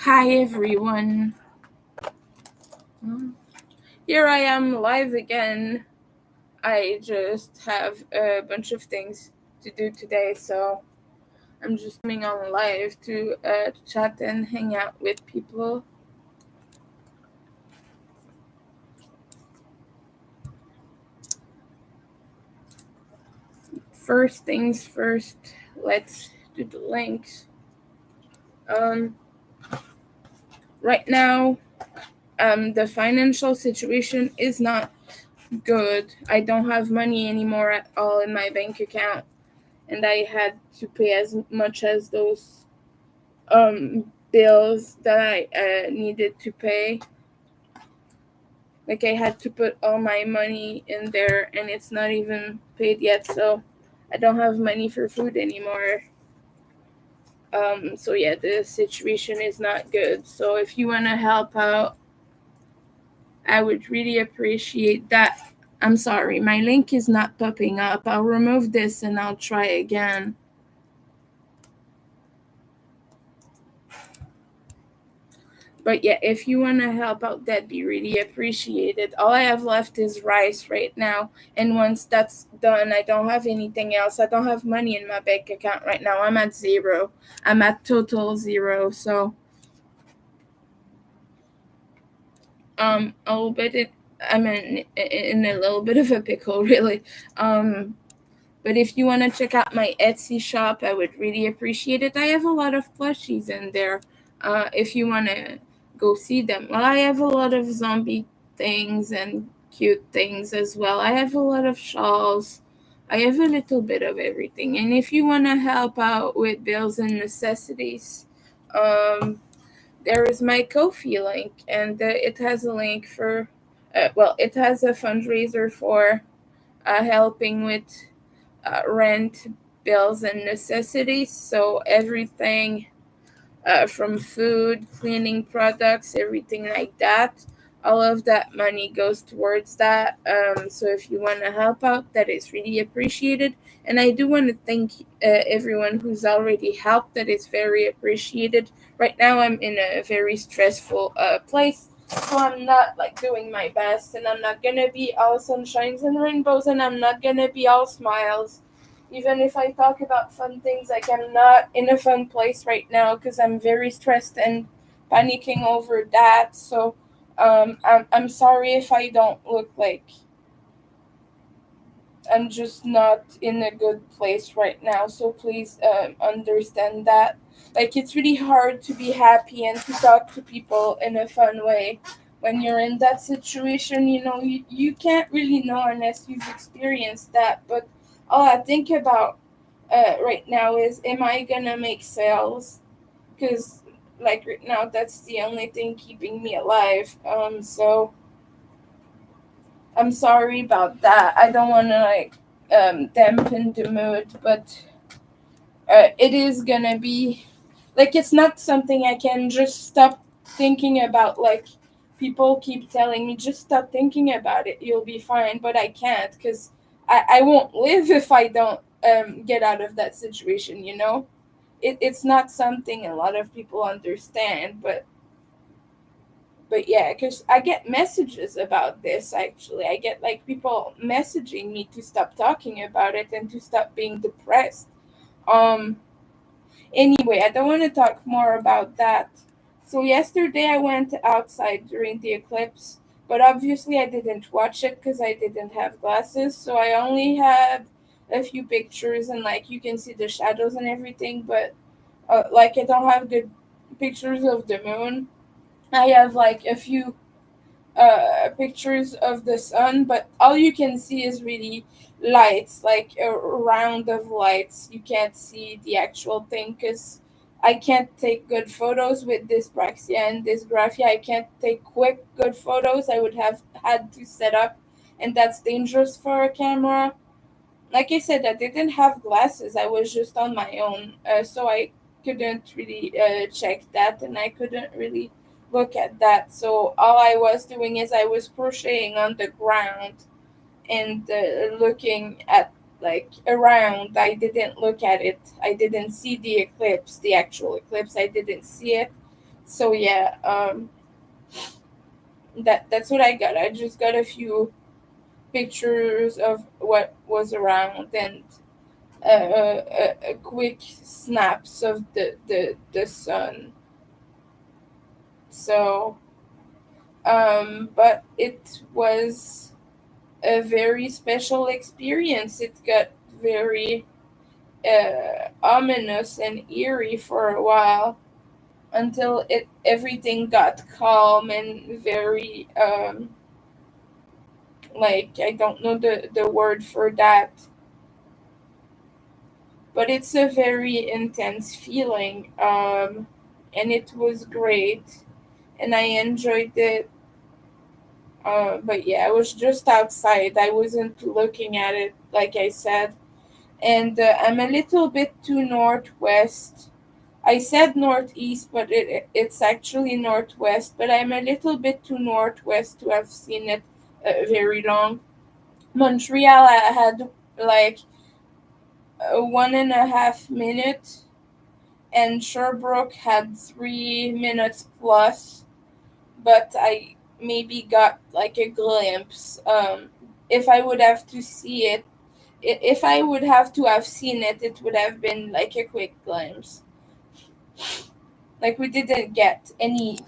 Hi everyone. Here I am live again. I just have a bunch of things to do today, so I'm just coming on live to chat and hang out with people. First things first, let's do the links. Um, right now, the financial situation is not good. I don't have money anymore at all in my bank account, and I had to pay as much as those bills that I needed to pay. Like I had to put all my money in there, and it's not even paid yet, so I don't have money for food anymore. So yeah, the situation is not good. So if you want to help out, I would really appreciate that. I'm sorry, my link is not popping up. I'll remove this and I'll try again. But yeah, if you want to help out, that'd be really appreciated. All I have left is rice right now. And once that's done, I don't have anything else. I don't have money in my bank account right now. I'm at zero. I'm at total zero. So, a little bit, I'm in a little bit of a pickle, really. But if you want to check out my Etsy shop, I would really appreciate it. I have a lot of plushies in there. If you want to go see them, well, I have a lot of zombie things and cute things as well. I have a lot of shawls. I have a little bit of everything. And if you want to help out with bills and necessities, um, there is my Ko-fi link, and it has a link for, it has a fundraiser for helping with rent, bills, and necessities. So everything from food, cleaning products, everything like that. All of that money goes towards that. So if you want to help out, that is really appreciated. And I do want to thank everyone who's already helped. That is very appreciated. Right now, I'm in a very stressful place. So I'm not like doing my best, and I'm not gonna be all sunshines and rainbows, and I'm not gonna be all smiles. Even if I talk about fun things, like I'm not in a fun place right now because I'm very stressed and panicking over that. So I'm sorry if I don't look like I'm just not in a good place right now. So please understand that. Like it's really hard to be happy and to talk to people in a fun way when you're in that situation. You can't really know unless you've experienced that. But all I think about right now is, am I gonna make sales? Because like right now, that's the only thing keeping me alive. So I'm sorry about that. I don't want to like dampen the mood, but it is gonna be like, it's not something I can just stop thinking about. Like people keep telling me, just stop thinking about it, you'll be fine, but I can't because I won't live if I don't get out of that situation. It's not something a lot of people understand, but yeah, because I get messages about this. Actually, I get like people messaging me to stop talking about it and to stop being depressed. um Anyway, I don't want to talk more about that. So yesterday I went outside during the eclipse, but obviously I didn't watch it because I didn't have glasses. So I only had a few pictures, and like you can see the shadows and everything, but like I don't have good pictures of the moon. I have like a few pictures of the sun, but all you can see is really lights, like a round of lights. You can't see the actual thing because I can't take good photos with dyspraxia and dysgraphia. I can't take quick good photos. I would have had to set up, and that's dangerous for a camera. Like I said, I didn't have glasses. I was just on my own, so I couldn't really check that, and I couldn't really look at that. So all I was doing is I was crocheting on the ground and looking at like around. I didn't look at it. I didn't see the eclipse, the actual eclipse. I didn't see it. So yeah, that's what I got. I just got a few pictures of what was around, and a quick snaps of the sun. So but it was a very special experience. It got very ominous and eerie for a while until it everything got calm and very like, I don't know the word for that, but it's a very intense feeling, and it was great, and I enjoyed it. But yeah, I was just outside. I wasn't looking at it, like I said. And I'm a little bit too northwest. I said northeast, but it's actually northwest. But I'm a little bit too northwest to have seen it very long. Montreal, I had like 1.5 minutes, and Sherbrooke had 3 minutes plus. But I maybe got like a glimpse. If I would have to see it, if I would have to have seen it, it would have been like a quick glimpse. Like, we didn't get any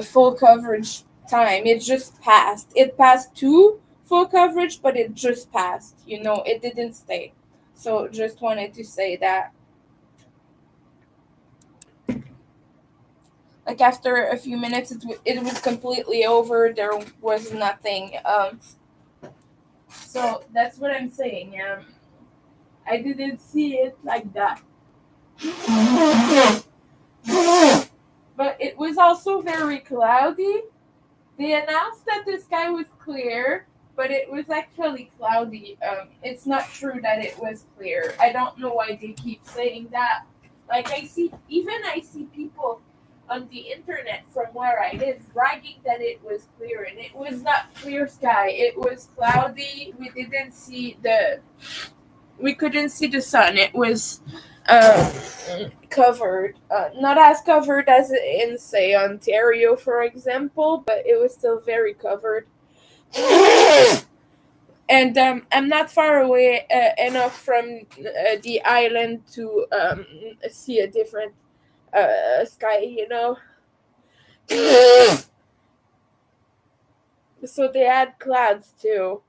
full coverage time. It just passed. It passed to full coverage, but it just passed. It didn't stay. So just wanted to say that. Like, after a few minutes, it was completely over. There was nothing. So that's what I'm saying. I didn't see it like that. But it was also very cloudy. They announced that the sky was clear, but it was actually cloudy. It's not true that it was clear. I don't know why they keep saying that. Like, I see people on the internet from where I live bragging that it was clear, and it was not clear sky. It was cloudy. We couldn't see the sun. It was uh, covered, not as covered as in, say, Ontario, for example, but it was still very covered. And I'm not far away enough from the island to see a different sky, So they had clouds too.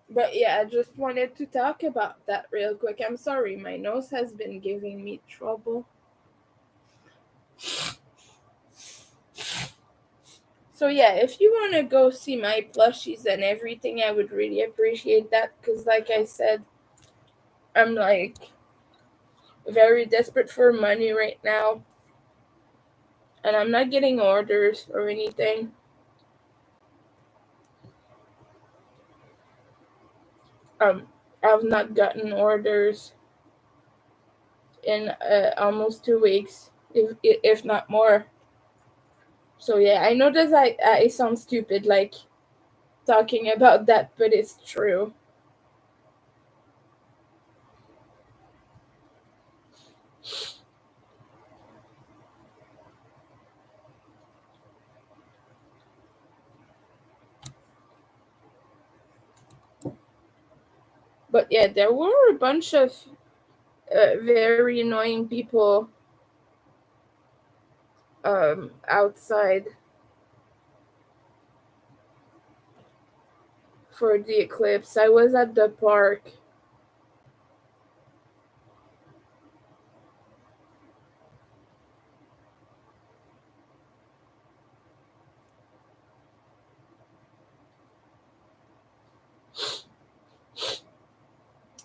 But yeah, I just wanted to talk about that real quick. I'm sorry, my nose has been giving me trouble. So yeah, if you want to go see my plushies and everything, I would really appreciate that, because like I said, I'm like very desperate for money right now, and I'm not getting orders or anything. Um, I've not gotten orders in almost 2 weeks, if not more. So yeah, I know that I sound stupid, like, talking about that, but it's true. But yeah, there were a bunch of very annoying people outside for the eclipse. I was at the park.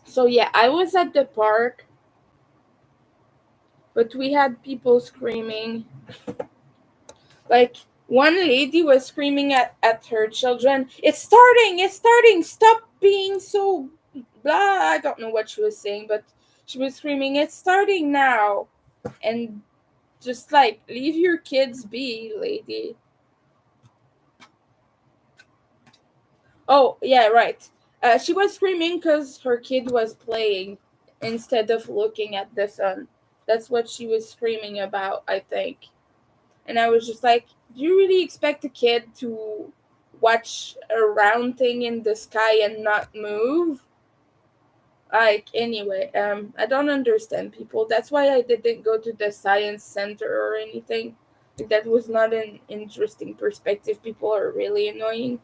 So yeah, I was at the park, but we had people screaming. Like, one lady was screaming at her children, it's starting, stop being so blah. I don't know what she was saying, but she was screaming, it's starting now. And just like, leave your kids be, lady. Oh, yeah, right. She was screaming because her kid was playing instead of looking at the sun. That's what she was screaming about, I think. And I was just like, do you really expect a kid to watch a round thing in the sky and not move? Like, anyway, I don't understand people. That's why I didn't go to the science center or anything. Like, that was not an interesting perspective. People are really annoying.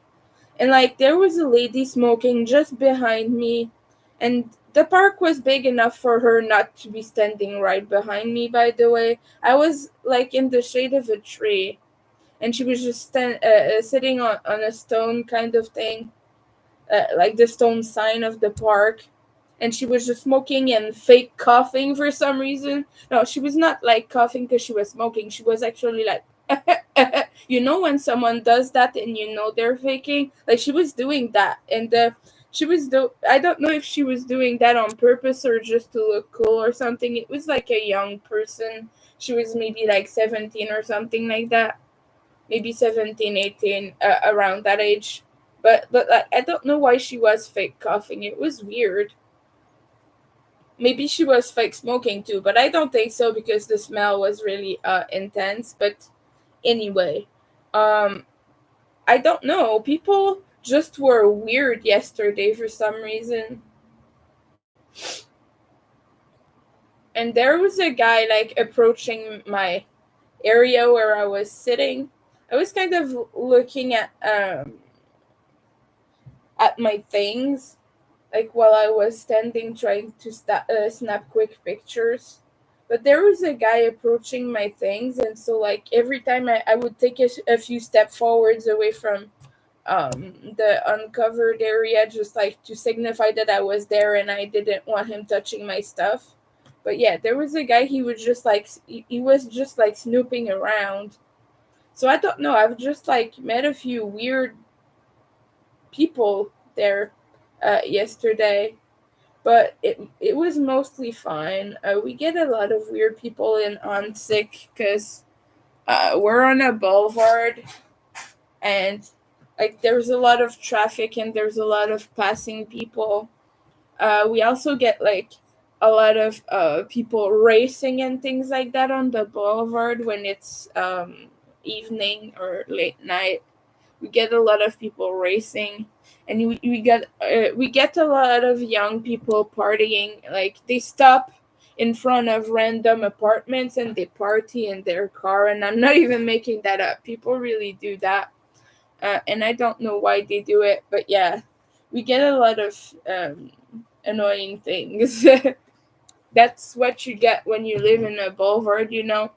And like, there was a lady smoking just behind me, and the park was big enough for her not to be standing right behind me, by the way. I was like in the shade of a tree, and she was just sitting on a stone kind of thing, like the stone sign of the park, and she was just smoking and fake coughing for some reason. No, she was not like coughing because she was smoking. She was actually like, you know, when someone does that and you know they're faking. Like, she was doing that, and she was do. I don't know if she was doing that on purpose or just to look cool or something. It was like a young person. She was maybe like 17 or something like that, maybe 17, 18, around that age. But like, I don't know why she was fake coughing. It was weird. Maybe she was fake smoking too, but I don't think so because the smell was really intense. But anyway, um I don't know. People just were weird yesterday for some reason. And there was a guy like approaching my area where I was sitting. I was kind of looking at my things, like while I was standing trying to snap quick pictures. But there was a guy approaching my things, and so like every time I would take a few steps forwards away from the uncovered area, just like to signify that I was there and I didn't want him touching my stuff. But yeah, there was a guy. He was just like he was just like snooping around. So I don't know. I've just like met a few weird people there yesterday, but it was mostly fine. We get a lot of weird people in on sick because we're on a boulevard, and like there's a lot of traffic and there's a lot of passing people. We also get like a lot of people racing and things like that on the boulevard when it's evening or late night. We get a lot of people racing, and we get a lot of young people partying. Like, they stop in front of random apartments and they party in their car, and I'm not even making that up. People really do that, and I don't know why they do it, but yeah, we get a lot of annoying things. That's what you get when you live in a boulevard, you know.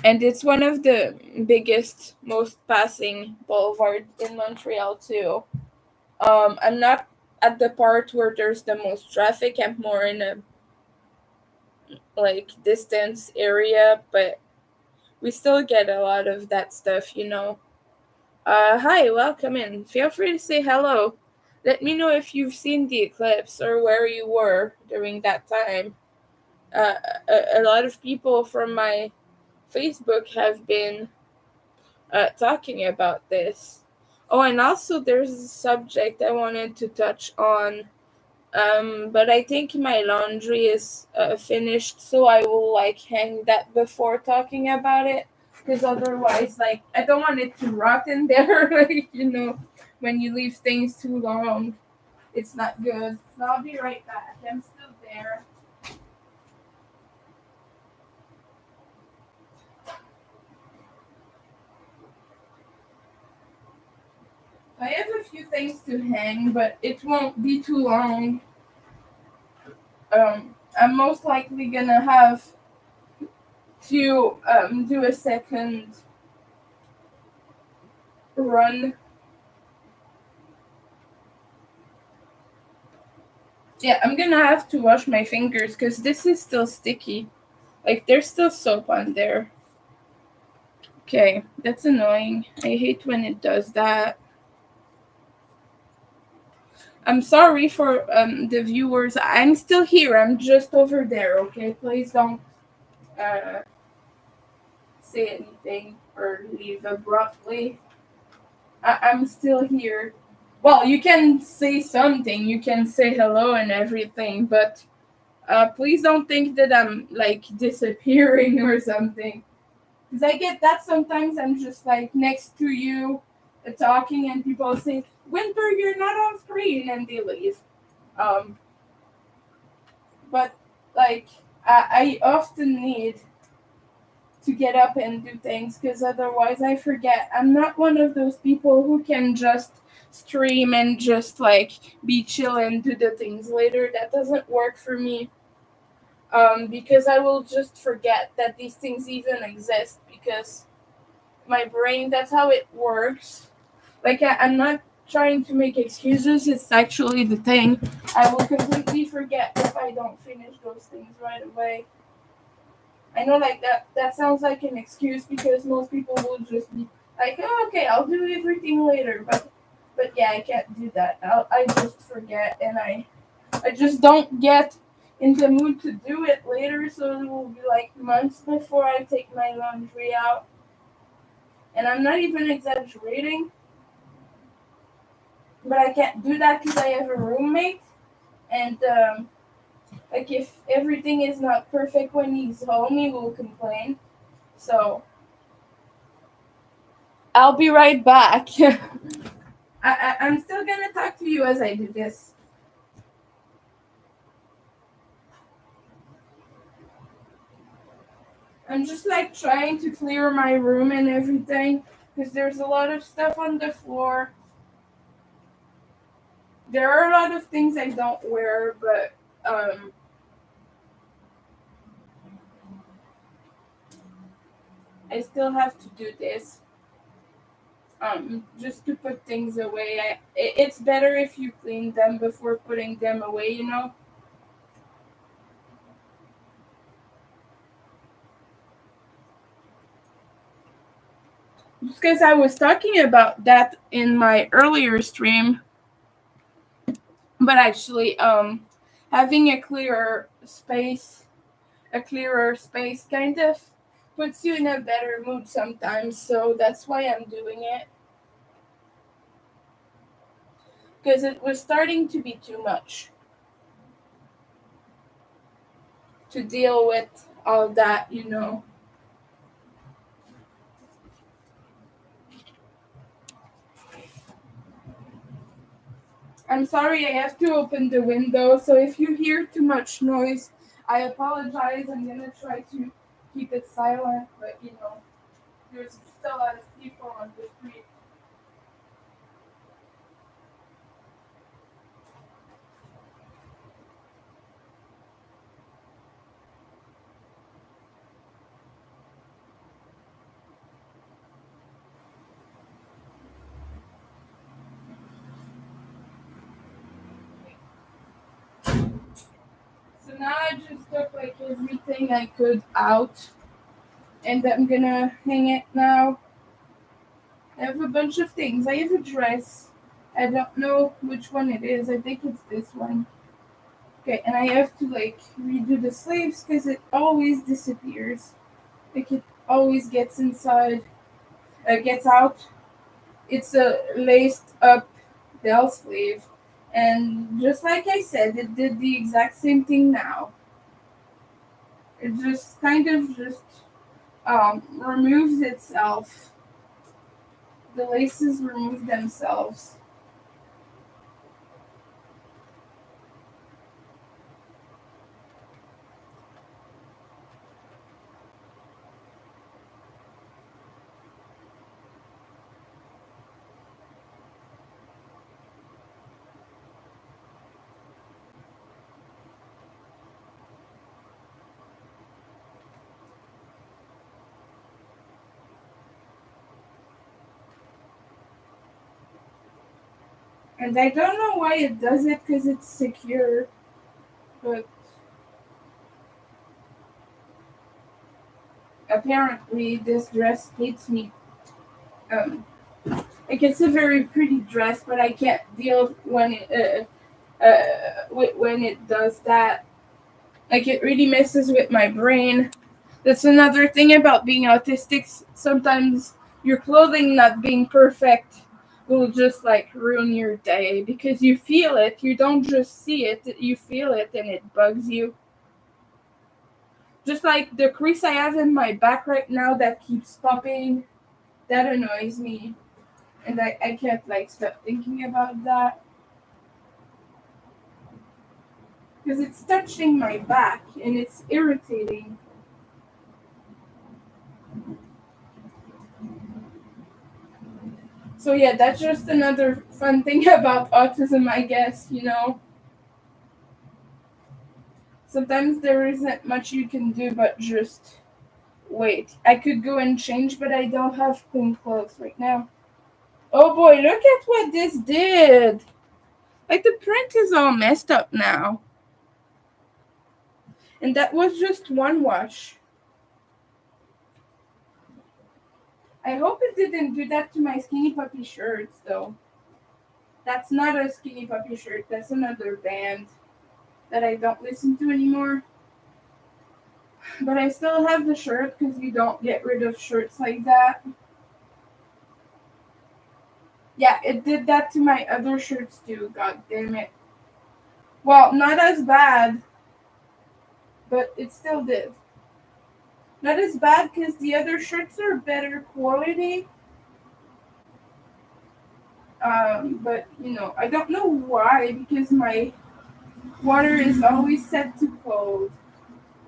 And it's one of the biggest, most passing boulevards in Montreal too. I'm not at the part where there's the most traffic. I'm more in a like distance area, but we still get a lot of that stuff, you know. Hi, welcome in. Feel free to say hello. Let me know if you've seen the eclipse or where you were during that time. A lot of people from my Facebook have been talking about this. Oh, and also there's a subject I wanted to touch on, but I think my laundry is finished, so I will like hang that before talking about it, because otherwise, like, I don't want it to rot in there. Like, you know, when you leave things too long, it's not good. So I'll be right back. I'm still there. I have a few things to hang, but it won't be too long. I'm most likely gonna have to do a second run. Yeah, I'm gonna have to wash my fingers because this is still sticky. Like, there's still soap on there. Okay, that's annoying. I hate when it does that. I'm sorry for the viewers. I'm still here. I'm just over there. Okay, please don't uh, say anything or leave abruptly. I'm still here. Well, you can say something, you can say hello and everything, but please don't think that I'm like disappearing or something. Because I get that sometimes I'm just like next to you talking and people say, Winter, you're not on screen, and they leave. Um, but like, I often need to get up and do things because otherwise I forget. I'm not one of those people who can just stream and just like be chill and do the things later. That doesn't work for me. Because I will just forget that these things even exist because my brain, that's how it works. Like, I'm not trying to make excuses, it's actually the thing. I will completely forget if I don't finish those things right away. I know, like, that sounds like an excuse because most people will just be like, oh, okay, I'll do everything later. But yeah, I can't do that. I just forget, and I just don't get in the mood to do it later, so it will be like months before I take my laundry out. And I'm not even exaggerating, but I can't do that because I have a roommate, and like if everything is not perfect when he's home, he will complain. So I'll be right back. I'm still gonna talk to you as I do this. I'm just like trying to clear my room and everything because there's a lot of stuff on the floor. There are a lot of things I don't wear, but I still have to do this. Just to put things away. It's better if you clean them before putting them away, you know? Because I was talking about that in my earlier stream, but actually, having a clearer space kind of puts you in a better mood sometimes, so that's why I'm doing it. Because it was starting to be too much to deal with all that, you know? I'm sorry, I have to open the window, so if you hear too much noise, I apologize. I'm gonna try to keep it silent, but you know, there's still a lot of people on the street. So now I just took like everything I could out, and I'm gonna hang it now. I have a bunch of things. I have a dress. I don't know which one it is. I think it's this one. Okay, and I have to like redo the sleeves because it always disappears. Like it always gets inside, gets out. It's a laced up bell sleeve, and just like I said, it did the exact same thing now. It just kind of just removes itself. The laces remove themselves. And I don't know why it does it because it's secure, but apparently this dress hates me. Um, like it's a very pretty dress, but I can't deal when it does that. Like it really messes with my brain. That's another thing about being autistic. Sometimes your clothing not being perfect will just like ruin your day because you feel it. You don't just see it, you feel it and it bugs you. Just like the crease I have in my back right now that keeps popping, that annoys me. And I can't like stop thinking about that. Because it's touching my back and it's irritating. So yeah, that's just another fun thing about autism, I guess, you know. Sometimes there isn't much you can do but just wait. I could go and change, but I don't have clean clothes right now. Oh boy, look at what this did! Like the print is all messed up now. And that was just one wash. I hope it didn't do that to my skinny puppy shirts though. That's not a skinny puppy shirt, that's another band that I don't listen to anymore. But I still have the shirt because you don't get rid of shirts like that. Yeah, it did that to my other shirts too, god damn it. Well, not as bad, but it still did. Not as bad because the other shirts are better quality. But you know, I don't know why because my water is always set to cold.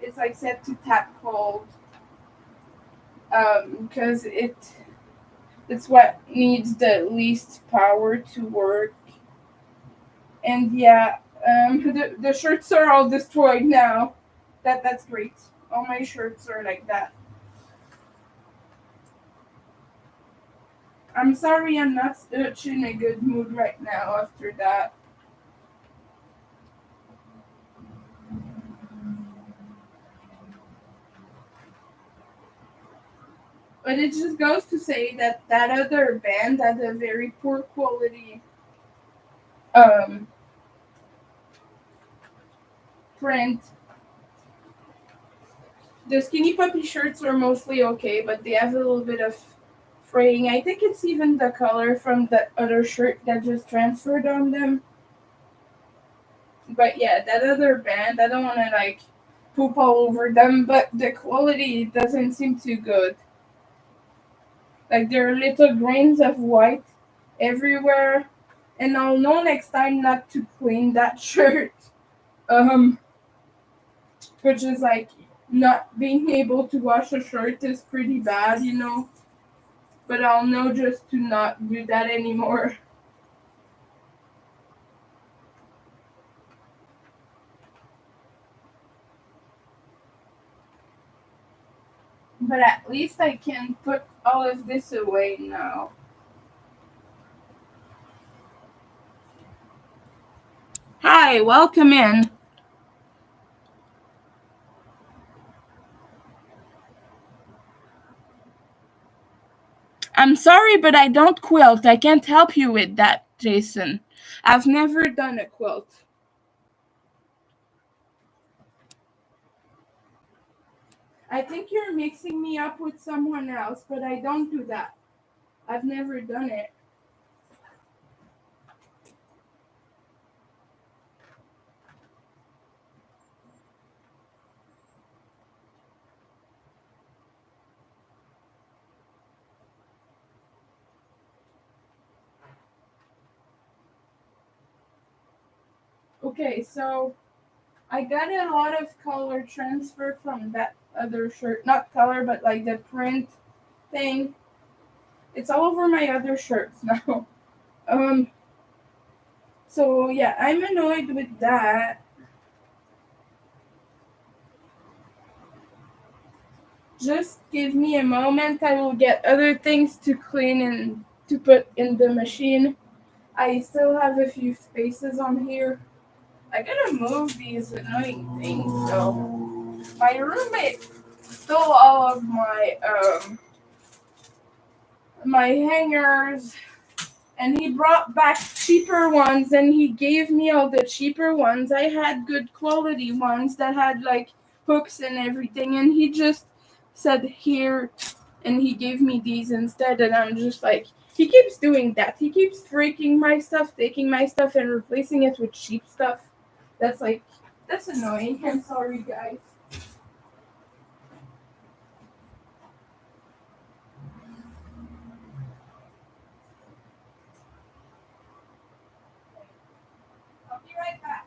It's like set to tap cold. Because it's what needs the least power to work. And yeah, the shirts are all destroyed now. That's great. All my shirts are like that. I'm sorry I'm not such in a good mood right now after that. But it just goes to say that that other band had a very poor quality um, print. The skinny puppy shirts are mostly okay, but they have a little bit of fraying. I think it's even the color from the other shirt that just transferred on them. But yeah, that other band, I don't want to like poop all over them, but the quality doesn't seem too good. Like there are little grains of white everywhere, and I'll know next time not to clean that shirt. Um, which is like not being able to wash a shirt is pretty bad, you know. But I'll know just to not do that anymore. But at least I can put all of this away now. Hi, welcome in. I'm sorry, but I don't quilt. I can't help you with that, Jason. I've never done a quilt. I think you're mixing me up with someone else, but I don't do that. I've never done it. Okay, so I got a lot of color transfer from that other shirt. Not color, but like the print thing. It's all over my other shirts now. Um, so yeah, I'm annoyed with that. Just give me a moment. I will get other things to clean and to put in the machine. I still have a few spaces on here. I gotta move these annoying things though. My roommate stole all of my hangers and he brought back cheaper ones and he gave me all the cheaper ones. I had good quality ones that had like hooks and everything and he just said here and he gave me these instead and I'm just like He keeps doing that. He keeps breaking my stuff, taking my stuff, and replacing it with cheap stuff. That's like, that's annoying. I'm sorry, guys. I'll be right back.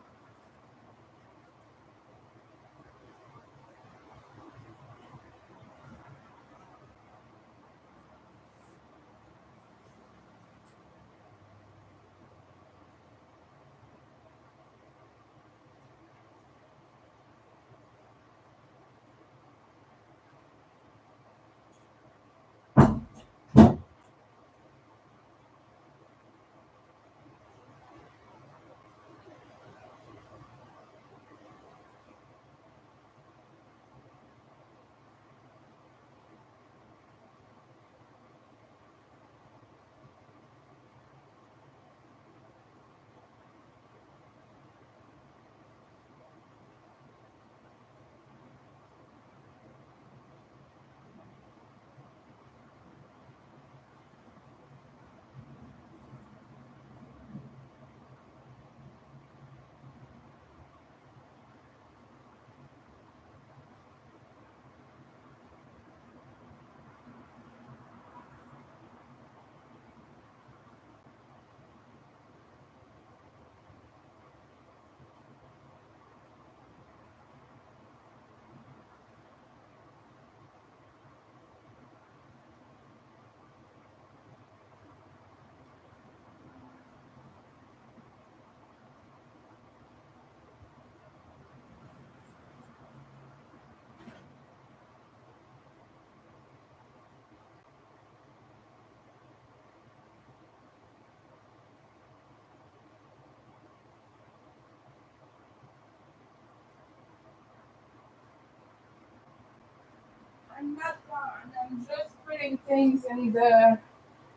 I'm not done. I'm just putting things in the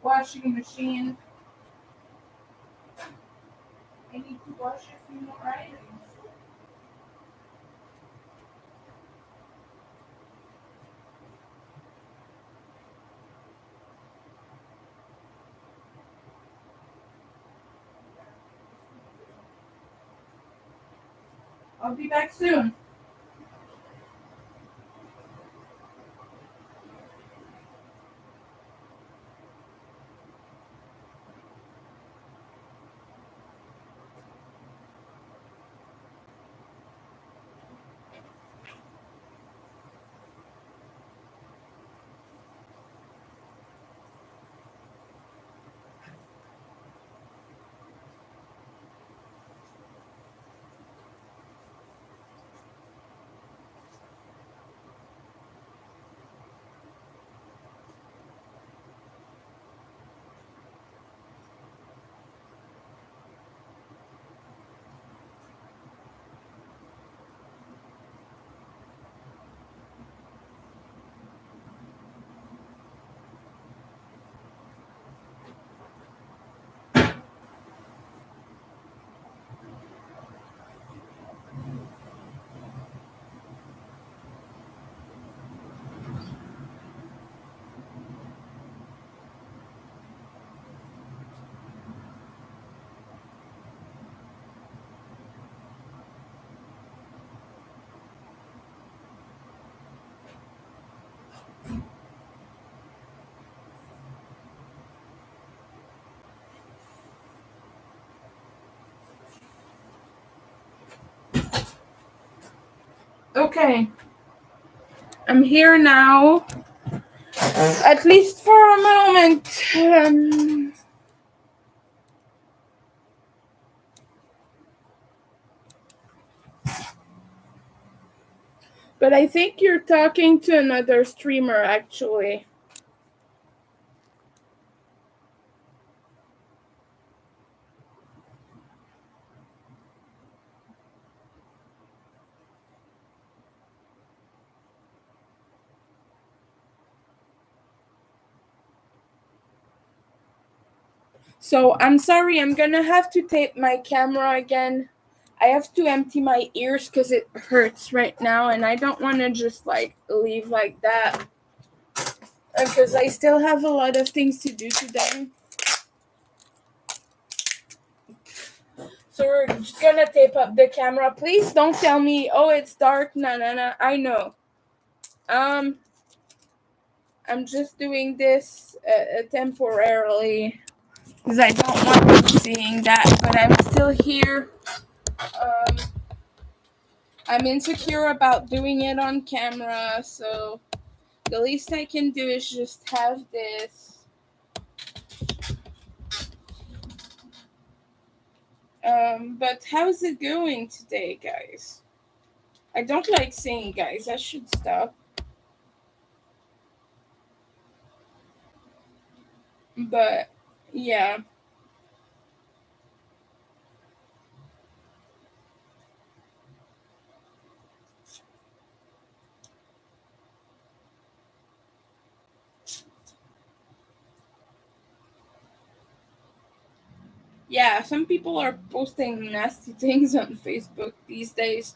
washing machine. I need to wash a few more items. I'll be back soon. Okay, I'm here now. At least for a moment. But I think you're talking to another streamer, actually. So I'm sorry, I'm gonna have to tape my camera again. I have to empty my ears because it hurts right now, and I don't want to just like leave like that because I still have a lot of things to do today. So we're just gonna tape up the camera. Please don't tell me, oh, it's dark. No, no, no. I know. Um, I'm just doing this temporarily because I don't want you seeing that, but I'm still here. Um, I'm insecure about doing it on camera, so the least I can do is just have this. But how's it going today, guys? I don't like saying guys. I should stop. But yeah, yeah. Some people are posting nasty things on Facebook these days.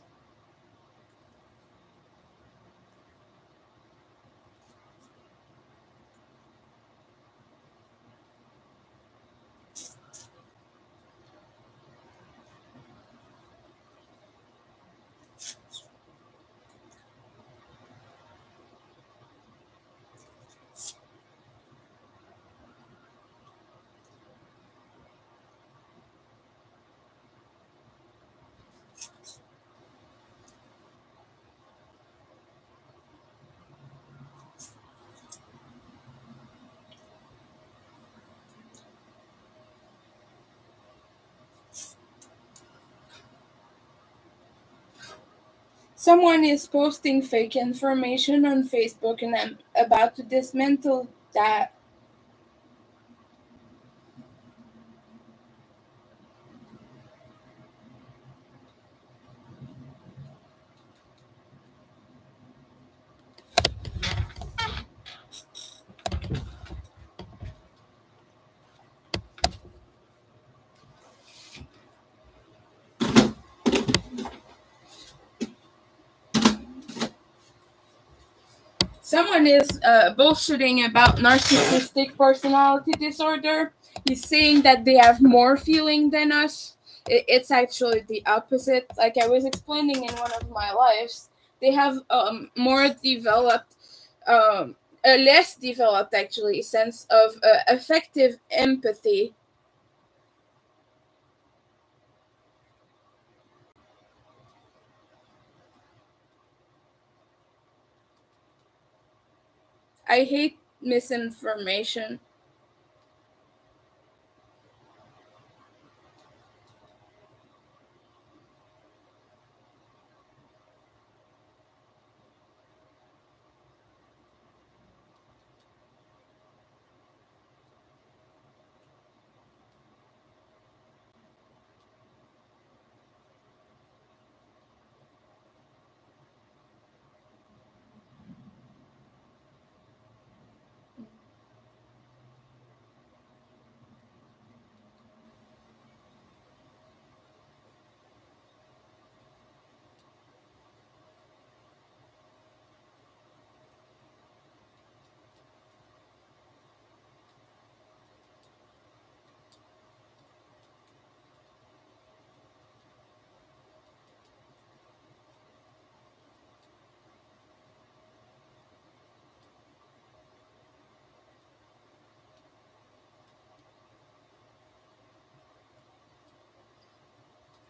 Someone is posting fake information on Facebook, and I'm about to dismantle that. Someone is bullshitting about narcissistic personality disorder. He's saying that they have more feeling than us. It's actually the opposite. Like I was explaining in one of my lives, they have more developed, a less developed actually sense of effective empathy. I hate misinformation.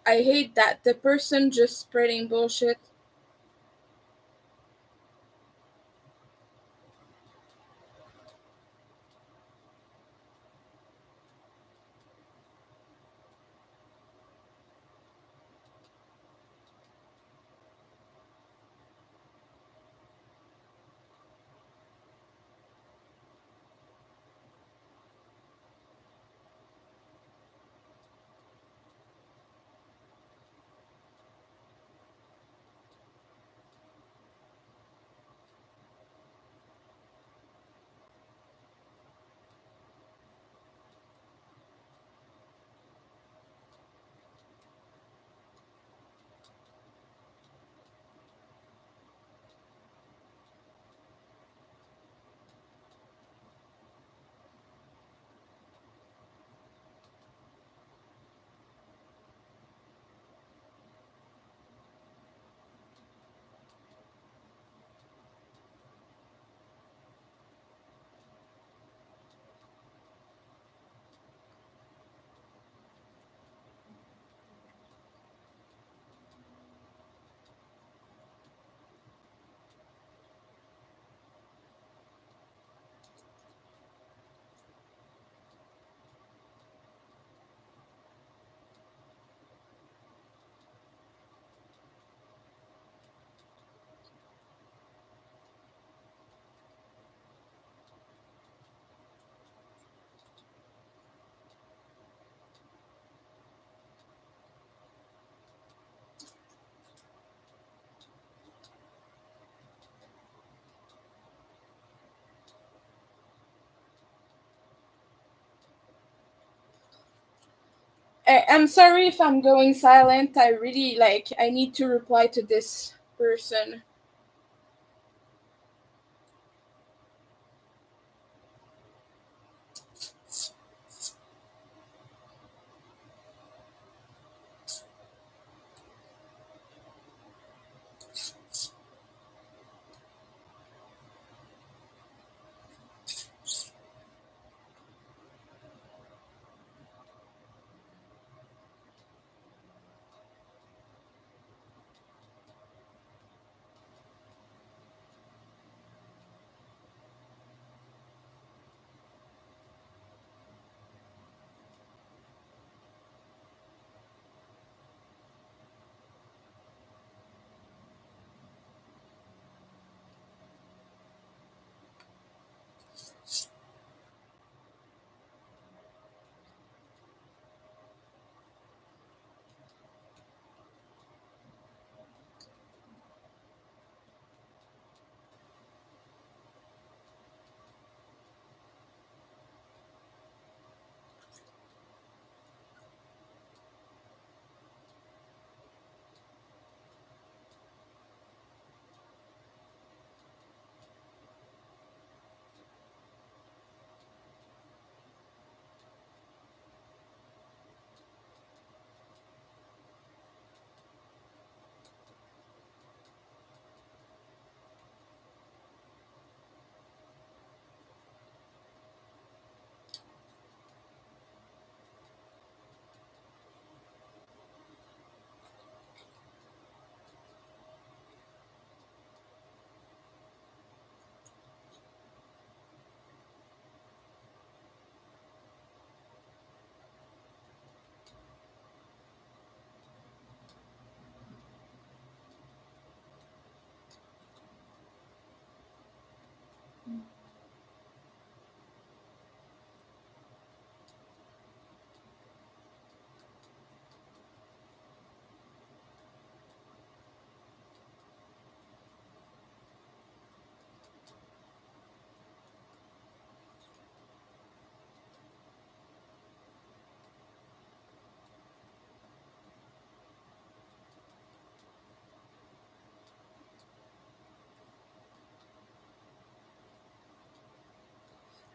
I hate that the person just spreading bullshit. I'm sorry if I'm going silent. I really I need to reply to this person.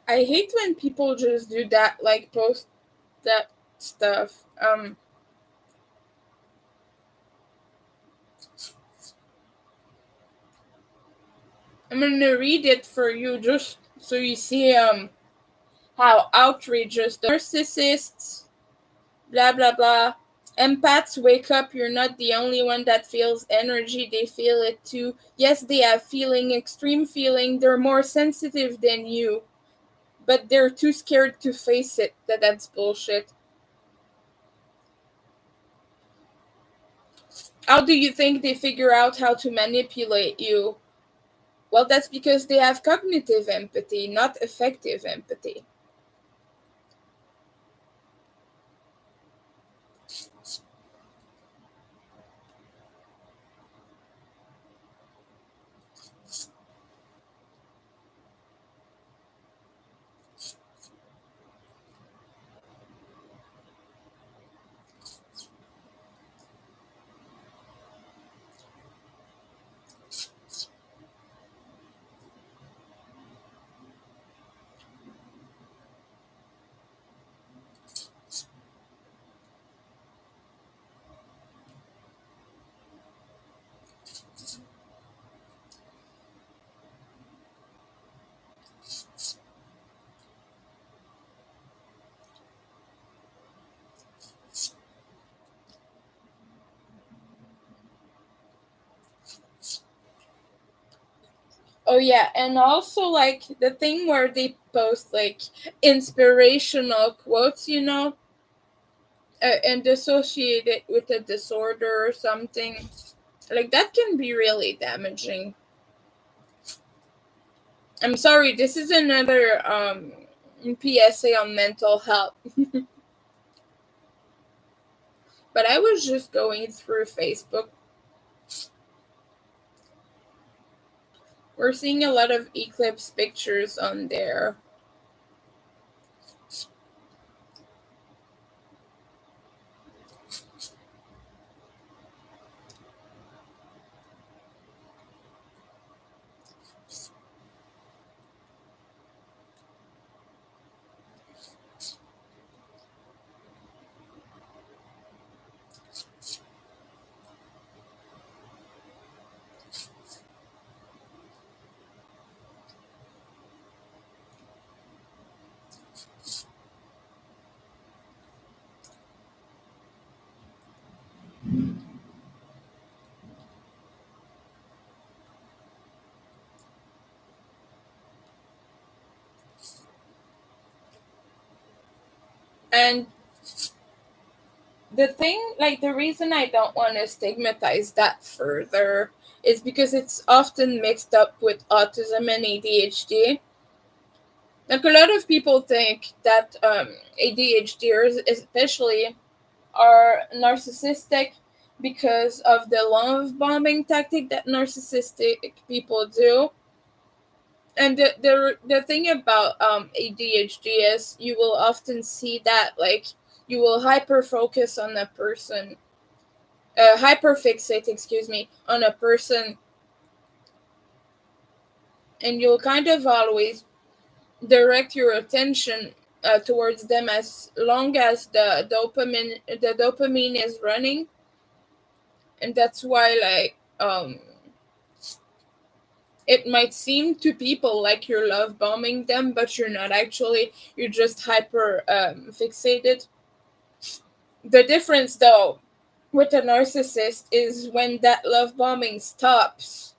I hate when people just do that, like post that stuff. I'm gonna read it for you just so you see how outrageous the narcissists, blah blah blah. Empaths, wake up, you're not the only one that feels energy, they feel it too. Yes, they have feeling, extreme feeling, they're more sensitive than you, but they're too scared to face it. That's bullshit. How do you think they figure out how to manipulate you? Well, that's because they have cognitive empathy, not effective empathy. Oh yeah, and also like the thing where they post like inspirational quotes, and associate it with a disorder or something. Like that can be really damaging. I'm sorry, this is another PSA on mental health. But I was just going through Facebook. We're seeing a lot of eclipse pictures on there. And the thing, like the reason I don't want to stigmatize that further is because it's often mixed up with autism and ADHD. Like a lot of people think that ADHDers, especially, are narcissistic because of the love bombing tactic that narcissistic people do. And the thing about ADHD is you will often see that, like, you will hyper focus on a person, hyper fixate, excuse me, on a person, and you'll kind of always direct your attention towards them as long as the dopamine is running. And that's why, like, it might seem to people like you're love bombing them, but you're not actually. You're just hyper fixated. The difference, though, with a narcissist is when that love bombing stops.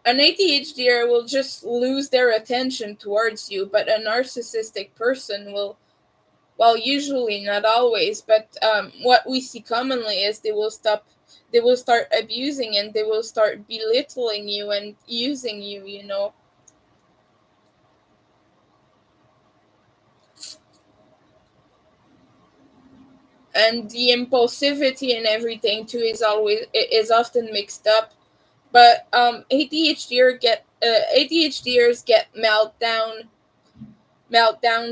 An ADHDer will just lose their attention towards you, but a narcissistic person will, well, usually not always, but what we see commonly is they will start abusing and they will start belittling you and using you, you know. And the impulsivity and everything too is often mixed up. But ADHDers get meltdowns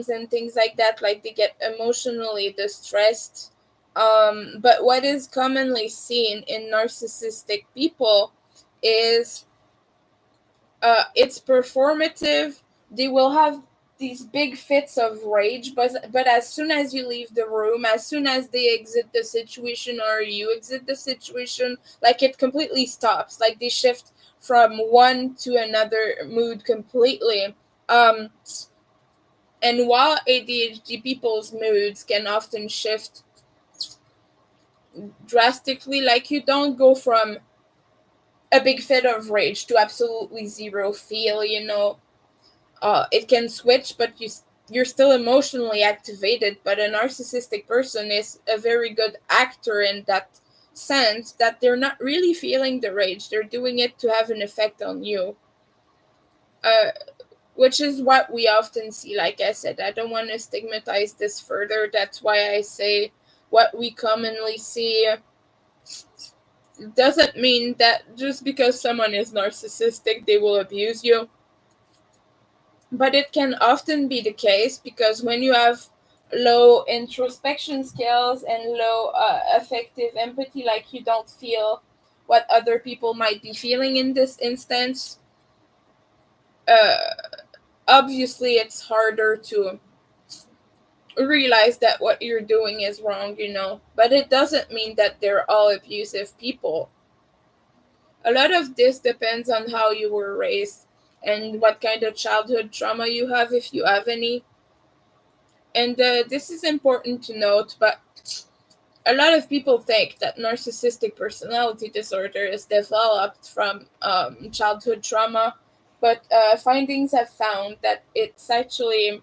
and things like that, like they get emotionally distressed. But what is commonly seen in narcissistic people is it's performative. They will have these big fits of rage, but as soon as you leave the room, as soon as they exit the situation or you exit the situation, like it completely stops. Like they shift from one to another mood completely. And while ADHD people's moods can often shift drastically, like you don't go from a big fit of rage to absolutely zero feel, you know. It can switch, but you're still emotionally activated. But a narcissistic person is a very good actor in that sense, that they're not really feeling the rage, they're doing it to have an effect on you. uh, which is what we often see. Like I said, I don't want to stigmatize this further. That's why I say what we commonly see doesn't mean that just because someone is narcissistic, they will abuse you. But it can often be the case because when you have low introspection skills and low affective empathy, like you don't feel what other people might be feeling in this instance, uh, obviously it's harder to realize that what you're doing is wrong, you know. But it doesn't mean that they're all abusive people. A lot of this depends on how you were raised and what kind of childhood trauma you have, if you have any. And this is important to note, but a lot of people think that narcissistic personality disorder is developed from childhood trauma, but findings have found that it's actually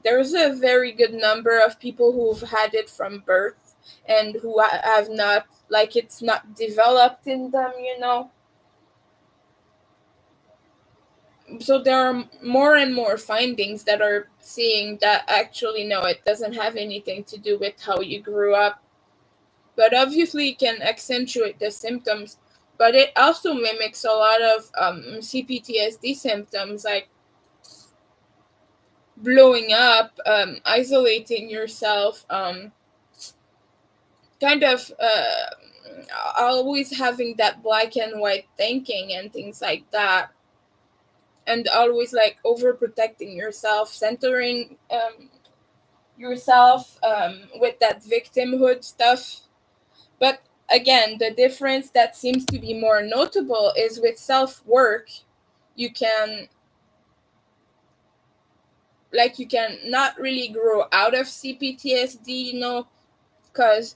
there's a very good number of people who've had it from birth and who have not, like, it's not developed in them, you know. So there are more and more findings that are seeing that actually no, it doesn't have anything to do with how you grew up, but obviously it can accentuate the symptoms. But it also mimics a lot of CPTSD symptoms, like blowing up, isolating yourself, kind of always having that black and white thinking and things like that, and always like overprotecting yourself, centering yourself with that victimhood stuff. But again, the difference that seems to be more notable is with self work. You can, like, you can not really grow out of CPTSD, you know, because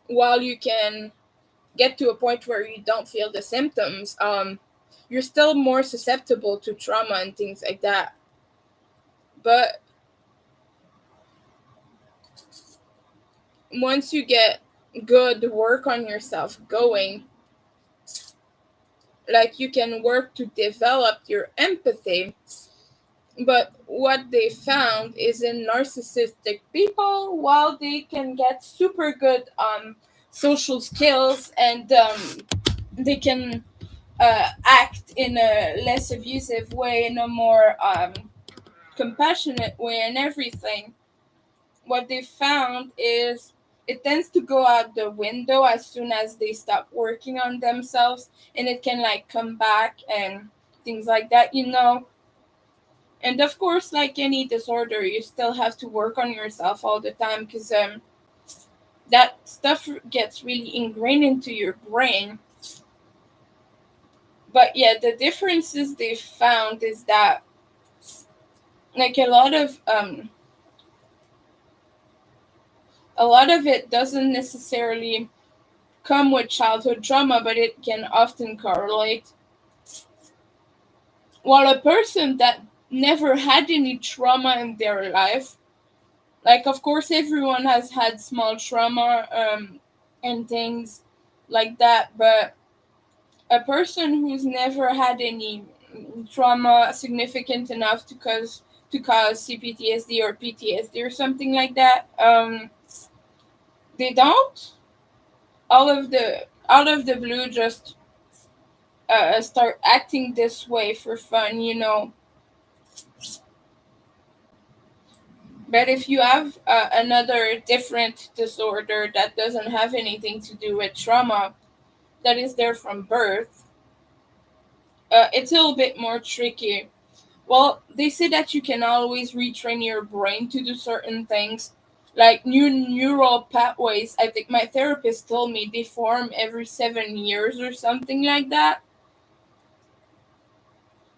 while you can get to a point where you don't feel the symptoms, you're still more susceptible to trauma and things like that. But once you get good work on yourself going, like you can work to develop your empathy. But what they found is in narcissistic people, while they can get super good social skills, and they can act in a less abusive way, in a more compassionate way, and everything, what they found is it tends to go out the window as soon as they stop working on themselves, and it can like come back and things like that, you know. And of course, like any disorder, you still have to work on yourself all the time, because that stuff gets really ingrained into your brain. But yeah, the differences they found is that like a lot of it doesn't necessarily come with childhood trauma, but it can often correlate. While a person that never had any trauma in their life, like of course everyone has had small trauma and things like that, but a person who's never had any trauma significant enough to cause CPTSD or PTSD or something like that, they don't out of the blue just start acting this way for fun, you know. But if you have another different disorder that doesn't have anything to do with trauma, that is there from birth, it's a little bit more tricky. Well, they say that you can always retrain your brain to do certain things, like new neural pathways. I think my therapist told me they form every 7 years or something like that.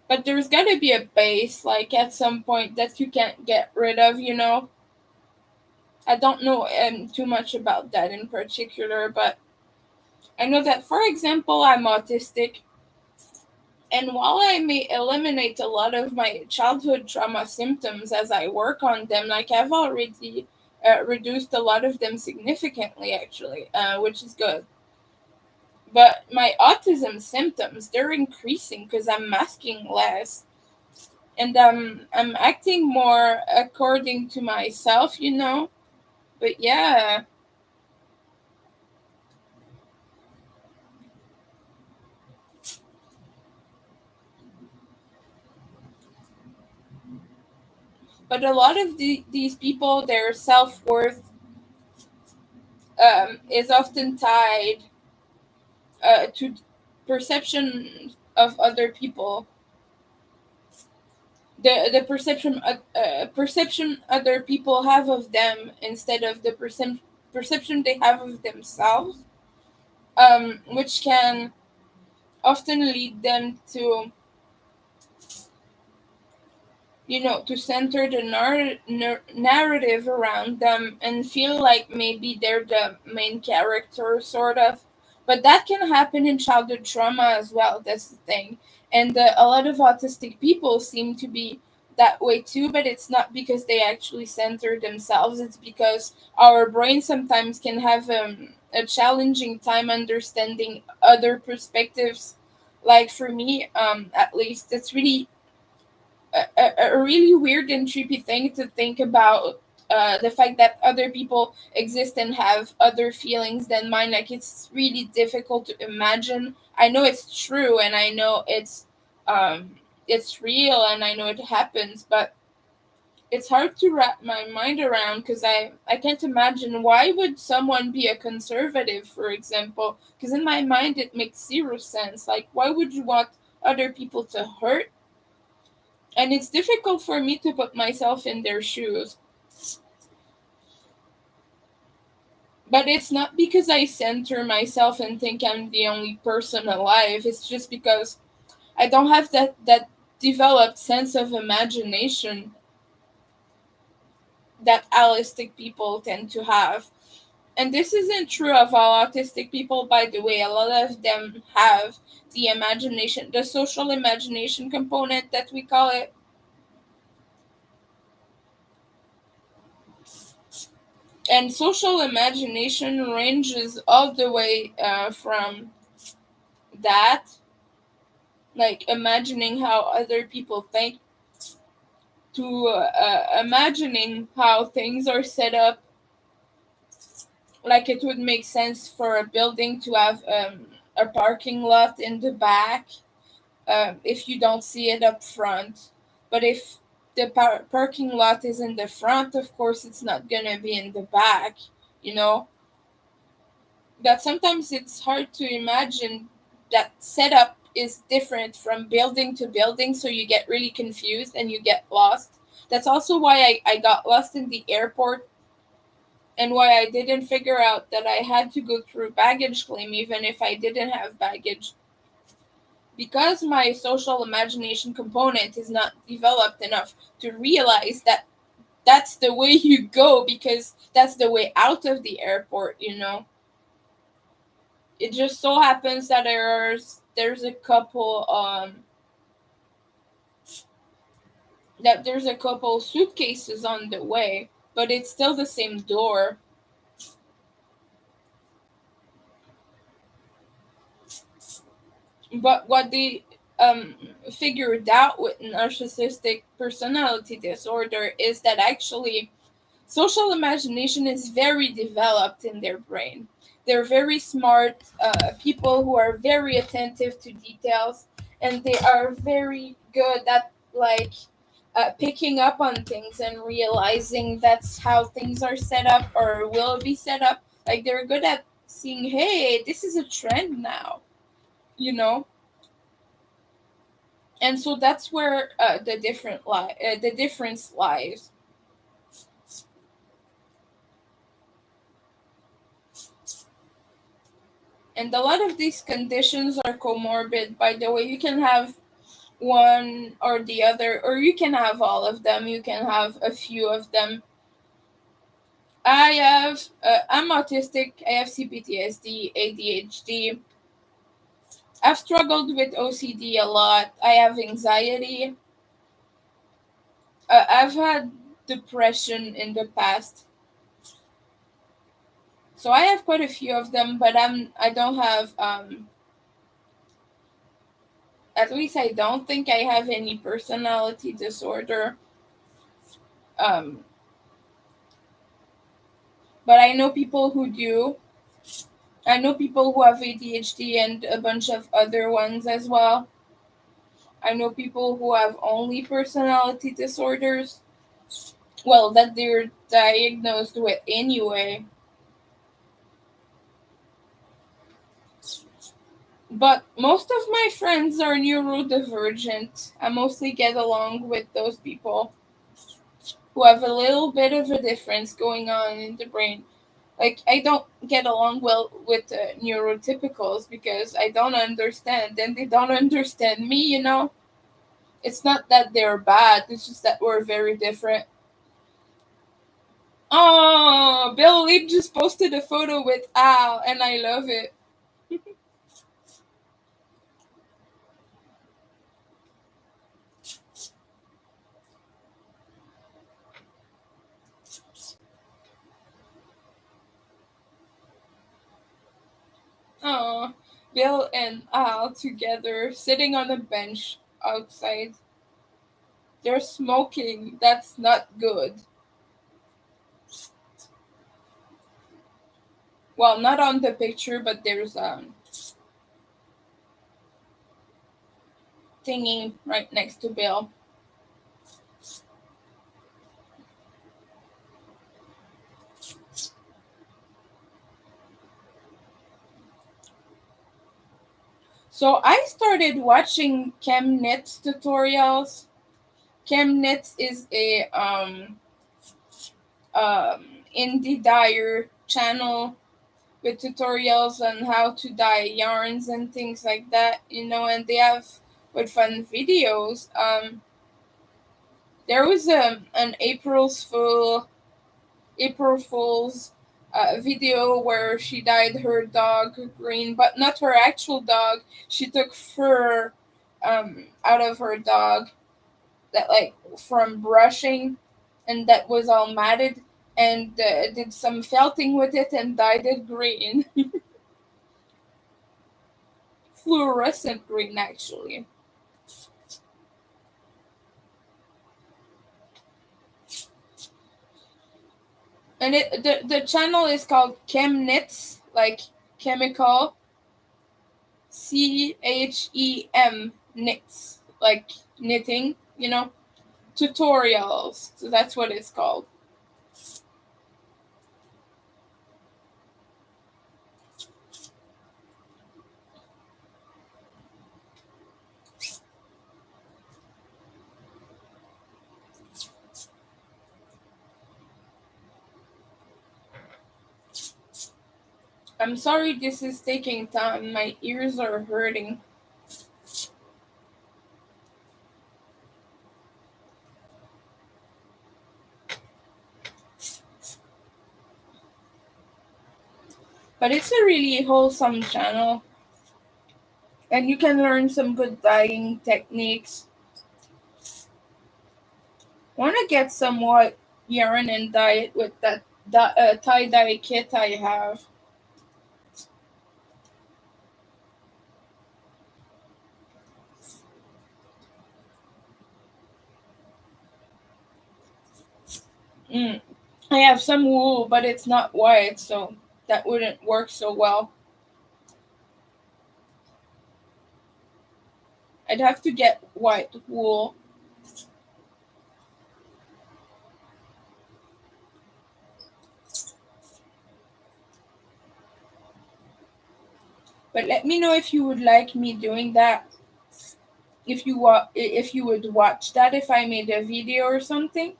But there's gotta be a base, like at some point, that you can't get rid of, you know? I don't know too much about that in particular, but I know that, for example, I'm autistic, and while I may eliminate a lot of my childhood trauma symptoms as I work on them, like I've already reduced a lot of them significantly, actually, which is good. But my autism symptoms, they're increasing because I'm masking less, and I'm acting more according to myself, you know. But yeah, but a lot of these people, their self-worth is often tied to perception of other people, the perception other people have of them instead of the perception they have of themselves, which can often lead them to, you know, to center the narrative around them and feel like maybe they're the main character, sort of. But that can happen in childhood trauma as well. That's the thing. And a lot of autistic people seem to be that way too, but it's not because they actually center themselves. It's because our brain sometimes can have a challenging time understanding other perspectives. Like for me, at least, it's really a really weird and trippy thing to think about, the fact that other people exist and have other feelings than mine. Like it's really difficult to imagine. I know it's true, and I know it's real, and I know it happens, but it's hard to wrap my mind around, because I can't imagine why would someone be a conservative, for example, because in my mind it makes zero sense. Like why would you want other people to hurt? And it's difficult for me to put myself in their shoes. But it's not because I center myself and think I'm the only person alive. It's just because I don't have that developed sense of imagination that autistic people tend to have. And this isn't true of all autistic people, by the way. A lot of them have the imagination, the social imagination component that we call it. And social imagination ranges all the way from that, like imagining how other people think, to imagining how things are set up. Like it would make sense for a building to have a parking lot in the back if you don't see it up front. But if the parking lot is in the front, of course it's not gonna be in the back, you know? That sometimes it's hard to imagine that setup is different from building to building, so you get really confused and you get lost. That's also why I got lost in the airport, and why I didn't figure out that I had to go through baggage claim even if I didn't have baggage. Because my social imagination component is not developed enough to realize that that's the way you go, because that's the way out of the airport, you know. It just so happens that there's a couple there's a couple suitcases on the way, but it's still the same door. But what they figured out with narcissistic personality disorder is that actually social imagination is very developed in their brain. They're very smart people who are very attentive to details, and they are very good at like picking up on things and realizing that's how things are set up or will be set up. Like they're good at seeing, hey, this is a trend now, you know. And so that's where the difference lies. And a lot of these conditions are comorbid. By the way, you can have one or the other, or you can have all of them. You can have a few of them. I'm autistic. I have CPTSD, ADHD. I've struggled with OCD a lot. I have anxiety. I've had depression in the past. So I have quite a few of them, but I don't have at least I don't think I have any personality disorder. Um, but I know people who do. I know people who have ADHD and a bunch of other ones as well. I know people who have only personality disorders. Well, that they're diagnosed with anyway. But most of my friends are neurodivergent. I mostly get along with those people who have a little bit of a difference going on in the brain. Like, I don't get along well with neurotypicals because I don't understand, and they don't understand me, you know? It's not that they're bad, it's just that we're very different. Oh, Bill Lee just posted a photo with Al, and I love it. Oh, Bill and Al together sitting on a bench outside. They're smoking. That's not good. Well, not on the picture, but there's thingy right next to Bill. So I started watching ChemNet's tutorials. ChemNet is a indie dyer channel with tutorials on how to dye yarns and things like that, you know, and they have with fun videos. There was an April Fool's video where she dyed her dog green, but not her actual dog. She took fur out of her dog that like from brushing, and that was all matted. and did some felting with it and dyed it green. Fluorescent green, actually. And the channel is called Chem Knits, like chemical, CHEM knits, like knitting, tutorials. So that's what it's called. I'm sorry this is taking time. My ears are hurting. But it's a really wholesome channel. And you can learn some good dyeing techniques. Want to get some white yarn and dye it with that tie-dye kit I have. Mm. I have some wool, but it's not white, so that wouldn't work so well. I'd have to get white wool. But let me know if you would like me doing that. If you would watch that if I made a video or something.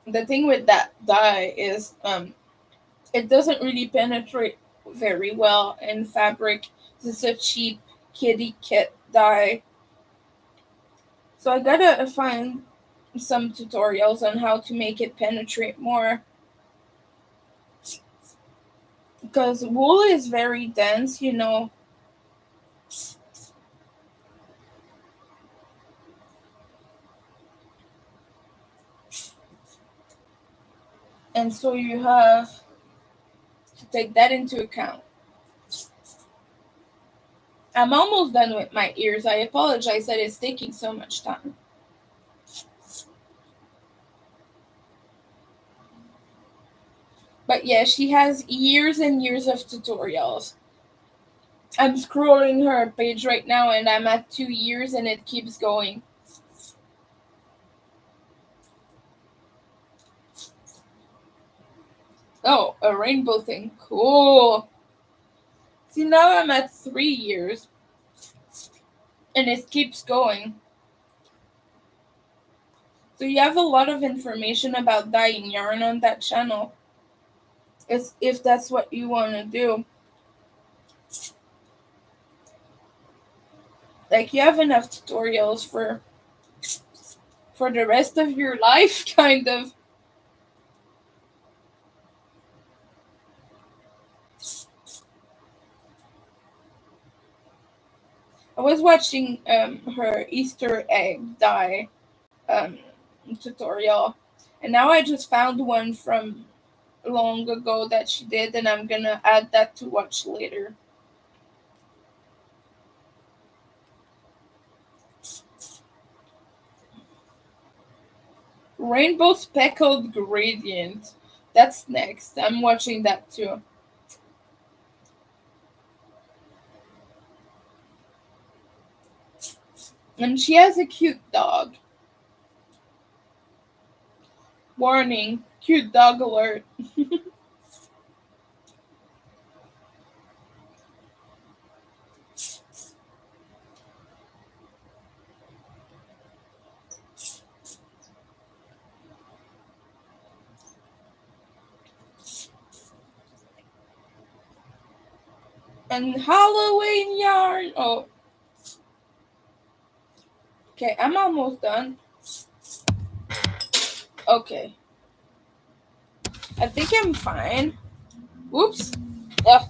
The thing with that dye is it doesn't really penetrate very well in fabric. This is a cheap kitty kit dye. So I gotta find some tutorials on how to make it penetrate more. Because wool is very dense. And so you have to take that into account. I'm almost done with my ears. I apologize that it's taking so much time. But yeah, she has years and years of tutorials. I'm scrolling her page right now and I'm at 2 years and it keeps going. Oh, a rainbow thing. Cool. See, now I'm at 3 years and it keeps going. So you have a lot of information about dyeing yarn on that channel. If that's what you want to do. Like you have enough tutorials for the rest of your life, kind of. I was watching her Easter egg dye um, tutorial, and now I just found one from long ago that she did, and I'm gonna add that to watch later. Rainbow speckled gradient. That's next. I'm watching that too. And she has a cute dog. Warning, cute dog alert. And Halloween yarn. Oh, okay, I'm almost done. Okay. I think I'm fine. Oops. Yeah.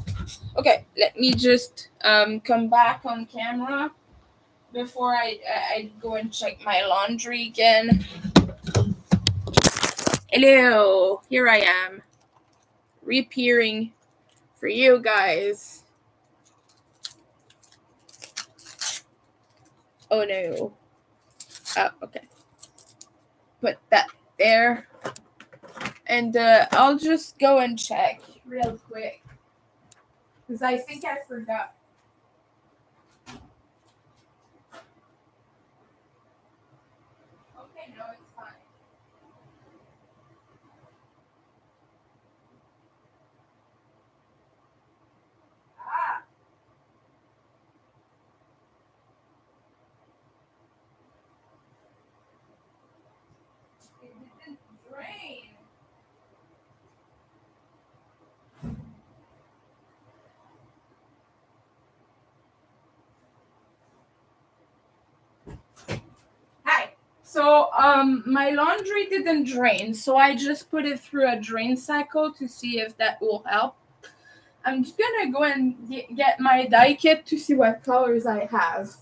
Okay, let me just come back on camera before I go and check my laundry again. Hello, here I am, reappearing for you guys. Oh no. Oh, okay. Put that there. And I'll just go and check real quick. Because I think I forgot. Okay, no, it's fine. Ah, it didn't drain. Hi. So my laundry didn't drain, so I just put it through a drain cycle to see if that will help. I'm just gonna go and get my dye kit to see what colors I have.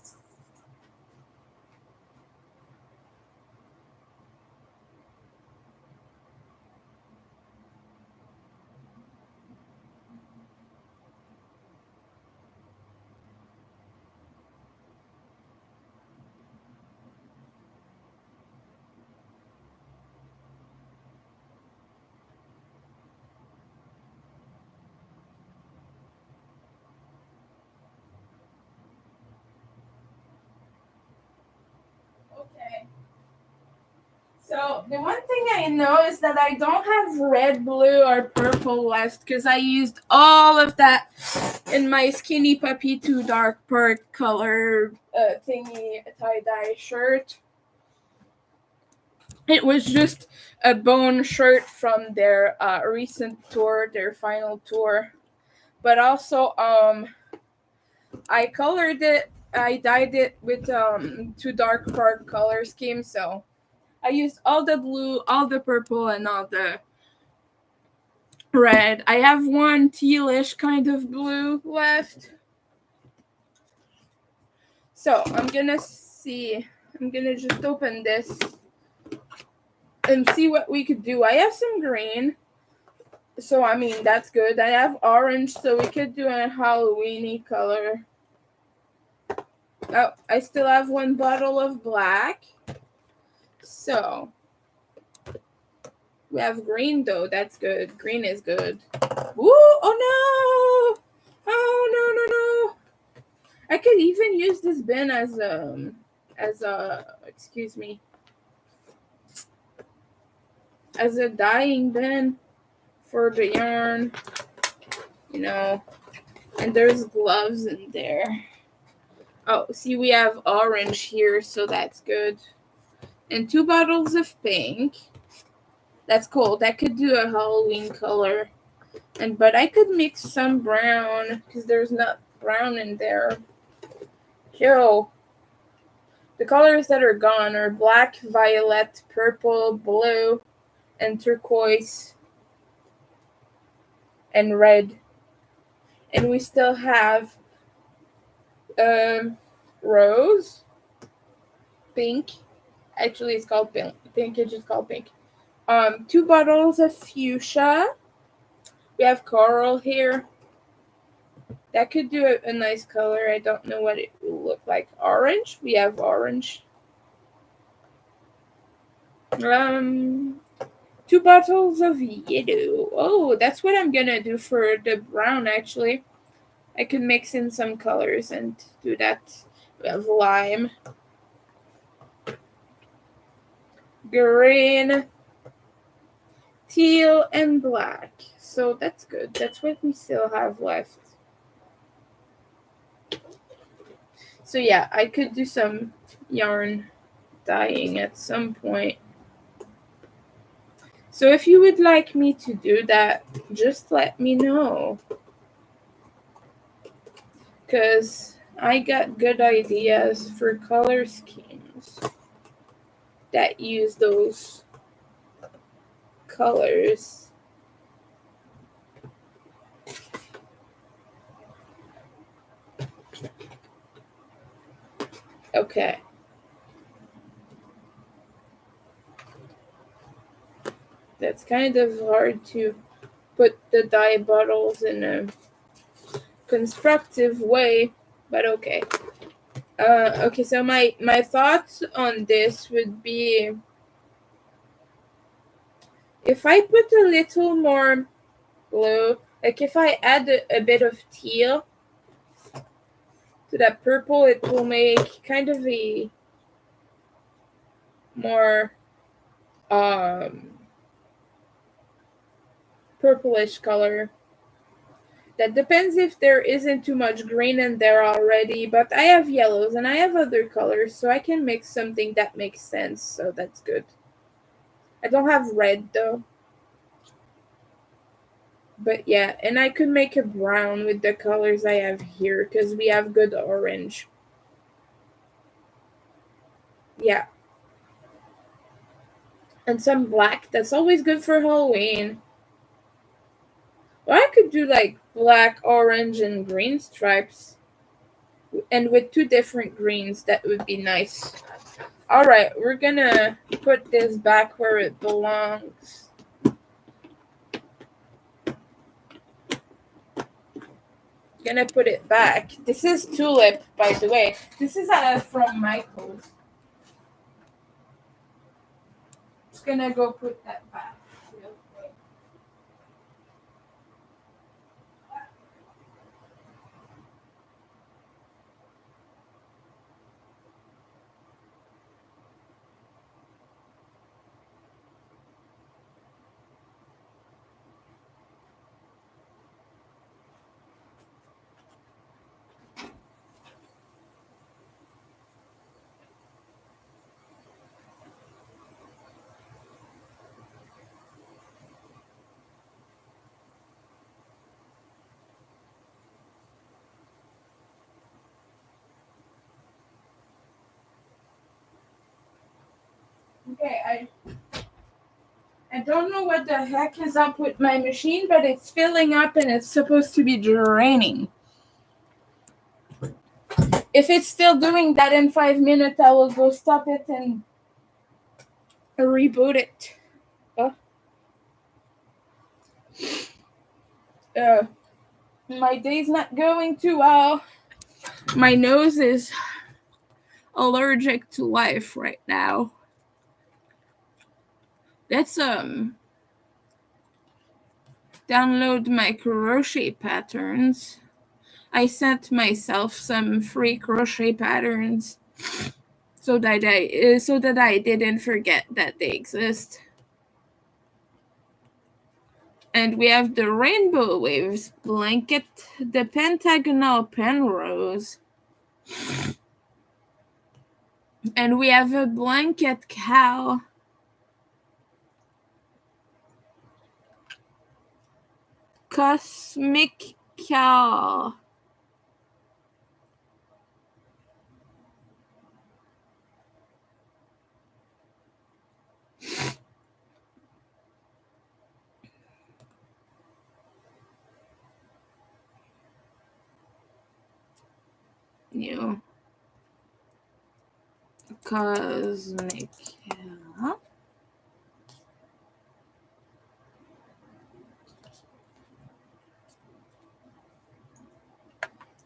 Okay. So the one thing I know is that I don't have red, blue, or purple left because I used all of that in my Skinny Puppy 2 Dark Perk color thingy tie-dye shirt. It was just a bone shirt from their recent tour, their final tour. But also, I colored it. I dyed it with 2 Dark Perk color scheme, so I used all the blue, all the purple, and all the red. I have one tealish kind of blue left. So I'm gonna see. I'm gonna just open this and see what we could do. I have some green. So I mean that's good. I have orange, so we could do a Halloweeny color. Oh, I still have one bottle of black. So we have green though. That's good. Green is good. Ooh! Oh no! Oh no no no! I could even use this bin as a excuse me as a dyeing bin for the yarn. You know, and there's gloves in there. Oh, see, we have orange here, so that's good. And 2 bottles of pink. That's cool. That could do a Halloween color. But I could mix some brown because there's not brown in there. Yo, the colors that are gone are black, violet, purple, blue, and turquoise, and red. And we still have rose, pink. Actually, it's called pink. Pink is just called pink. 2 bottles of fuchsia. We have coral here. That could do a nice color. I don't know what it will look like. Orange. We have orange. 2 bottles of yellow. Oh, that's what I'm gonna do for the brown. Actually, I could mix in some colors and do that. We have lime, green, teal, and black. So that's good. That's what we still have left. So yeah, I could do some yarn dyeing at some point. So if you would like me to do that, just let me know. Because I got good ideas for color schemes that use those colors. Okay. That's kind of hard to put the dye bottles in a constructive way, but okay. Okay, so my thoughts on this would be, if I put a little more blue, like if I add a bit of teal to that purple, it will make kind of a more purplish color. That depends if there isn't too much green in there already, but I have yellows and I have other colors, so I can mix something that makes sense, so that's good. I don't have red though. But yeah, and I could make a brown with the colors I have here, because we have good orange. Yeah. And some black. That's always good for Halloween. Or I could do like black, orange, and green stripes. And with two different greens, that would be nice. Alright, we're gonna put this back where it belongs. Gonna put it back. This is tulip, by the way. This is from Michael's. Just gonna go put that back real quick. Okay, I don't know what the heck is up with my machine, but it's filling up and it's supposed to be draining. If it's still doing that in 5 minutes, I will go stop it and reboot it. Uh, my day's not going too well. My nose is allergic to life right now. Let's download my crochet patterns. I sent myself some free crochet patterns so that I didn't forget that they exist. And we have the rainbow waves blanket, the pentagonal penrose, and we have a blanket cow. Cosmic cow. New cosmic cow.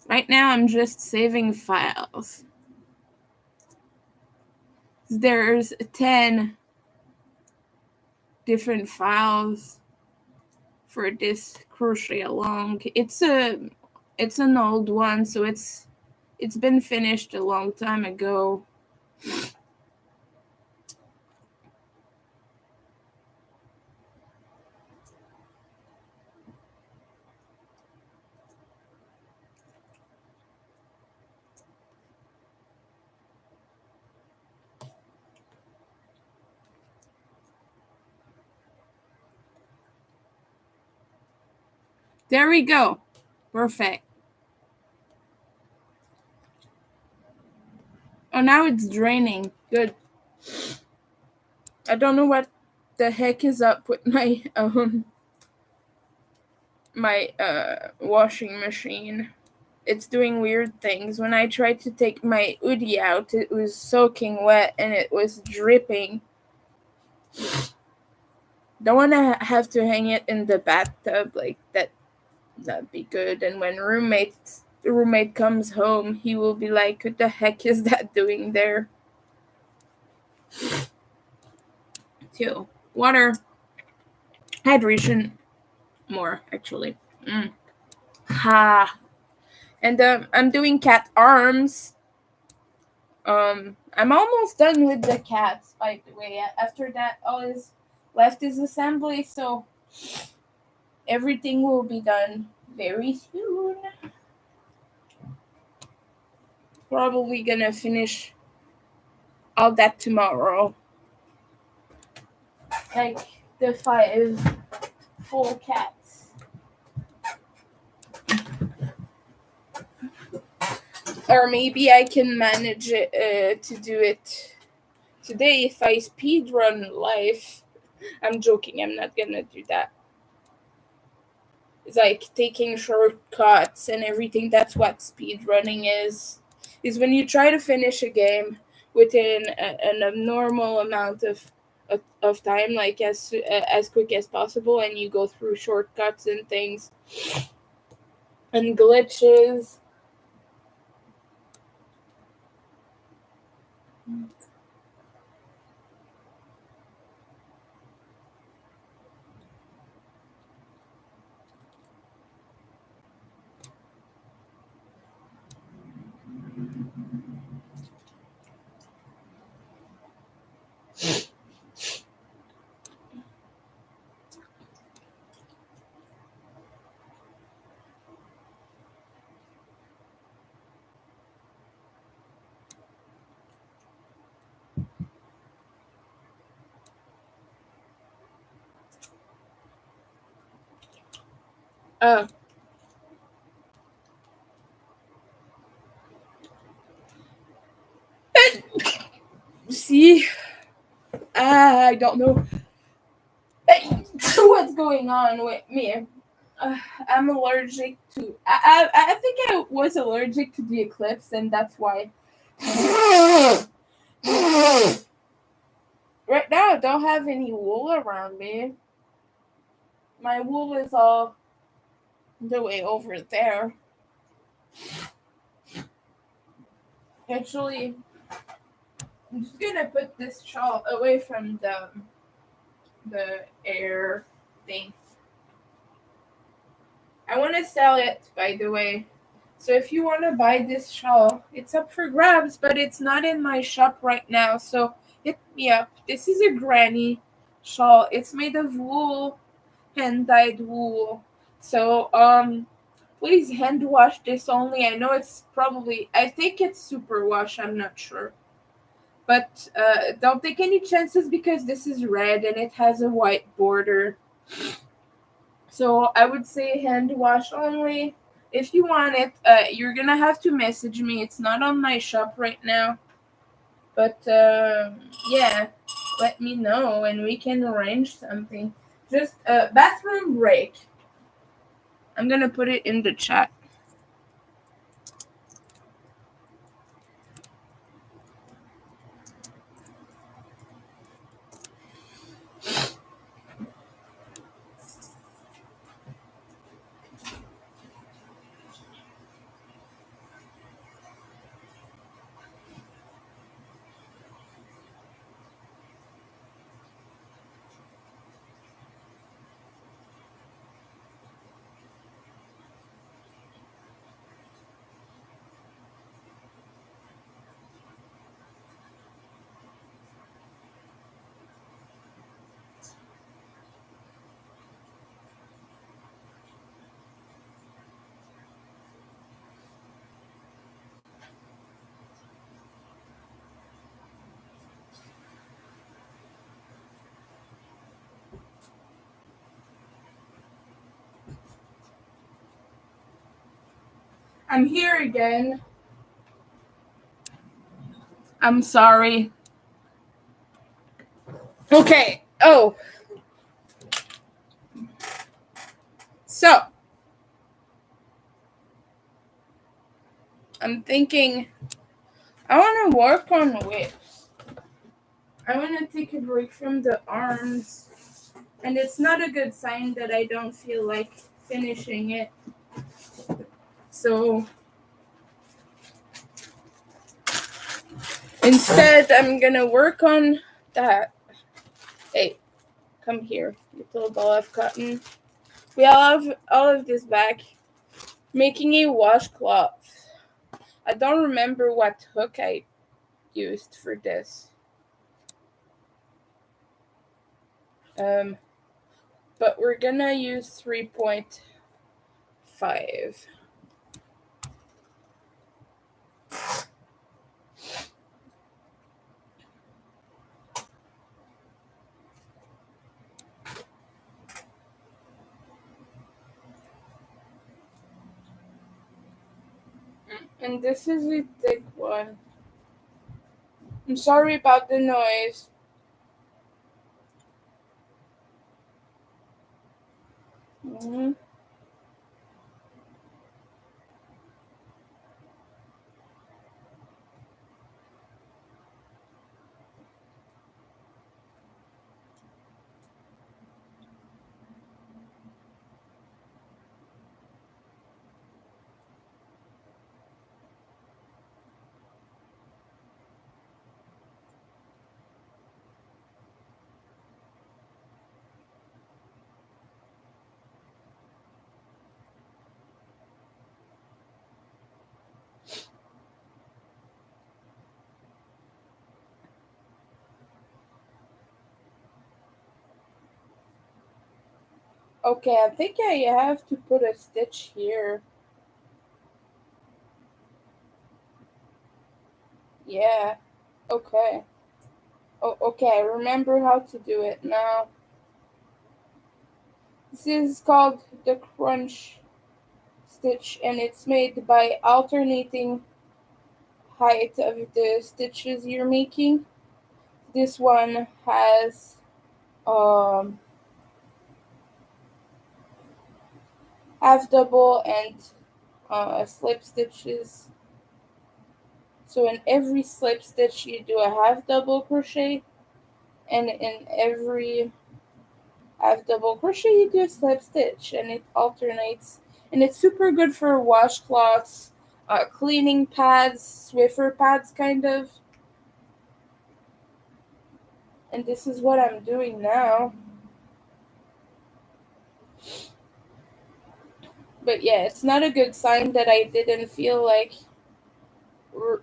Right now I'm just saving files. There's 10 different files for this crochet along. It's an old one, so it's been finished a long time ago. There we go. Perfect. Oh, now it's draining. Good. I don't know what the heck is up with my washing machine. it's doing weird things. When I tried to take my hoodie out, it was soaking wet and it was dripping. Don't want to have to hang it in the bathtub like that. That'd be good. And when the roommate comes home, he will be like, "What the heck is that doing there?" Too. Water, hydration, more actually. Ha. And I'm doing cat arms. I'm almost done with the cats, by the way. After that, all is left is assembly, so everything will be done very soon. Probably gonna finish all that tomorrow. Like the 5 full cats. Or maybe I can manage it, to do it today if I speed run life. I'm joking, I'm not gonna do that. It's like taking shortcuts and everything. That's what speed running is when you try to finish a game within an abnormal amount of time, like as quick as possible, and you go through shortcuts and things and glitches. uh See, I don't know what's going on with me. I'm allergic to. I think I was allergic to the eclipse, and that's why. Right now, I don't have any wool around me. My wool is all the way over there. Actually, I'm just gonna put this shawl away from the air thing. I want to sell it, by the way. So if you want to buy this shawl, it's up for grabs, but it's not in my shop right now. So hit me up. This is a granny shawl. It's made of wool, hand dyed wool. So please hand wash this only. I know it's probably, I think it's super wash. I'm not sure. But don't take any chances because this is red and it has a white border. So I would say hand wash only. If you want it, you're gonna have to message me. It's not on my shop right now. But yeah, let me know and we can arrange something. Just a bathroom break. I'm gonna put it in the chat. I'm here again. I'm sorry. Okay. Oh. So I'm thinking I want to work on whips. I want to take a break from the arms. And it's not a good sign that I don't feel like finishing it. So instead, I'm going to work on that. Hey, come here, little ball of cotton. We all have all of this back. Making a washcloth. I don't remember what hook I used for this. Um, but we're gonna use 3.5. And this is a thick one. I'm sorry about the noise. Mhm. Okay, I think I have to put a stitch here. Yeah. Okay. Oh, okay. I remember how to do it now. This is called the crunch stitch, and it's made by alternating height of the stitches you're making. This one has um, half double and slip stitches. So in every slip stitch you do a half double crochet, and in every half double crochet you do a slip stitch, and it alternates. And it's super good for washcloths, cleaning pads, Swiffer pads kind of. And this is what I'm doing now. But yeah, it's not a good sign that I didn't feel like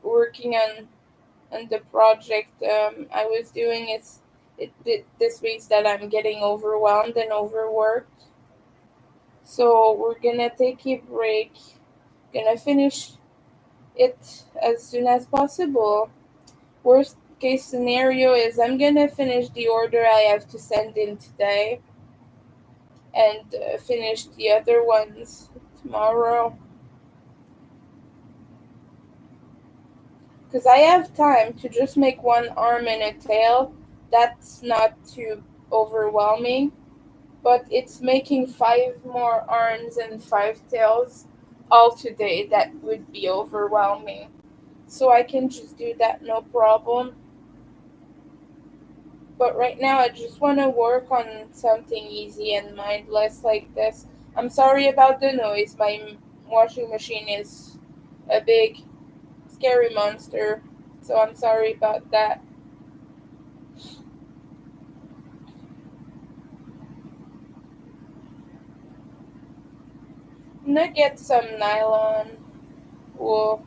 working on the project I was doing. This means that I'm getting overwhelmed and overworked. So we're gonna take a break. Gonna finish it as soon as possible. Worst case scenario is I'm gonna finish the order I have to send in today and finish the other ones tomorrow. Because I have time to just make one arm and a tail. That's not too overwhelming. But it's making 5 more arms and 5 tails all today. That would be overwhelming. So I can just do that no problem. But right now, I just want to work on something easy and mindless like this. I'm sorry about the noise. My washing machine is a big, scary monster. So I'm sorry about that. I'm gonna get some nylon wool,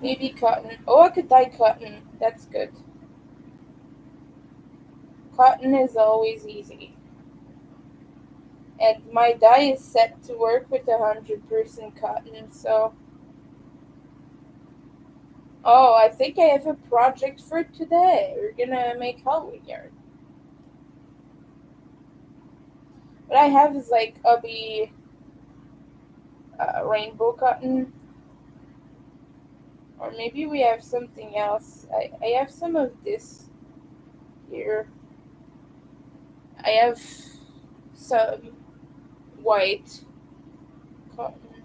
maybe cotton. Oh, I could dye cotton. That's good. Cotton is always easy. And my dye is set to work with 100% cotton, so. Oh, I think I have a project for today. We're gonna make Halloween yarn. What I have is like ubby rainbow cotton, or maybe we have something else. I have some of this here. I have some white cotton,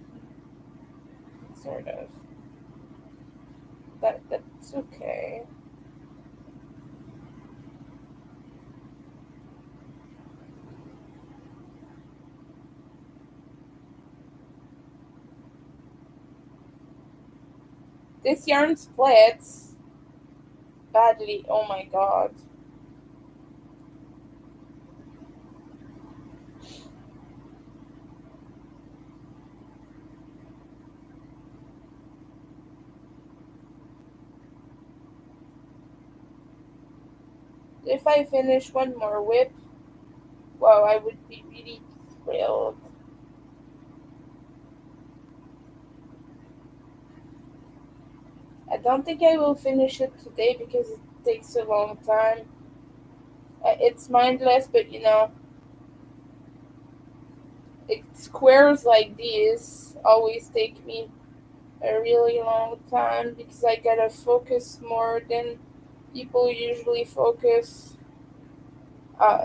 sort of. That's okay. This yarn splits badly. Oh my god. If I finish one more whip, wow, I would be really thrilled. I don't think I will finish it today because it takes a long time. It's mindless, but squares like these always take me a really long time because I gotta focus more than people usually focus.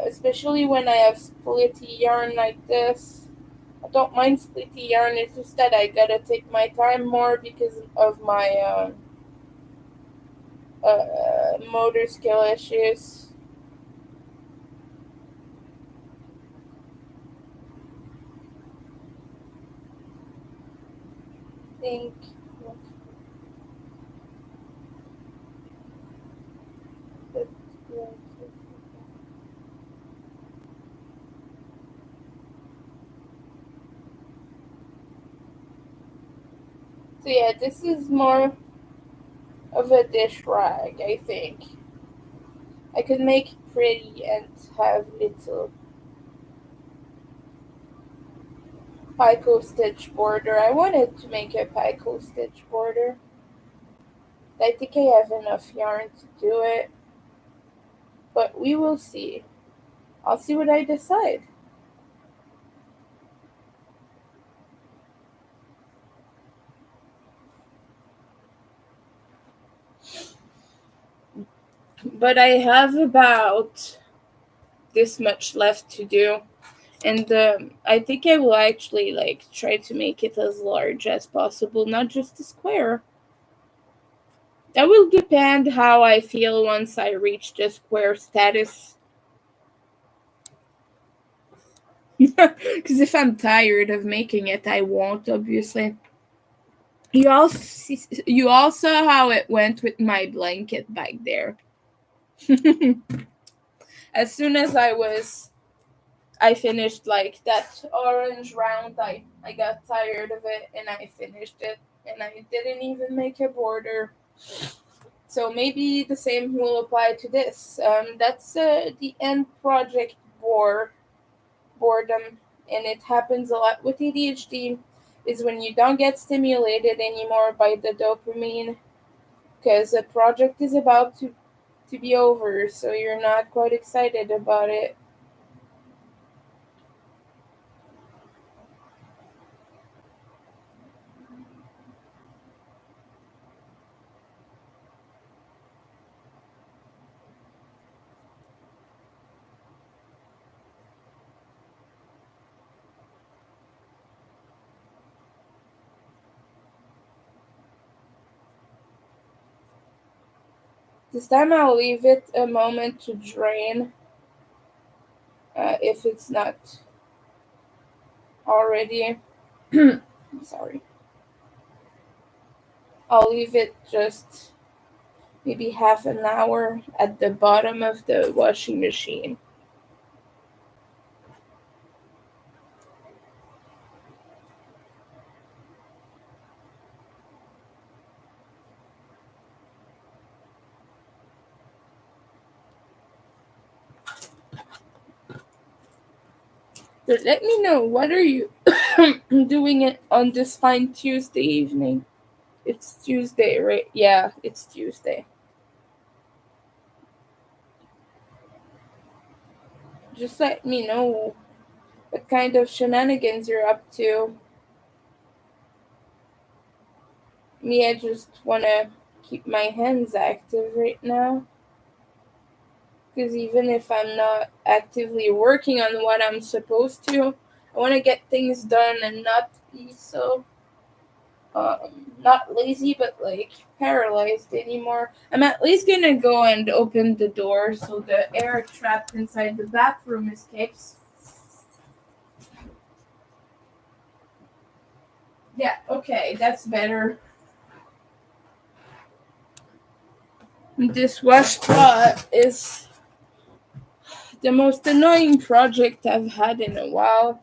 Especially when I have splitty yarn like this. I don't mind splitty yarn, it's just that I gotta take my time more because of my motor skill issues. I think. So yeah, this is more of a dish rag, I think. I could make it pretty and have little picot stitch border. I wanted to make a picot stitch border. I think I have enough yarn to do it, but we will see. I'll see what I decide. But I have about this much left to do, and I think I will actually like try to make it as large as possible, not just a square. That will depend how I feel once I reach the square status. Because if I'm tired of making it, I won't. Obviously, you all saw how it went with my blanket back there. As soon as I finished like that orange round, I got tired of it and I finished it, and I didn't even make a border. So maybe the same will apply to this. That's the end project boredom, and it happens a lot with ADHD. Is when you don't get stimulated anymore by the dopamine because the project is about to be over, so you're not quite excited about it. This time I'll leave it a moment to drain if it's not already. Sorry. I'll leave it just maybe half an hour at the bottom of the washing machine. But let me know, what are you doing it on this fine Tuesday evening? It's Tuesday, right? Yeah, it's Tuesday. Just let me know what kind of shenanigans you're up to. Me, I just want to keep my hands active right now. Because even if I'm not actively working on what I'm supposed to, I want to get things done and not be so Not lazy, but like paralyzed anymore. I'm at least gonna go and open the door so the air trapped inside the bathroom escapes. Yeah, okay, that's better. This washcloth is the most annoying project I've had in a while.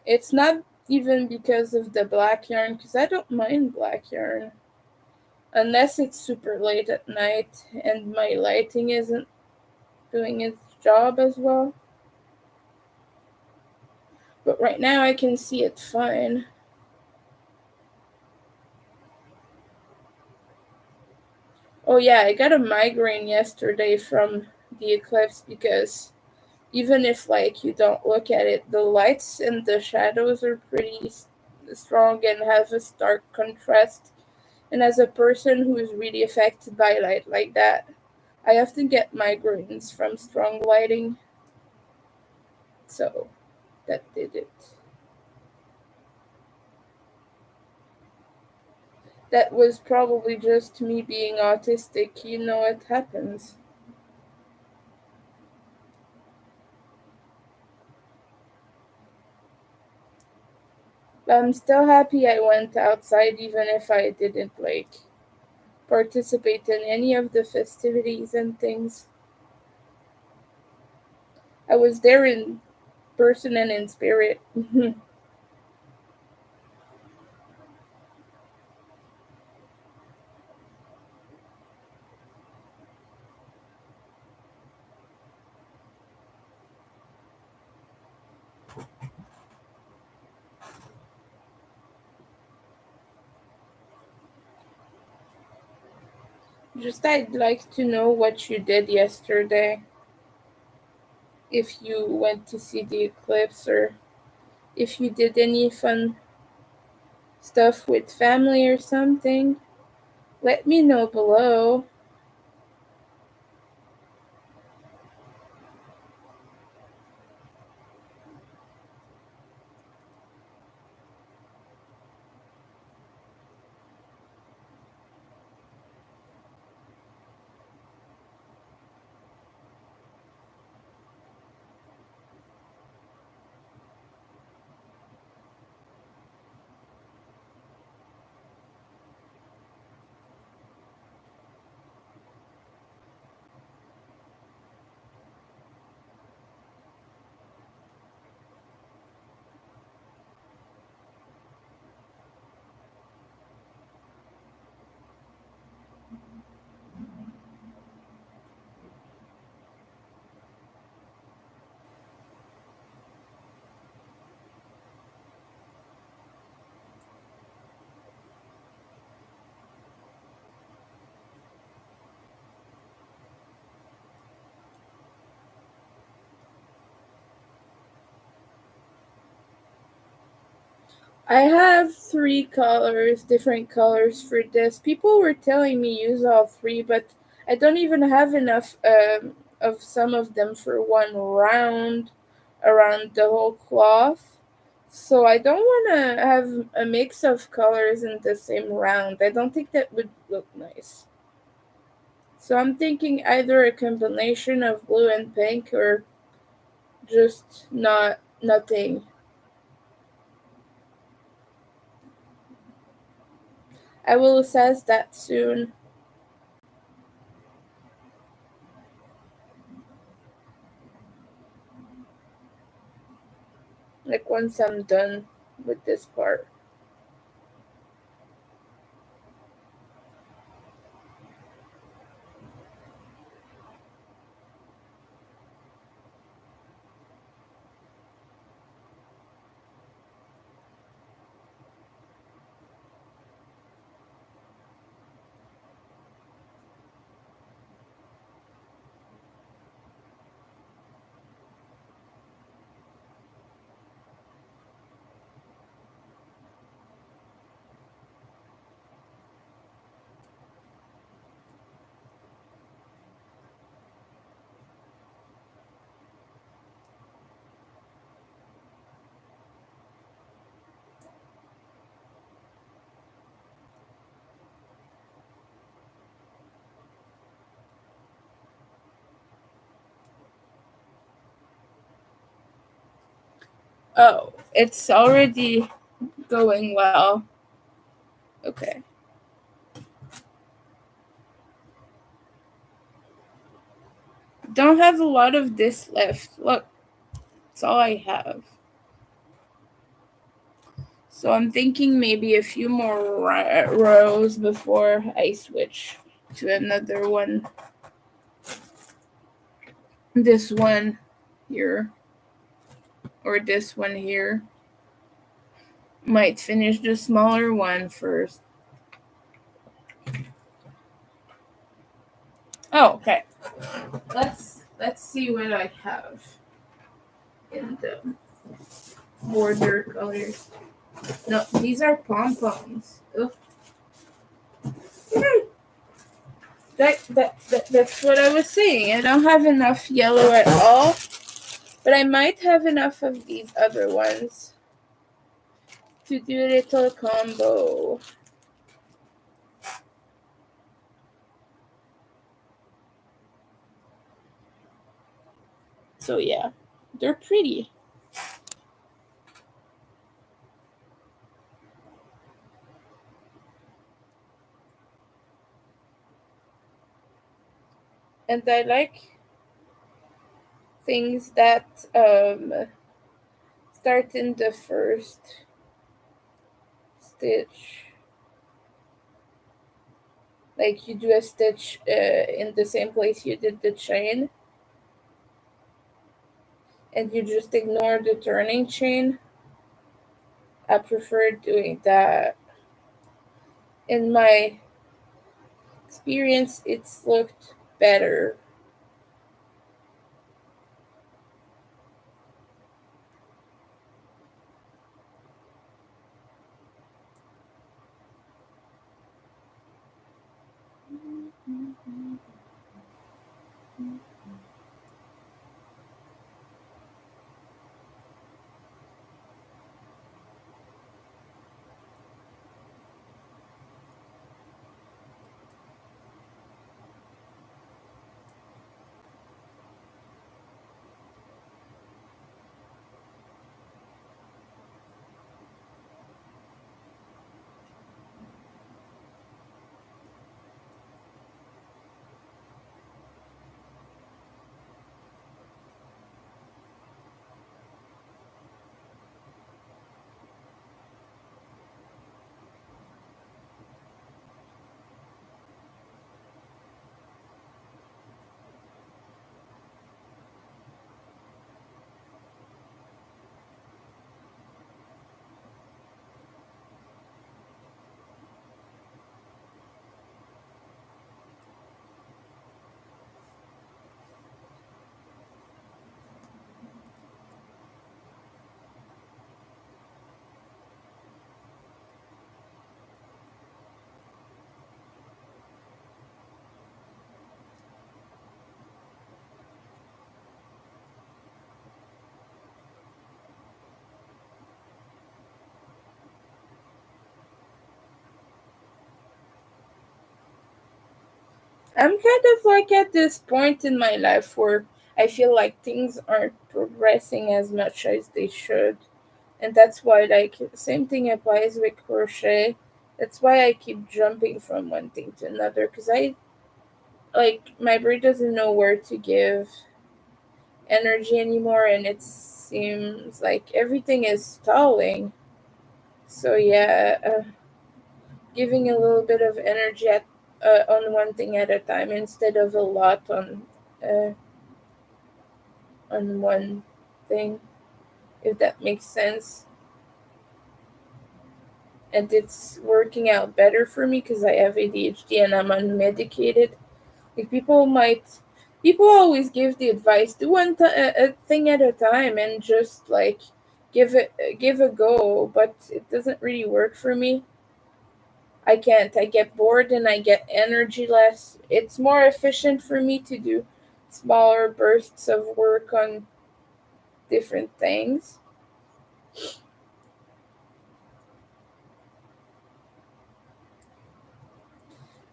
It's not even because of the black yarn, because I don't mind black yarn. Unless it's super late at night and my lighting isn't doing its job as well. But right now I can see it fine. Oh yeah, I got a migraine yesterday from the eclipse because even if like you don't look at it, the lights and the shadows are pretty strong and have a stark contrast. And as a person who is really affected by light like that, I often get migraines from strong lighting. So that did it. That was probably just me being autistic. You know, it happens. But I'm still happy I went outside even if I didn't like participate in any of the festivities and things. I was there in person and in spirit. Just I'd like to know what you did yesterday. If you went to see the eclipse or if you did any fun stuff with family or something. Let me know below. I have three colors, different colors for this. People were telling me use all three, but I don't even have enough of some of them for one round around the whole cloth. So I don't want to have a mix of colors in the same round. I don't think that would look nice. So I'm thinking either a combination of blue and pink or just nothing. I will assess that soon, like once I'm done with this part. Oh, it's already going well. Okay. Don't have a lot of this left. Look, that's all I have. So I'm thinking maybe a few more rows before I switch to another one. This one here, or this one here. Might finish the smaller one first. Oh, okay. Let's see what I have in the border colors. No, these are pom poms. That's what I was saying. I don't have enough yellow at all, but I might have enough of these other ones to do a little combo. So yeah, they're pretty. And I like things that start in the first stitch. Like you do a stitch in the same place you did the chain, and you just ignore the turning chain. I prefer doing that. In my experience, it's looked better. I'm kind of like at this point in my life where I feel like things aren't progressing as much as they should. And that's why, like, same thing applies with crochet. That's why I keep jumping from one thing to another because my brain doesn't know where to give energy anymore, and it seems like everything is stalling. So, yeah, giving a little bit of energy on one thing at a time instead of a lot uh, on one thing, if that makes sense. And it's working out better for me because I have ADHD and I'm unmedicated. Like people always give the advice: do a thing at a time and just like give a go. But it doesn't really work for me. I can't. I get bored and I get energy less. It's more efficient for me to do smaller bursts of work on different things.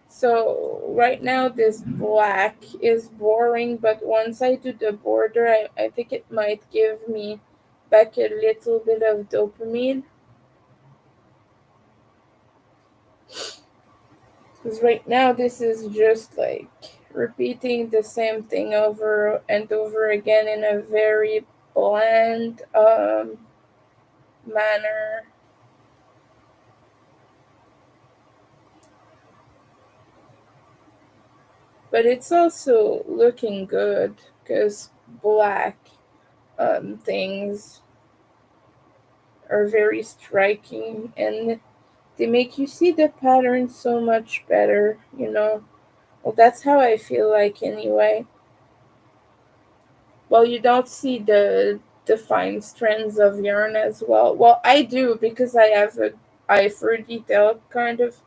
So right now this black is boring, but once I do the border, I think it might give me back a little bit of dopamine. Because right now, this is just like repeating the same thing over and over again in a very bland manner. But it's also looking good because black things are very striking and they make you see the pattern so much better. Well, that's how I feel like anyway. Well, you don't see the defined strands of yarn as well. Well, I do because I have a eye for detail, kind of.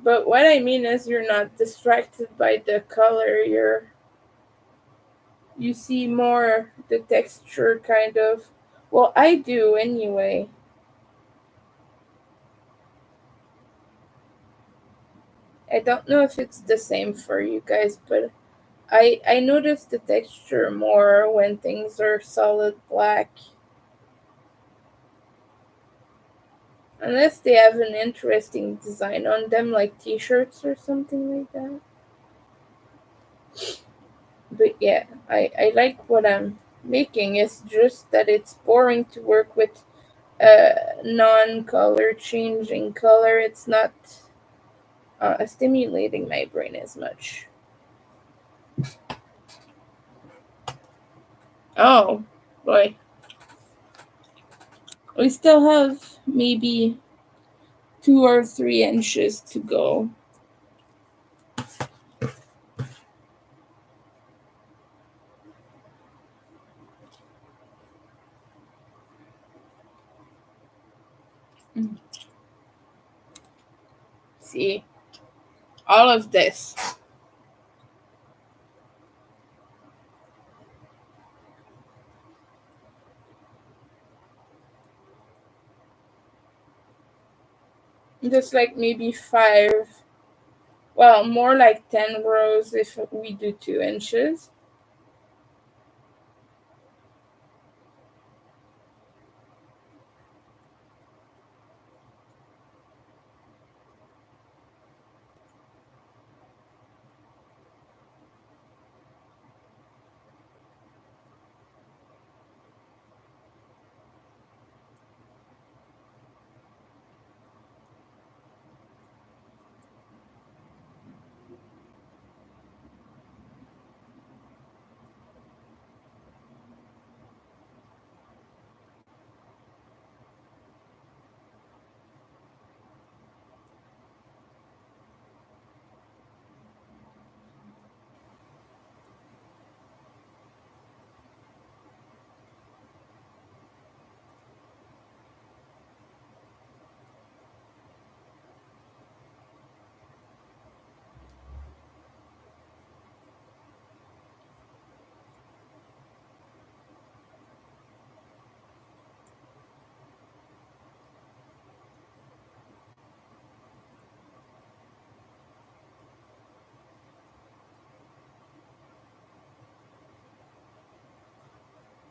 But what I mean is, you're not distracted by the color. You see more the texture, kind of. Well, I do anyway. I don't know if it's the same for you guys, but I notice the texture more when things are solid black. Unless they have an interesting design on them, like t-shirts or something like that. But yeah, I like what I'm making. It's just that it's boring to work with non-color changing color. It's not stimulating my brain as much. Oh boy, we still have maybe 2 or 3 inches to go. See, all of this. Just like maybe five, well, more like 10 rows if we do 2 inches.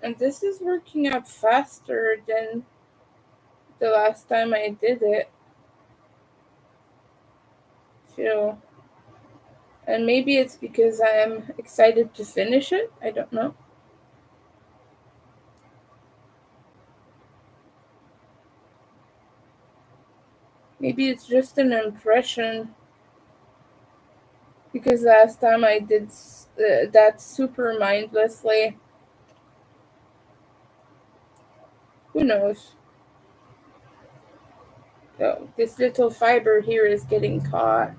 And this is working out faster than the last time I did it. So, and maybe it's because I am excited to finish it. I don't know. Maybe it's just an impression because last time I did that super mindlessly. Who knows? Oh, this little fiber here is getting caught.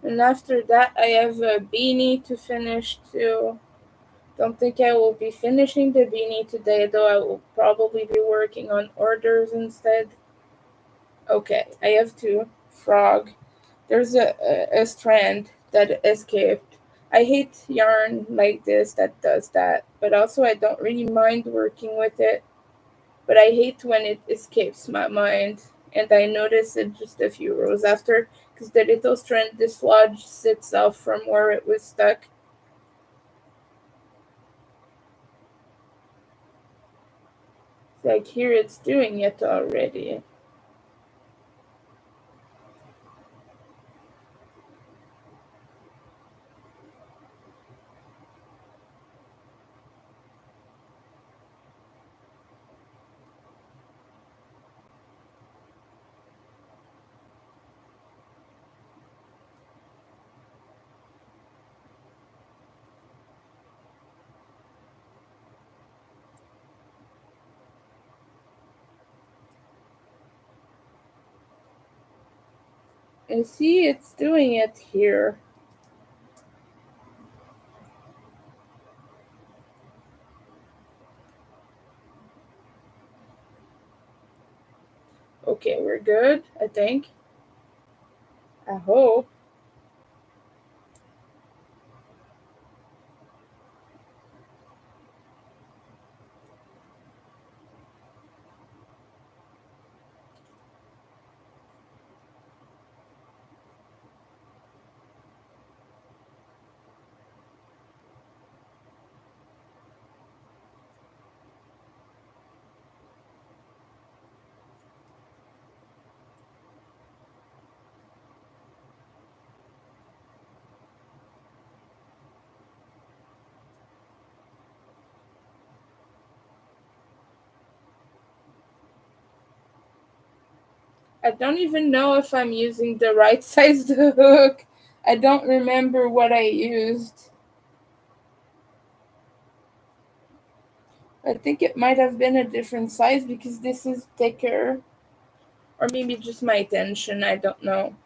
And after that, I have a beanie to finish too. Don't think I will be finishing the beanie today, though I will probably be working on orders instead. Okay, I have to frog. There's a strand that escaped. I hate yarn like this that does that, but also I don't really mind working with it. But I hate when it escapes my mind and I notice it just a few rows after because the little strand dislodges itself from where it was stuck. It's like here it's doing it already. And see, it's doing it here. Okay, we're good, I think. I hope. I don't even know if I'm using the right size hook. I don't remember what I used. I think it might have been a different size because this is thicker. Or maybe just my tension, I don't know.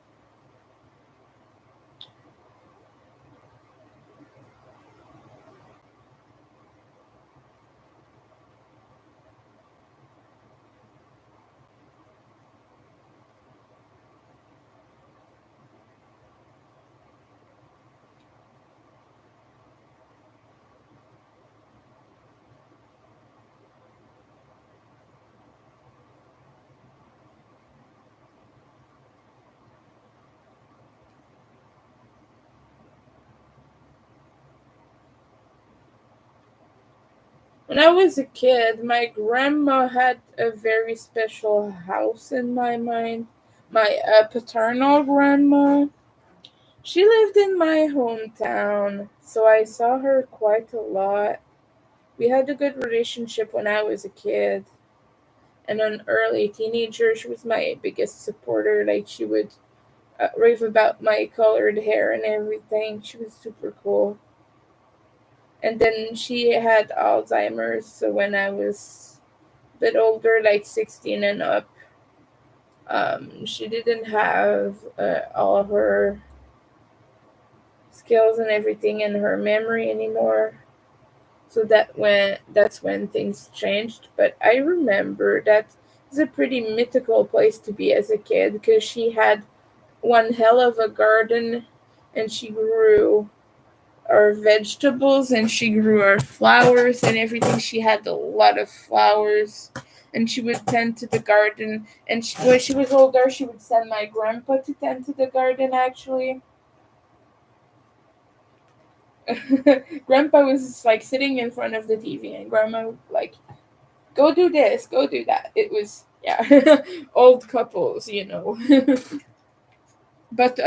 When I was a kid, my grandma had a very special house in my mind. My paternal grandma. She lived in my hometown, so I saw her quite a lot. We had a good relationship when I was a kid. And an early teenager, she was my biggest supporter. Like, she would rave about my colored hair and everything. She was super cool. And then she had Alzheimer's, so when I was a bit older, like 16 and up, she didn't have all of her skills and everything in her memory anymore. So that's when things changed. But I remember that it's a pretty mythical place to be as a kid because she had one hell of a garden and she grew our vegetables and she grew our flowers and everything. She had a lot of flowers and she would tend to the garden. And when she was older, she would send my grandpa to tend to the garden actually. Grandpa was like sitting in front of the TV and grandma would like, go do this, go do that. It was, yeah, old couples, you know. But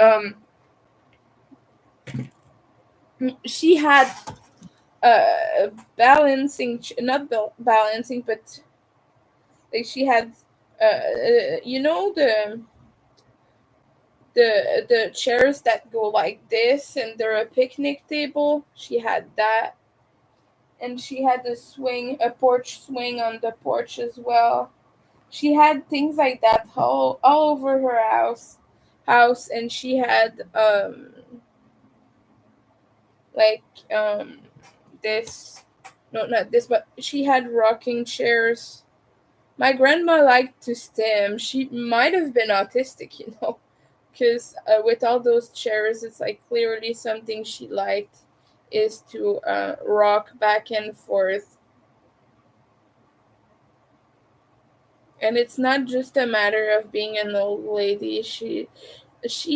she had balancing, not balancing, but like she had, you know, the chairs that go like this and they're a picnic table. She had that, and she had a porch swing on the porch as well. She had things like that all over her house, and she had like this, no, not this, but she had rocking chairs. My grandma liked to stim. She might have been autistic, you know, because with all those chairs, it's like clearly something she liked. is to rock back and forth. And it's not just a matter of being an old lady. She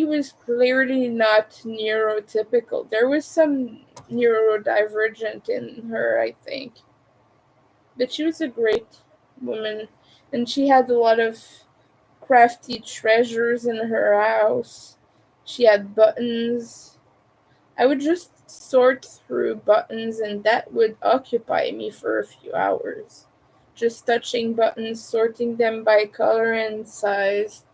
was clearly not neurotypical. There was some neurodivergent in her, I think. But she was a great woman, and she had a lot of crafty treasures in her house. She had buttons. I would just sort through buttons, and that would occupy me for a few hours. Just touching buttons, sorting them by color and size,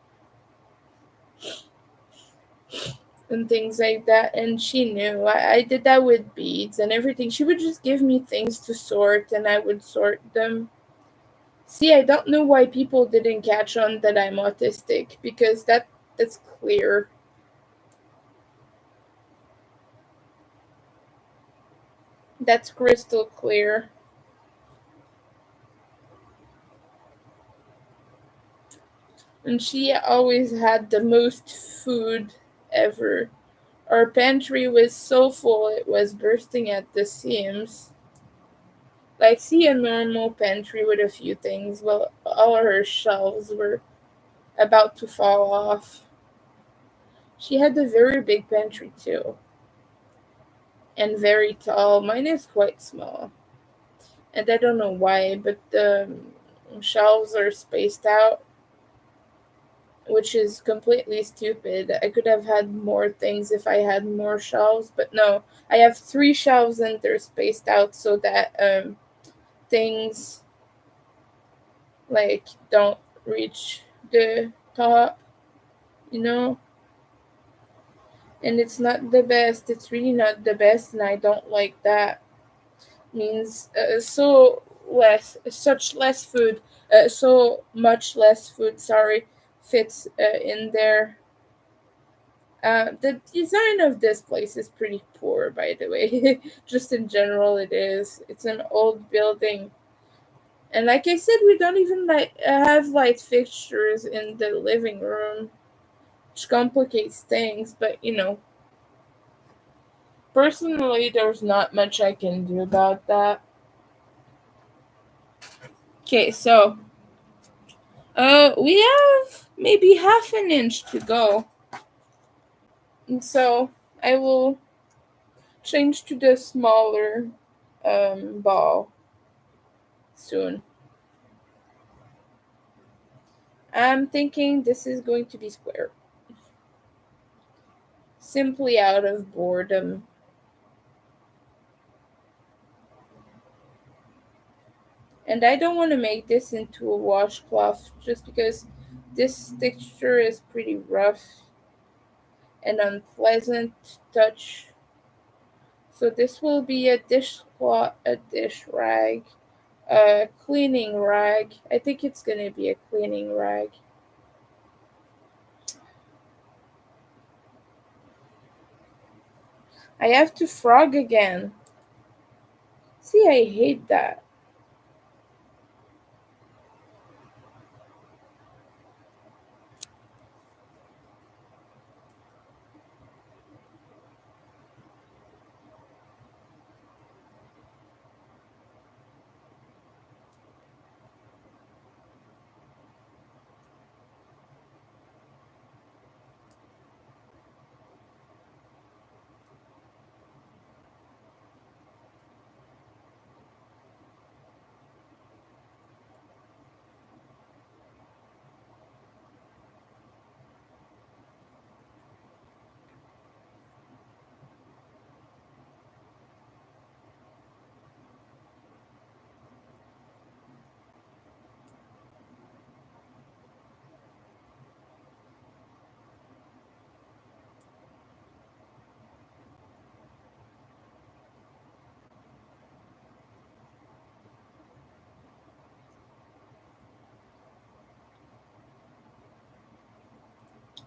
and things like that. And she knew I did that with beads and everything. She would just give me things to sort, and I would sort them. See, I don't know why people didn't catch on that I'm autistic, because that's clear. That's crystal clear. And she always had the most food ever. Our pantry was so full it was bursting at the seams. Like, see a normal pantry with a few things. Well, all her shelves were about to fall off. She had a very big pantry too, and very tall. Mine is quite small, and I don't know why, but the shelves are spaced out, which is completely stupid. I could have had more things if I had more shelves, but no. I have three shelves and they're spaced out so that things like don't reach the top, you know? And it's not the best. It's really not the best, and I don't like that. Means such less food, so much less food. Sorry, fits in there. The design of this place is pretty poor, by the way. Just in general, it is. It's an old building, and like I said, we don't even have light fixtures in the living room, which complicates things. But personally, there's not much I can do about that. Okay, so we have maybe half an inch to go, and so I will change to the smaller ball soon. I'm thinking this is going to be square, simply out of boredom. And I don't want to make this into a washcloth just because this texture is pretty rough and unpleasant to touch. So this will be a dishcloth, a dish rag, a cleaning rag. I think it's gonna be a cleaning rag. I have to frog again. See, I hate that.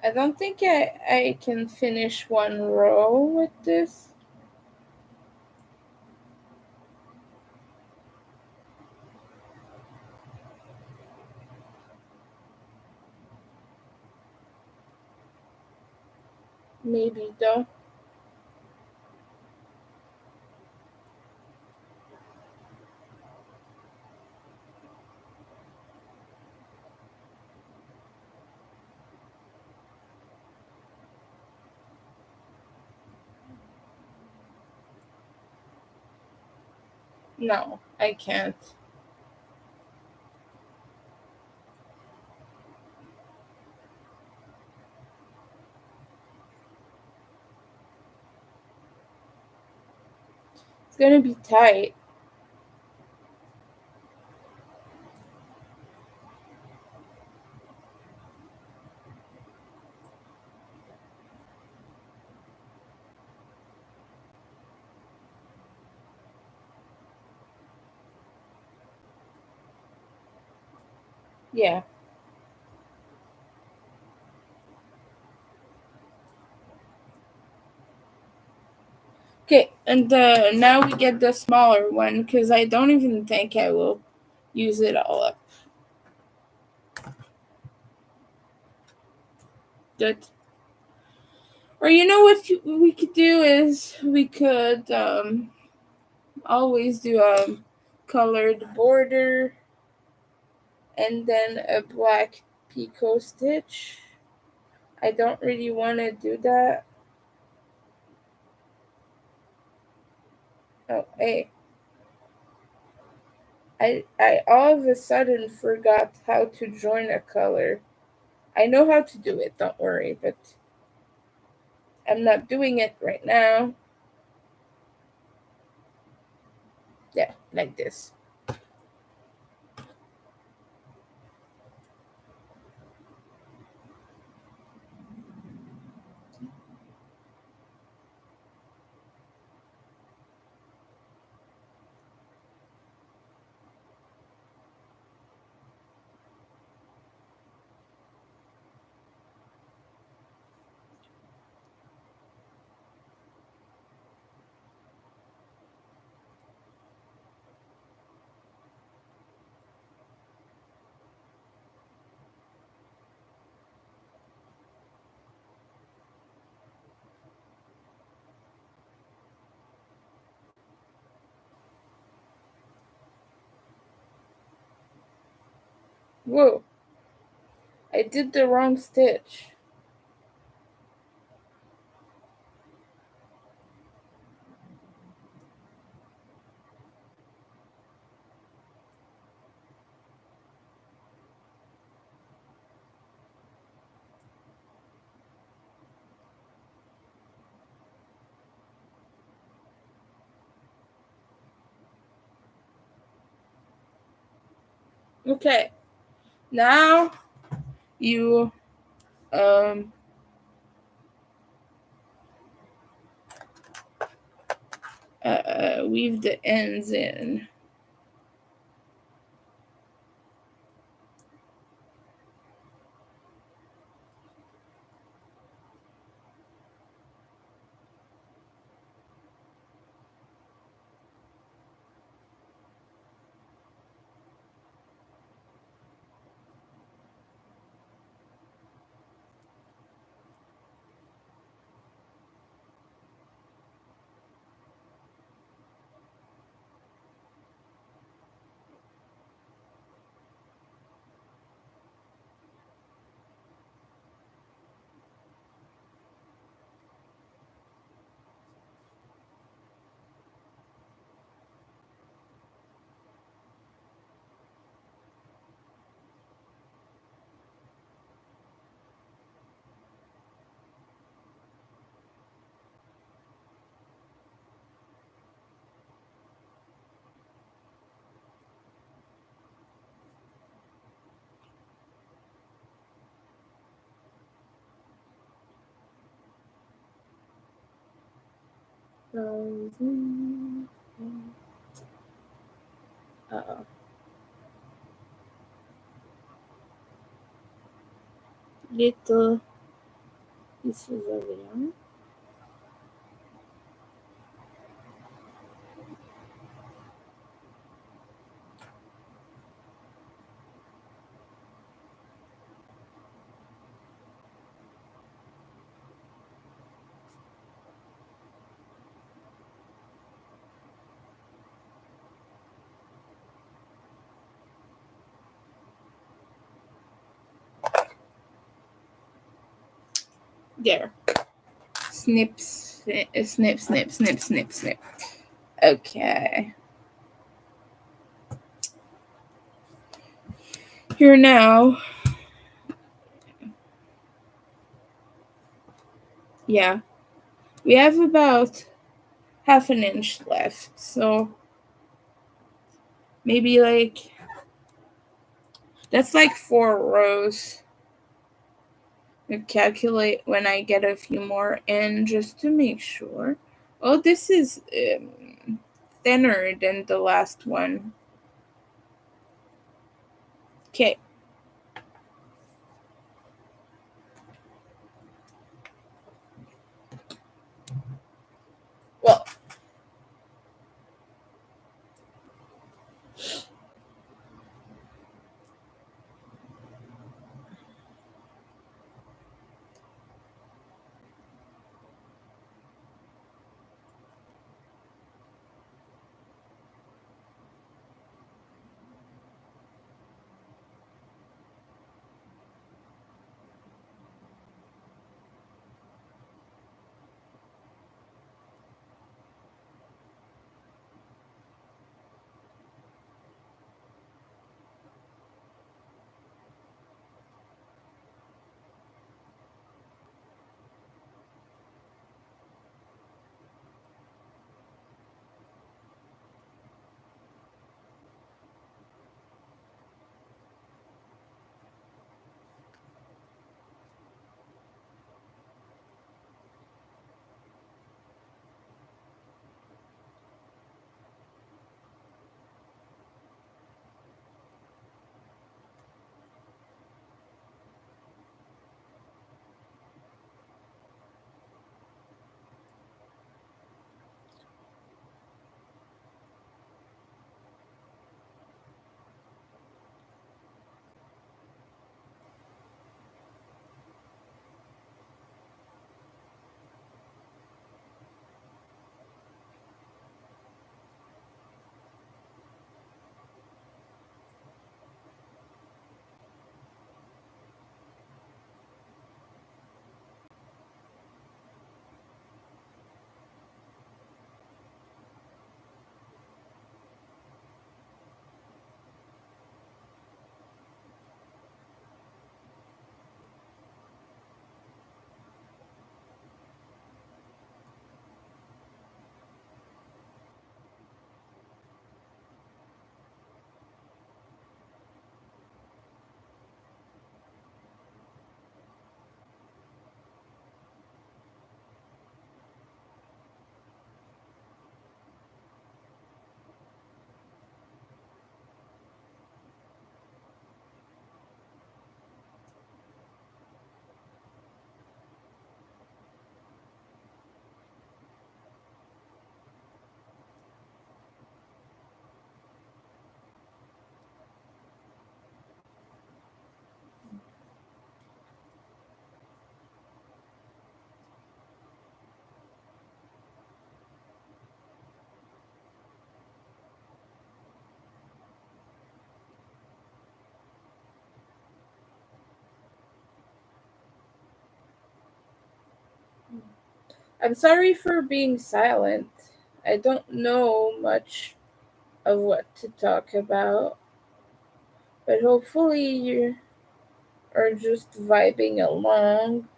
I don't think I can finish one row with this. Maybe though. No, I can't. It's gonna be tight. Yeah. Okay, and now we get the smaller one because I don't even think I will use it all up. Good. Or you know what we could do is we could always do a colored border and then a black picot stitch. I don't really want to do that. Oh, hey. I all of a sudden forgot how to join a color. I know how to do it, don't worry, but I'm not doing it right now. Yeah, like this. Whoa, I did the wrong stitch. Okay, now you um weave the ends in. Uh-oh. Little pieces of yarn. There. Snip, snip, snip, snip, snip, snip, snip. Okay. Here now, yeah, we have about half an inch left, so maybe like that's like 4 rows. I calculate when I get a few more in just to make sure. Oh, this is thinner than the last one. Okay. Well, I'm sorry for being silent. I don't know much of what to talk about, but hopefully you are just vibing along.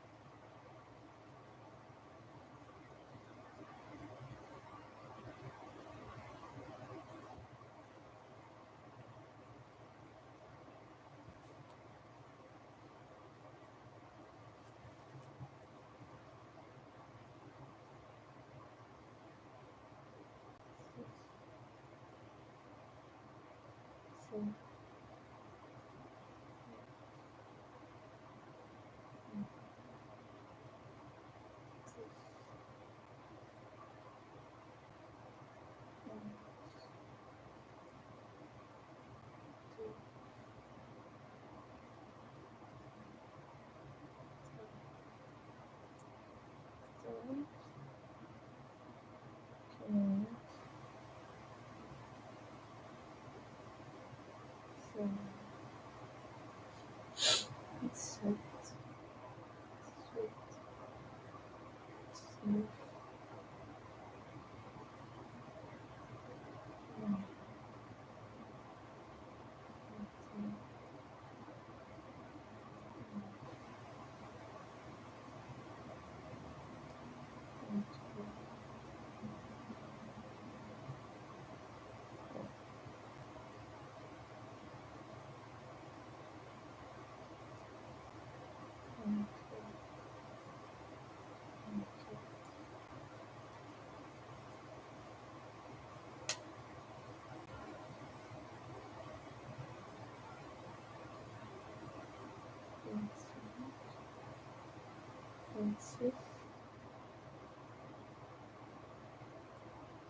insert,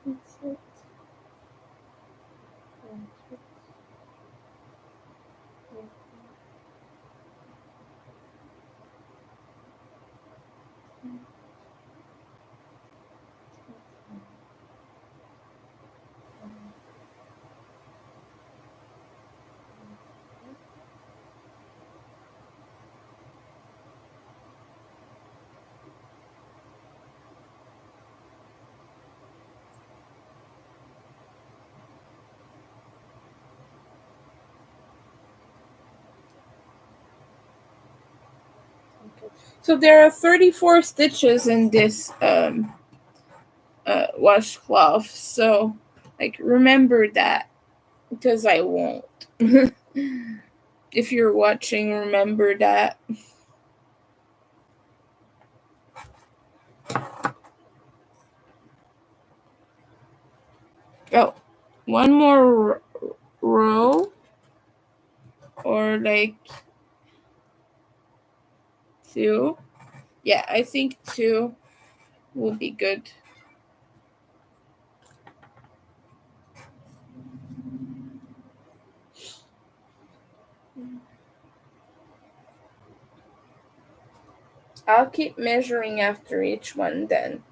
insert, insert, okay. So there are 34 stitches in this washcloth. So like remember that because I won't. If you're watching, remember that. Oh, one more row or like two. Yeah, I think two will be good. I'll keep measuring after each one then.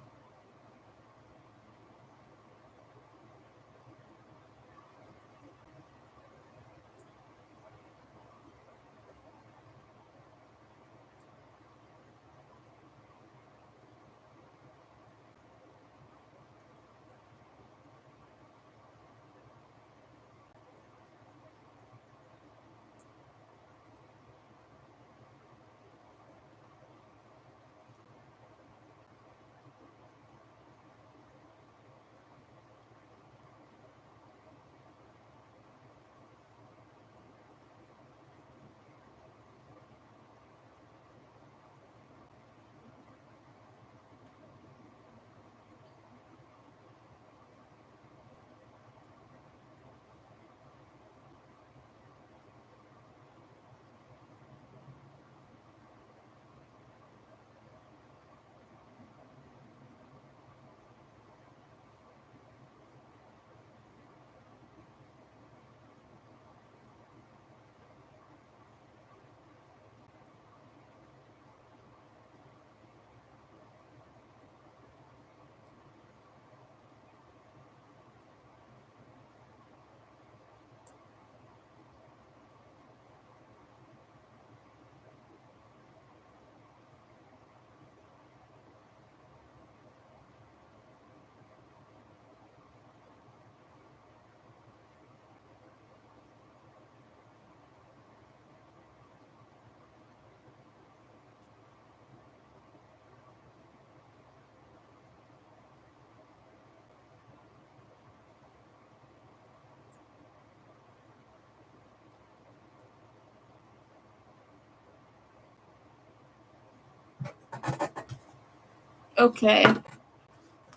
Okay,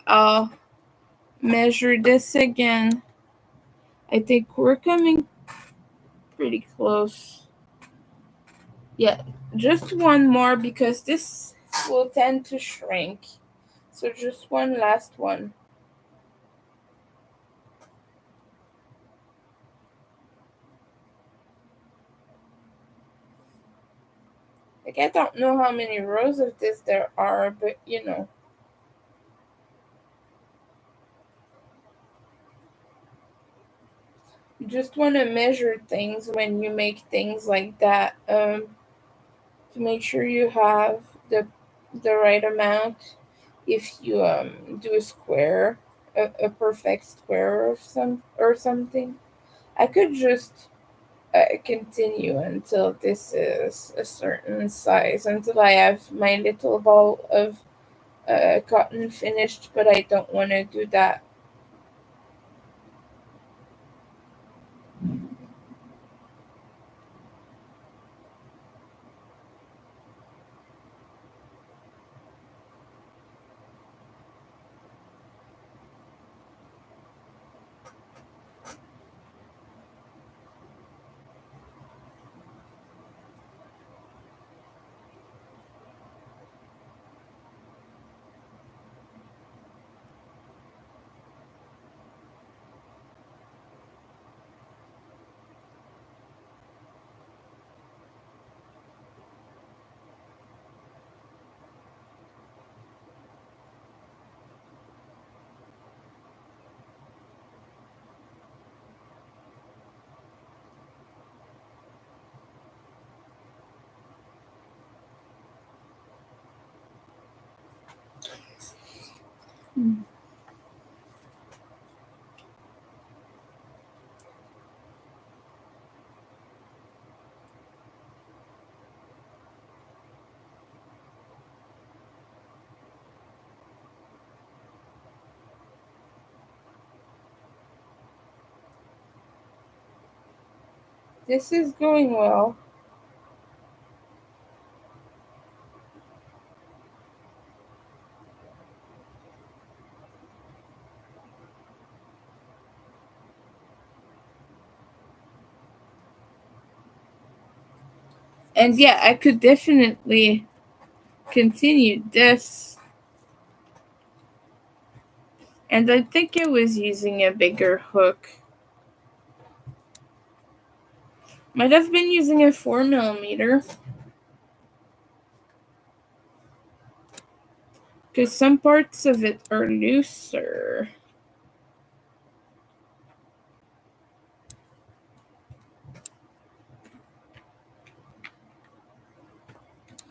I'll measure this again. I think we're coming pretty close. Yeah, just one more because this will tend to shrink. So just one last one. Like I don't know how many rows of this there are, but you know. You just want to measure things when you make things like that. To make sure you have the right amount. If you do a square, a perfect square of something, I could just continue until this is a certain size until I have my little ball of cotton finished. But I don't want to do that. Hmm. This is going well. And yeah, I could definitely continue this. And I think I was using a bigger hook. Might have been using a 4 millimeter. Because some parts of it are looser.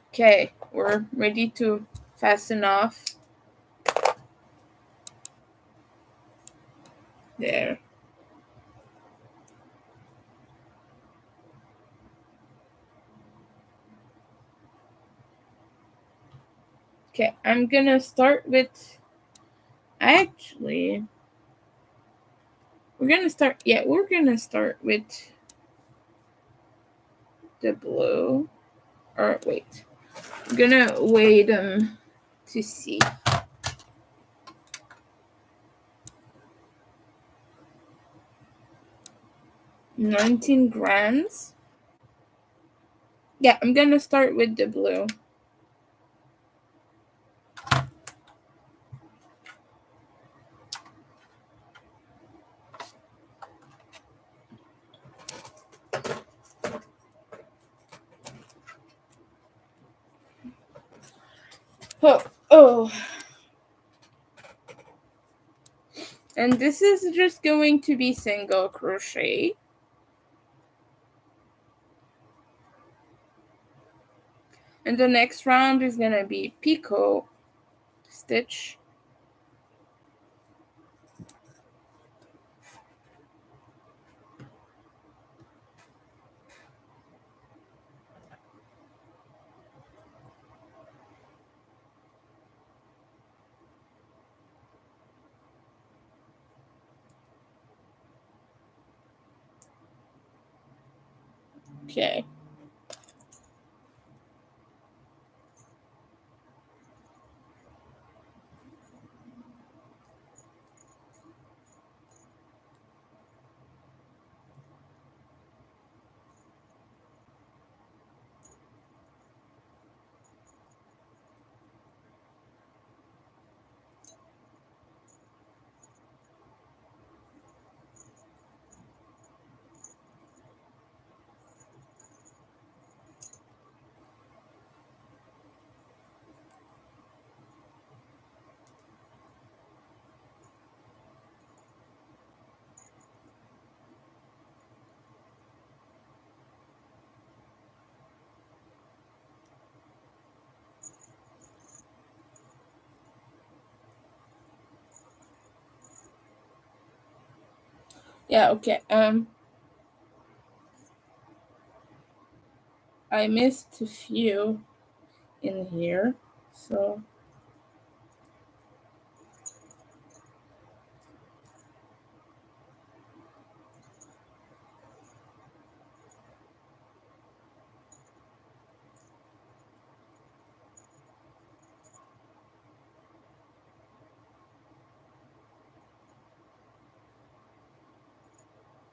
Okay, we're ready to fasten off. There. Okay, I'm gonna start with. Actually, we're gonna start. Yeah, we're gonna start with the blue. Or wait, I'm gonna weigh them to see. 19 grams. Yeah, I'm gonna start with the blue. Oh. And this is just going to be single crochet. And the next round is gonna be picot stitch. Okay. Yeah, okay. I missed a few in here. So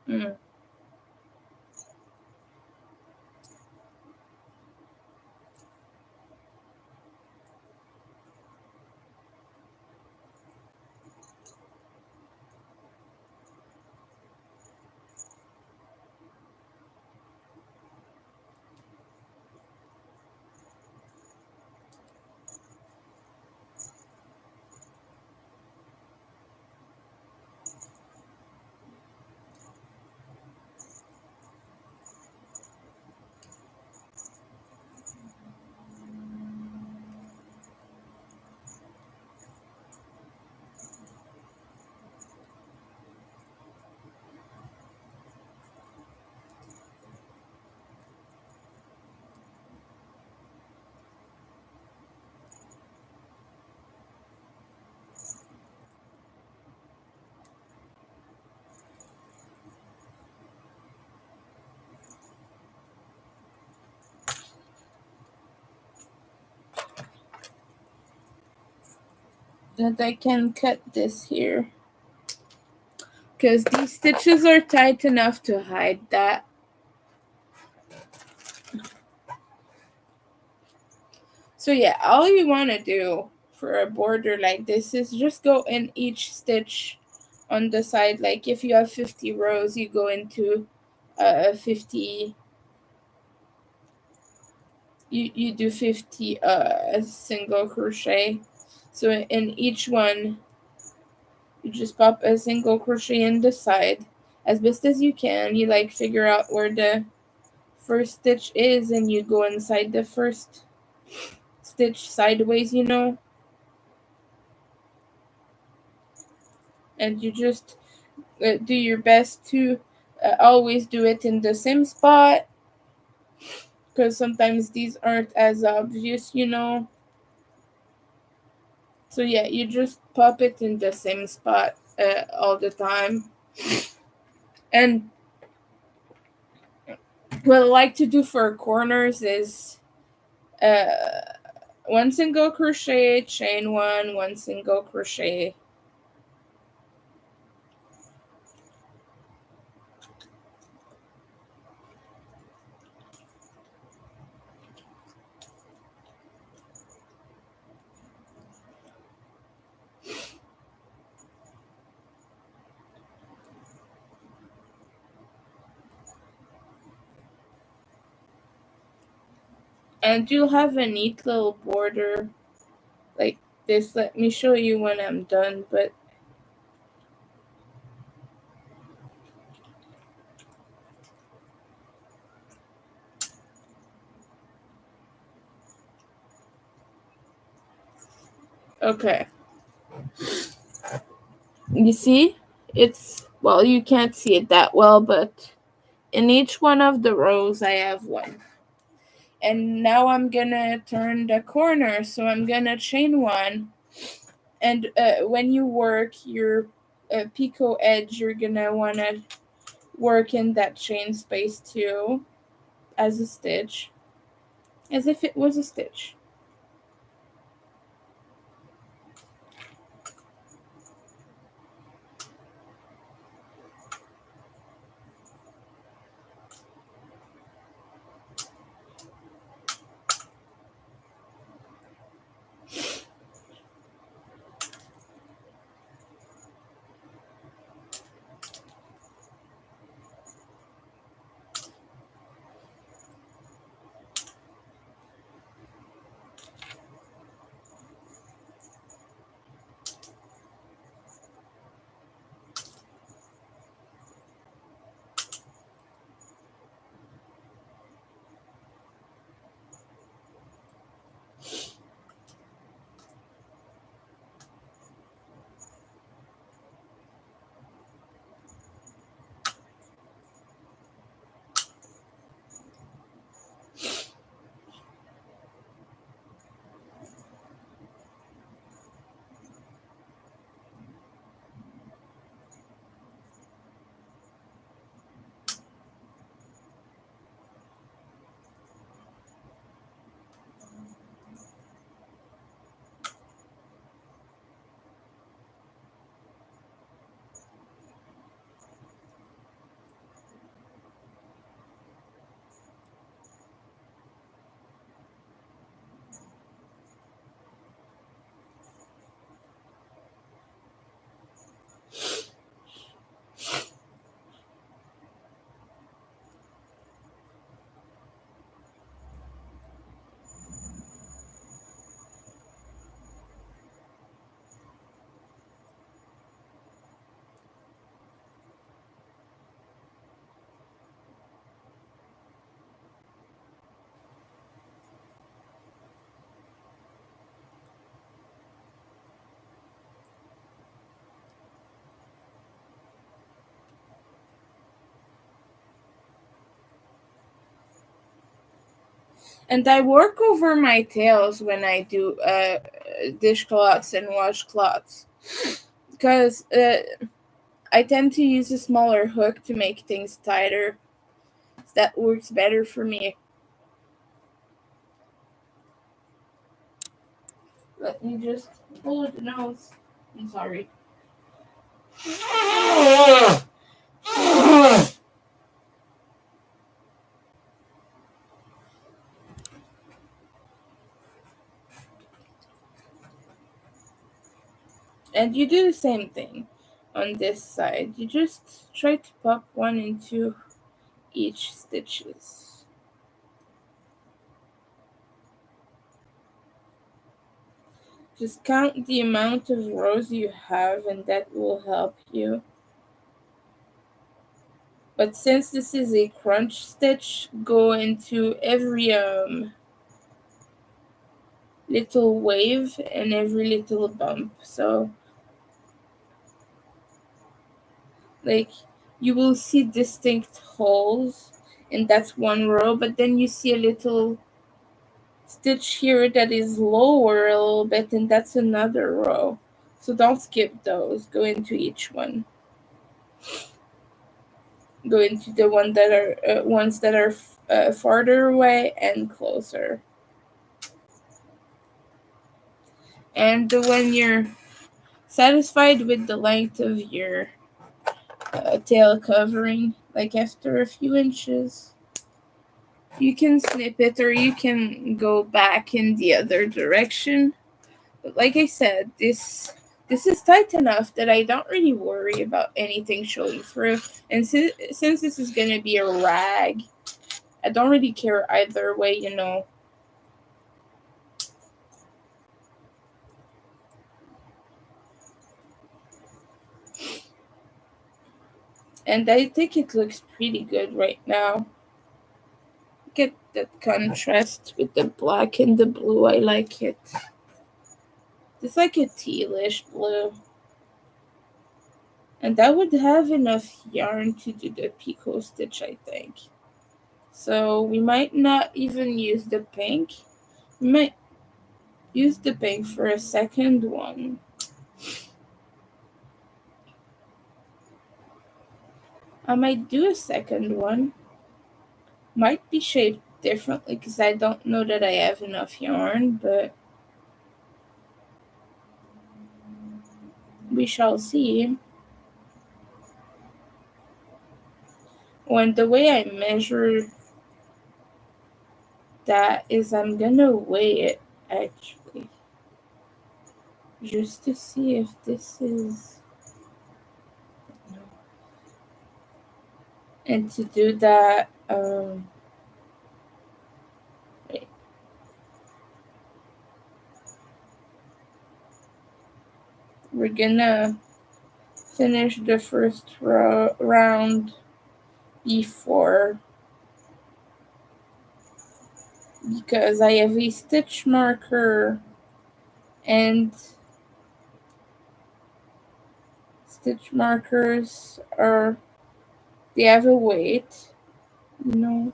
mm, that I can cut this here, because these stitches are tight enough to hide that. So yeah, all you want to do for a border like this is just go in each stitch on the side. Like if you have 50 rows, you go into 50, you do 50 single crochet. So in each one, you just pop a single crochet in the side as best as you can. You like figure out where the first stitch is and you go inside the first stitch sideways, and you just do your best to always do it in the same spot, because sometimes these aren't as obvious. So yeah, you just pop it in the same spot all the time. And what I like to do for corners is one single crochet, chain one single crochet, and you'll have a neat little border like this. Let me show you when I'm done. But okay, you see, it's, well, you can't see it that well, but in each one of the rows I have one. And now I'm gonna turn the corner, so I'm gonna chain one. And when you work your picot edge, you're gonna wanna work in that chain space too, as a stitch, as if it was a stitch. And I work over my tails when I do dishcloths and washcloths, because I tend to use a smaller hook to make things tighter. That works better for me. Let me just blow the nose. I'm sorry. And you do the same thing on this side. You just try to pop one into each stitches. Just count the amount of rows you have and that will help you. But since this is a crunch stitch, go into every little wave and every little bump. So like you will see distinct holes and that's one row, but then you see a little stitch here that is lower a little bit and that's another row. So don't skip those. Go into each one. Go into the ones that are farther away and closer. And when you're satisfied with the length of your tail covering, like after a few inches, you can snip it or you can go back in the other direction. But like I said, this is tight enough that I don't really worry about anything showing through. And since this is gonna be a rag, I don't really care either way, you know. And I think it looks pretty good right now. Get that contrast with the black and the blue. I like it. It's like a tealish blue. And that would have enough yarn to do the picot stitch, I think. So we might not even use the pink. We might use the pink for a second one. I might do a second one. Might be shaped differently because I don't know that I have enough yarn, but we shall see. When the way I measure that is I'm gonna weigh it actually. Just to see if this is. And to do that, wait. We're gonna finish the first round before, because I have a stitch marker and stitch markers are, they have a weight, you know.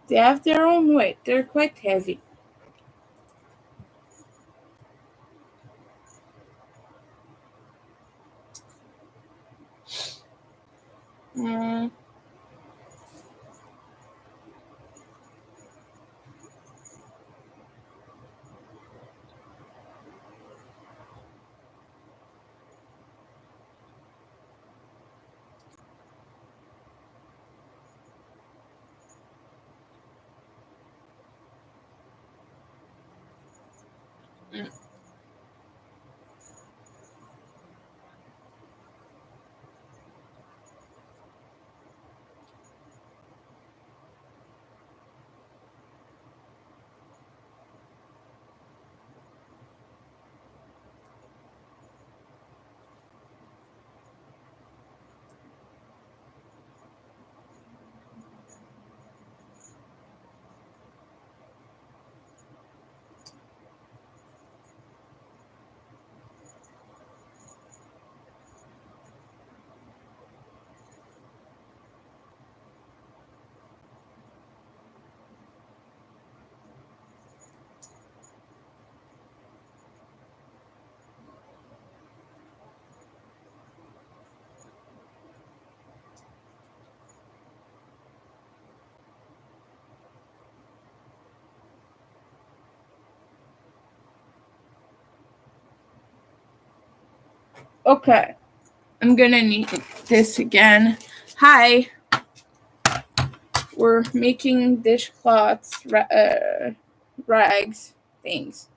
They have their own weight. They're quite heavy. Mm. Mm. Okay, I'm gonna need this again. Hi, we're making dishcloths, rags, things.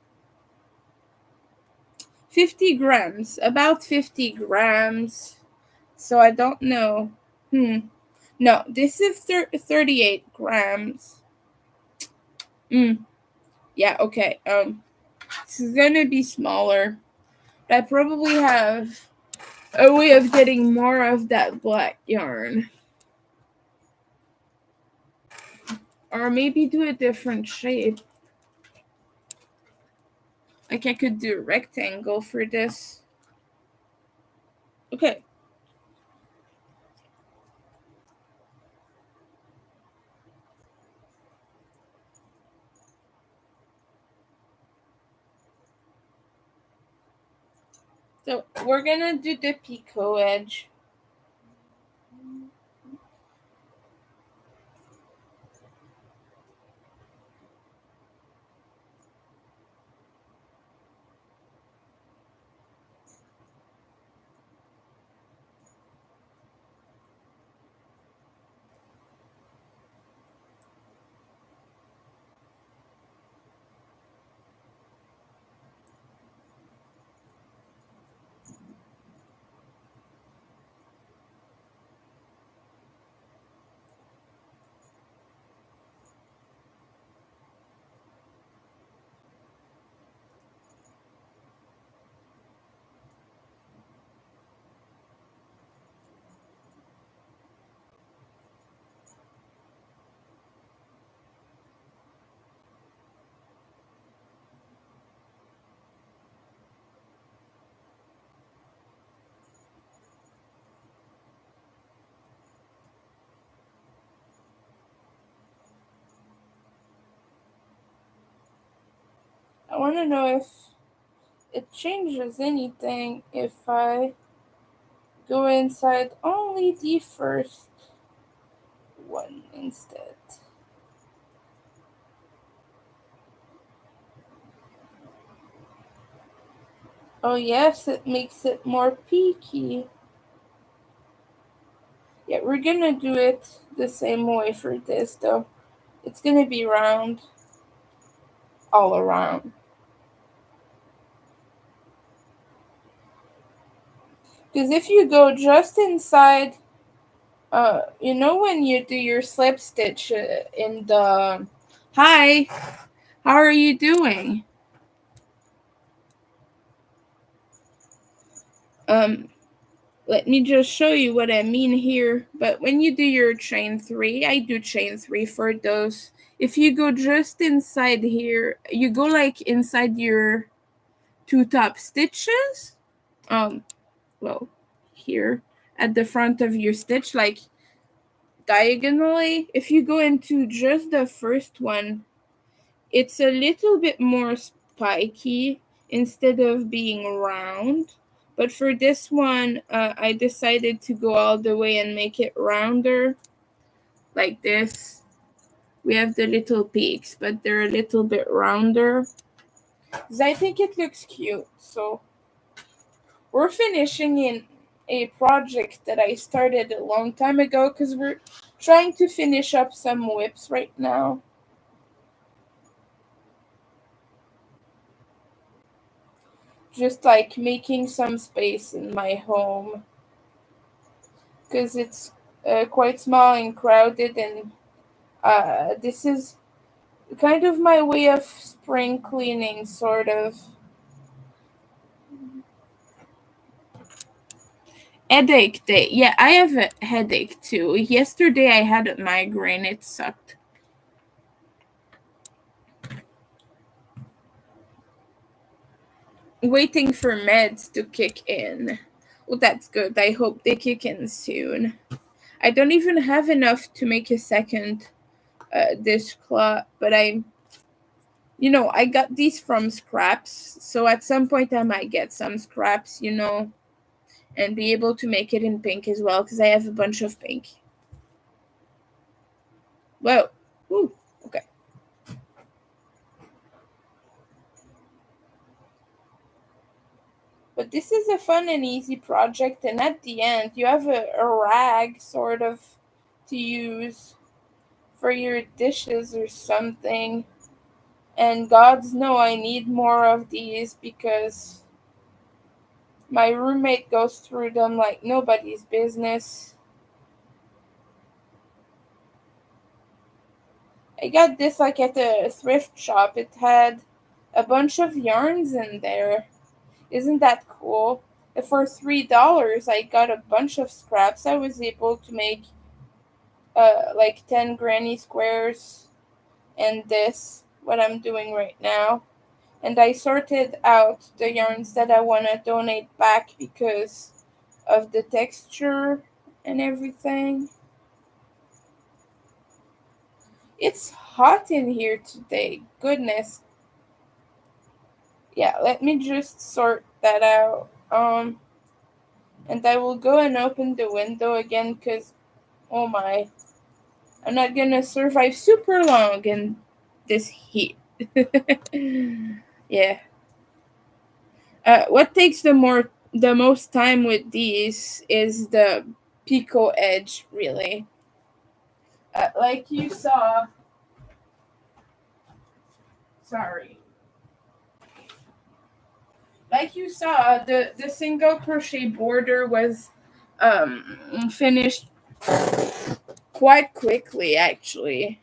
50 grams, about 50 grams. So I don't know. No, this is 38 grams. Yeah, okay. It's gonna be smaller. I probably have a way of getting more of that black yarn. Or maybe do a different shape. Like I could do a rectangle for this. Okay. So we're gonna do the picot edge. I wanna know if it changes anything if I go inside only the first one instead. Oh yes, it makes it more peaky. Yeah, we're gonna do it the same way for this though. It's gonna be round all around. Because if you go just inside, you know when you do your slip stitch in the... Hi, how are you doing? Um, Let me just show you what I mean here. But when you do your chain 3, I do chain 3 for those. If you go just inside here, you go like inside your 2 top stitches. Well, here at the front of your stitch, like diagonally. If you go into just the first one, it's a little bit more spiky instead of being round. But for this one, I decided to go all the way and make it rounder, like this. We have the little peaks, but they're a little bit rounder. 'Cause I think it looks cute. So we're finishing in a project that I started a long time ago because we're trying to finish up some whips right now. Just like making some space in my home because it's quite small and crowded, and this is kind of my way of spring cleaning, sort of. Headache day. Yeah, I have a headache too. Yesterday I had a migraine. It sucked. Waiting for meds to kick in. Well, that's good. I hope they kick in soon. I don't even have enough to make a second dishcloth, but I got these from scraps, so at some point I might get some scraps, and be able to make it in pink as well, because I have a bunch of pink. Whoa. Ooh, okay. But But this is a fun and easy project, and at the end, you have a rag sort of to use for your dishes or something. And gods know I need more of these because my roommate goes through them like nobody's business. I got this like at a thrift shop. It had a bunch of yarns in there. Isn't that cool? And for $3, I got a bunch of scraps. I was able to make like 10 granny squares and this, what I'm doing right now. And I sorted out the yarns that I want to donate back because of the texture and everything. It's hot in here today. Goodness. Yeah, let me just sort that out. And I will go and open the window again because, oh my, I'm not gonna survive super long in this heat. Yeah. What takes the most time with these is the picot edge, really. Like you saw. Sorry. Like you saw, the single crochet border was finished quite quickly, actually.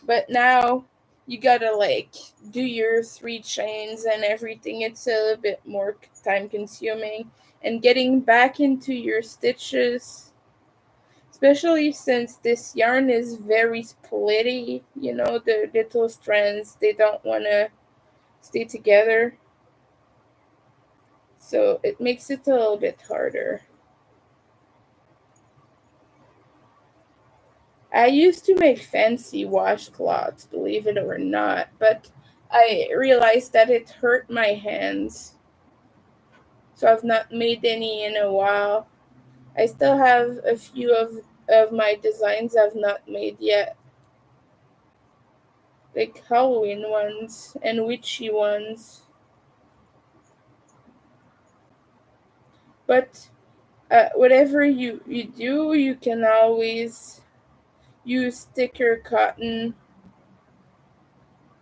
But now you gotta like do your 3 chains and everything. It's a little bit more time consuming, and getting back into your stitches, especially since this yarn is very splitty. You know, the little strands, they don't want to stay together, so it makes it a little bit harder. I used to make fancy washcloths, believe it or not, but I realized that it hurt my hands, so I've not made any in a while. I still have a few of my designs I've not made yet, like Halloween ones and witchy ones. But whatever you do, you can always use thicker cotton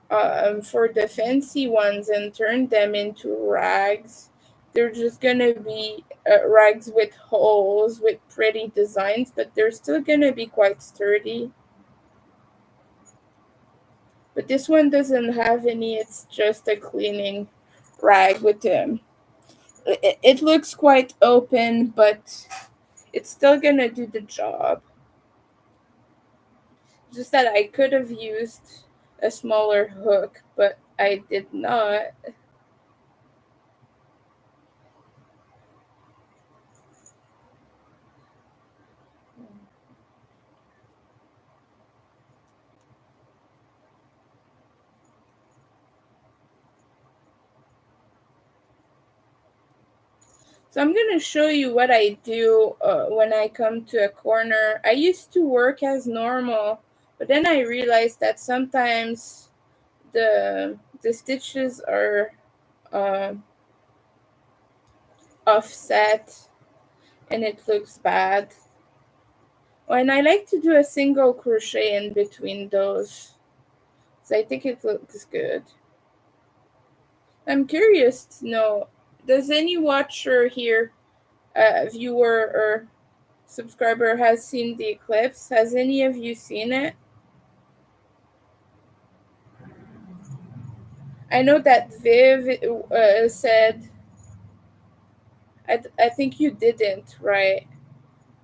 for the fancy ones and turn them into rags. They're just gonna be rags with holes with pretty designs, but they're still gonna be quite sturdy. But this one doesn't have any, it's just a cleaning rag with them. It looks quite open, but it's still gonna do the job. Just that I could have used a smaller hook, but I did not. So I'm going to show you what I do when I come to a corner. I used to work as normal, but then I realized that sometimes the stitches are uh, offset and it looks bad. Oh, and I like to do a single crochet in between those, so I think it looks good. I'm curious to know, does any watcher here, viewer or subscriber has seen the eclipse? Has any of you seen it? I know that Viv said, I think you didn't, right?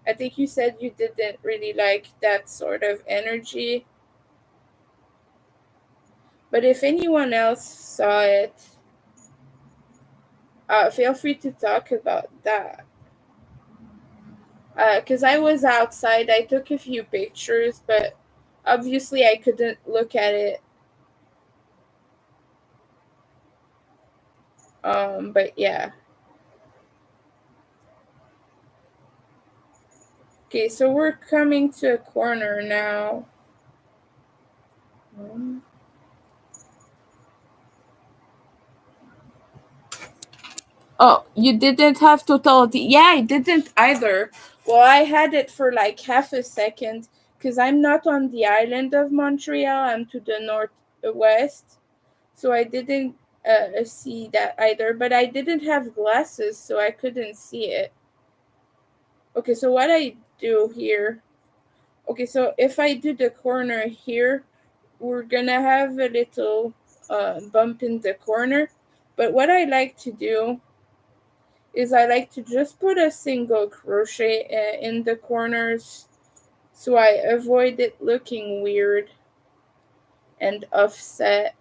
I think you said you didn't really like that sort of energy. But if anyone else saw it, feel free to talk about that. Because I was outside, I took a few pictures, but obviously I couldn't look at it. But yeah. Okay, so we're coming to a corner now. Oh, you didn't have totality. Yeah, I didn't either. Well, I had it for like half a second because I'm not on the island of Montreal. I'm to the northwest. So I didn't see that either. But I didn't have glasses, so I couldn't see it. Okay, so what I do here. Okay, so if I do the corner here, we're gonna have a little bump in the corner. But what I like to do is I like to just put a single crochet in the corners so I avoid it looking weird and offset.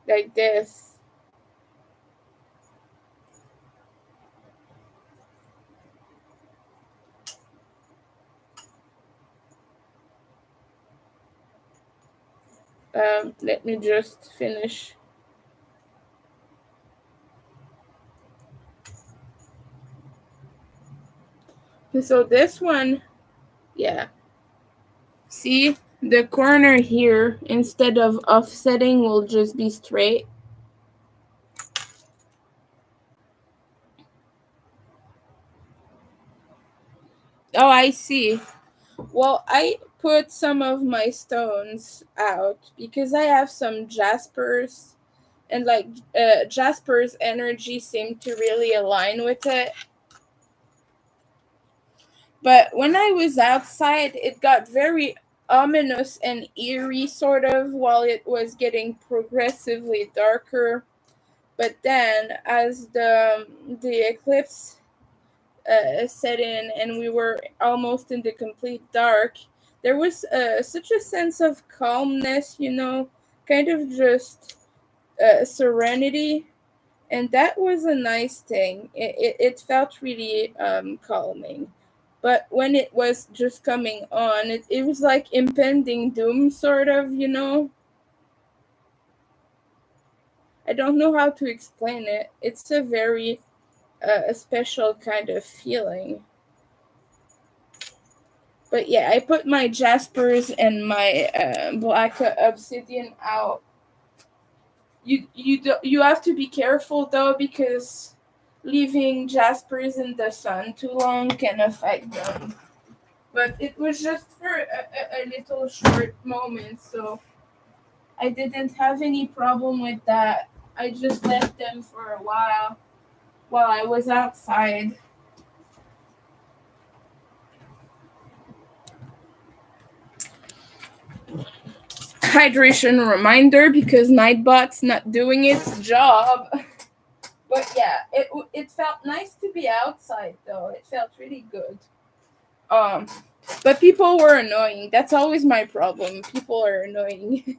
Like this. Let me just finish. So this one, yeah. See, the corner here, instead of offsetting, will just be straight. Oh, I see. Well, I put some of my stones out because I have some jaspers, and like Jasper's energy seemed to really align with it. But when I was outside, it got very ominous and eerie, sort of, while it was getting progressively darker. But then, as the eclipse set in and we were almost in the complete dark, there was such a sense of calmness, kind of just serenity, and that was a nice thing. It felt really calming. But when it was just coming on, it was like impending doom, sort of. I don't know how to explain it. It's a very a special kind of feeling. But yeah, I put my jaspers and my black obsidian out. You have to be careful though, because leaving jaspers in the sun too long can affect them. But it was just for a little short moment, so I didn't have any problem with that. I just left them for a while I was outside. Hydration reminder because Nightbot's not doing its job. But yeah, it felt nice to be outside though. It felt really good. Um, but people were annoying. That's always my problem. People are annoying.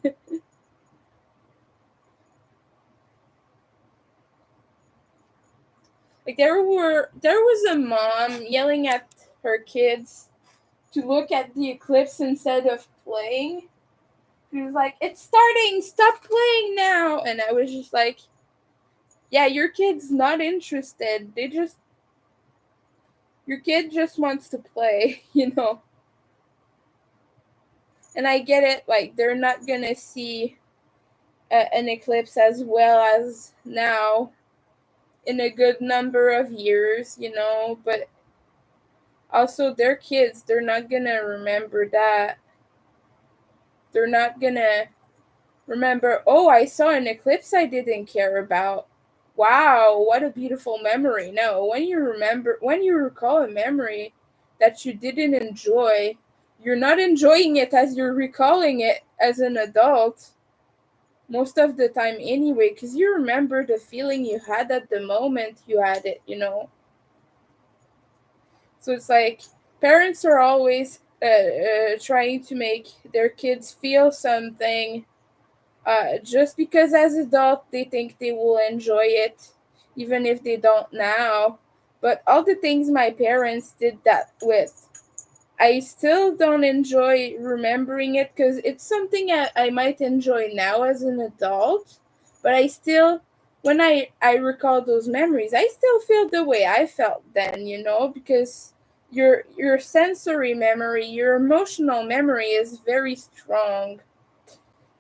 Like there was a mom yelling at her kids to look at the eclipse instead of playing. She was like, "It's starting. Stop playing now." And I was just like, "Yeah, your kid's not interested. Your kid just wants to play, you know." And I get it. Like they're not gonna see an eclipse as well as now in a good number of years. But also, they're kids. They're not gonna remember that. They're not gonna remember, oh, I saw an eclipse I didn't care about. Wow, what a beautiful memory. No, when you recall a memory that you didn't enjoy, you're not enjoying it as you're recalling it as an adult. Most of the time, anyway, because you remember the feeling you had at the moment you had it. So it's like parents are always trying to make their kids feel something just because as adults they think they will enjoy it, even if they don't now. But all the things my parents did that with, I still don't enjoy remembering it because it's something I might enjoy now as an adult. But I still, when I recall those memories, I still feel the way I felt then, because your sensory memory, your emotional memory is very strong.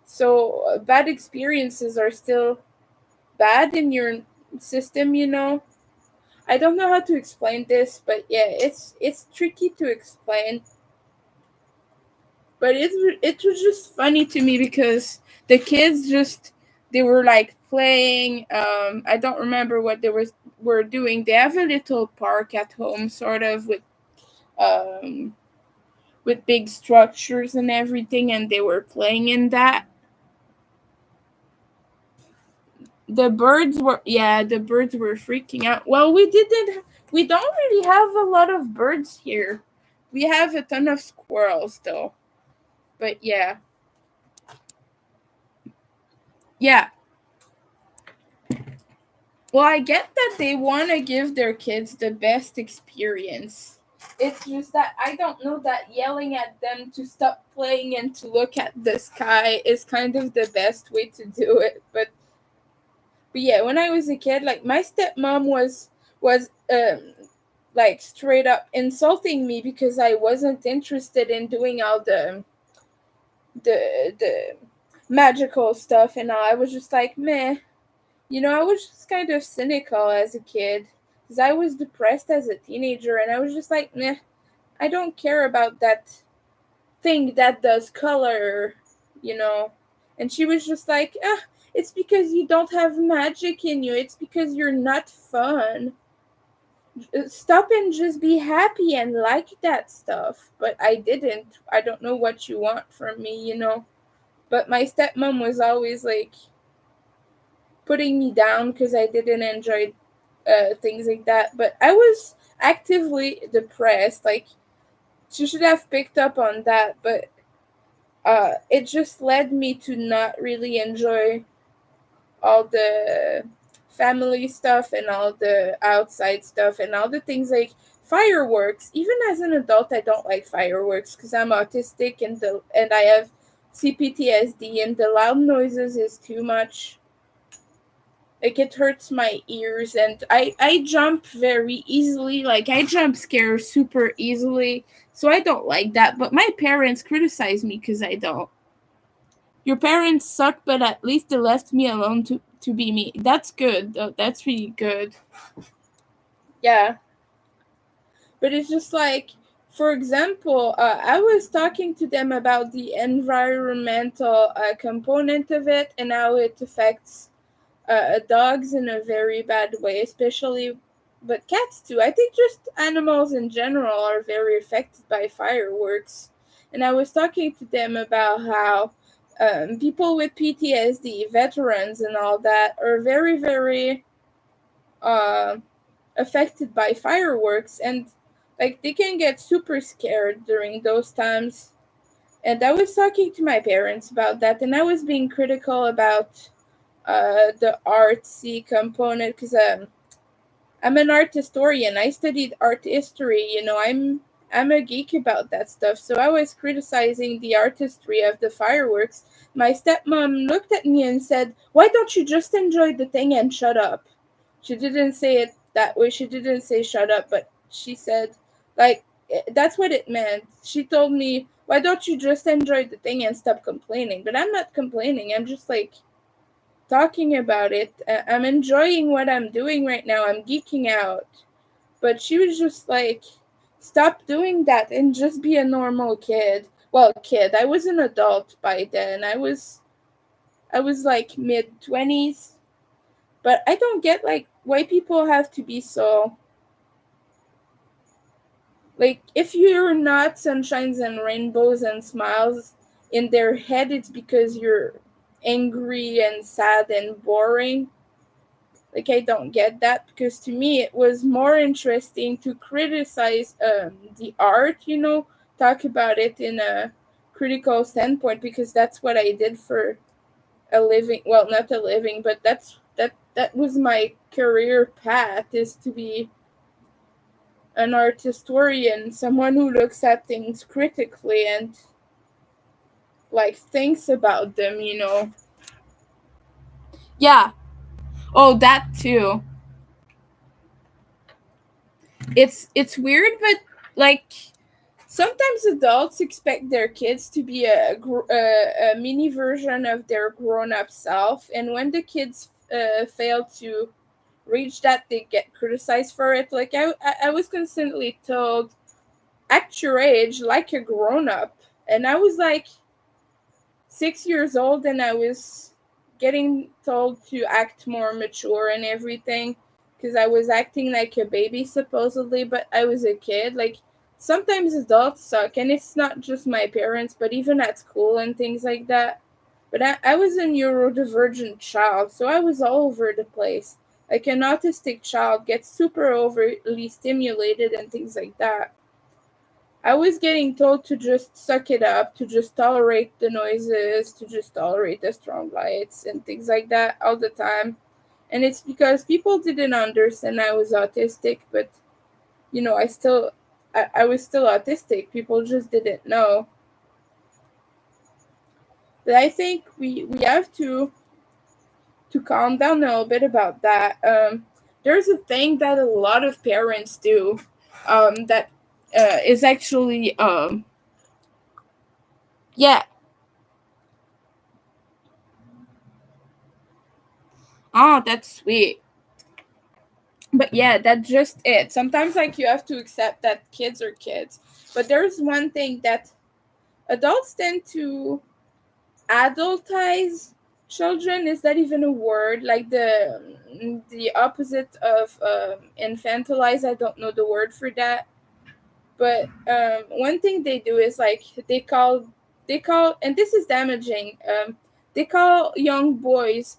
So bad experiences are still bad in your system, you know. I don't know how to explain this, but yeah, it's tricky to explain. But it was just funny to me because the kids just they were like playing. I don't remember what they were doing. They have a little park at home, sort of um with big structures and everything, and they were playing in that. The birds were freaking out. Well, we don't really have a lot of birds here. We have a ton of squirrels though. But yeah. Yeah. Well, I get that they want to give their kids the best experience. It's just that I don't know that yelling at them to stop playing and to look at the sky is kind of the best way to do it. But yeah, when I was a kid, like my stepmom was like straight up insulting me because I wasn't interested in doing all the magical stuff and all. I was just like, meh. You know, I was just kind of cynical as a kid because I was depressed as a teenager, and I was just like, meh. I don't care about that thing that does color, you know. And she was just like, ah, it's because you don't have magic in you. It's because you're not fun. Stop and just be happy and like that stuff. But I didn't. I don't know what you want from me, you know. But my stepmom was always like putting me down because I didn't enjoy things like that. But I was actively depressed. Like, she should have picked up on that. But it just led me to not really enjoy all the family stuff and all the outside stuff and all the things like fireworks. Even as an adult, I don't like fireworks because I'm autistic and I have CPTSD, and the loud noises is too much. Like, it hurts my ears, and I jump very easily. Like, I jump scare super easily, so I don't like that. But my parents criticize me because I don't. Your parents suck, but at least they left me alone to be me. That's good, though. That's really good. Yeah. But it's just like, for example, I was talking to them about the environmental component of it and how it affects dogs in a very bad way, especially, but cats too. I think just animals in general are very affected by fireworks. And I was talking to them about how people with PTSD, veterans, and all that are very, very uh, affected by fireworks, and like they can get super scared during those times. And I was talking to my parents about that, and I was being critical about the artsy component because I'm an art historian. I studied art history. You know, I'm a geek about that stuff. So I was criticizing the artistry of the fireworks. My stepmom looked at me and said, "Why don't you just enjoy the thing and shut up?" She didn't say it that way. She didn't say shut up, but she said, like, that's what it meant. She told me, "Why don't you just enjoy the thing and stop complaining?" But I'm not complaining. I'm just like talking about it. I'm enjoying what I'm doing right now. I'm geeking out. But she was just like, stop doing that and just be a normal kid. Well, kid. I was an adult by then. I was like mid 20s. But I don't get like why people have to be so like, if you're not sunshines and rainbows and smiles in their head, it's because you're angry and sad and boring. Like, I don't get that, because to me it was more interesting to criticize the art, you know, talk about it in a critical standpoint, because that's what I did for a living. Well, not a living, but that was my career path, is to be an art historian, someone who looks at things critically and like thinks about them, you know. Yeah. Oh, that too. It's weird, but like sometimes adults expect their kids to be a mini version of their grown-up self, and when the kids fail to reach that, they get criticized for it. Like I was constantly told, act your age like a grown-up, and I was like 6 years old, and I was getting told to act more mature and everything because I was acting like a baby supposedly, but I was a kid. Like sometimes adults suck, and it's not just my parents, but even at school and things like that. But I was a neurodivergent child, so I was all over the place. Like an autistic child gets super overly stimulated and things like that. I was getting told to just suck it up, to just tolerate the noises, to just tolerate the strong lights and things like that all the time. And it's because people didn't understand I was autistic, but I was still autistic. People just didn't know. But I think we have to calm down a little bit about that. There's a thing that a lot of parents do that is actually yeah. Oh, that's sweet. But yeah, that's just it. Sometimes like you have to accept that kids are kids. But there's one thing that adults tend to adultize children. Is that even a word? Like the opposite of infantilize. I don't know the word for that. But one thing they do is like they call, and this is damaging. They call young boys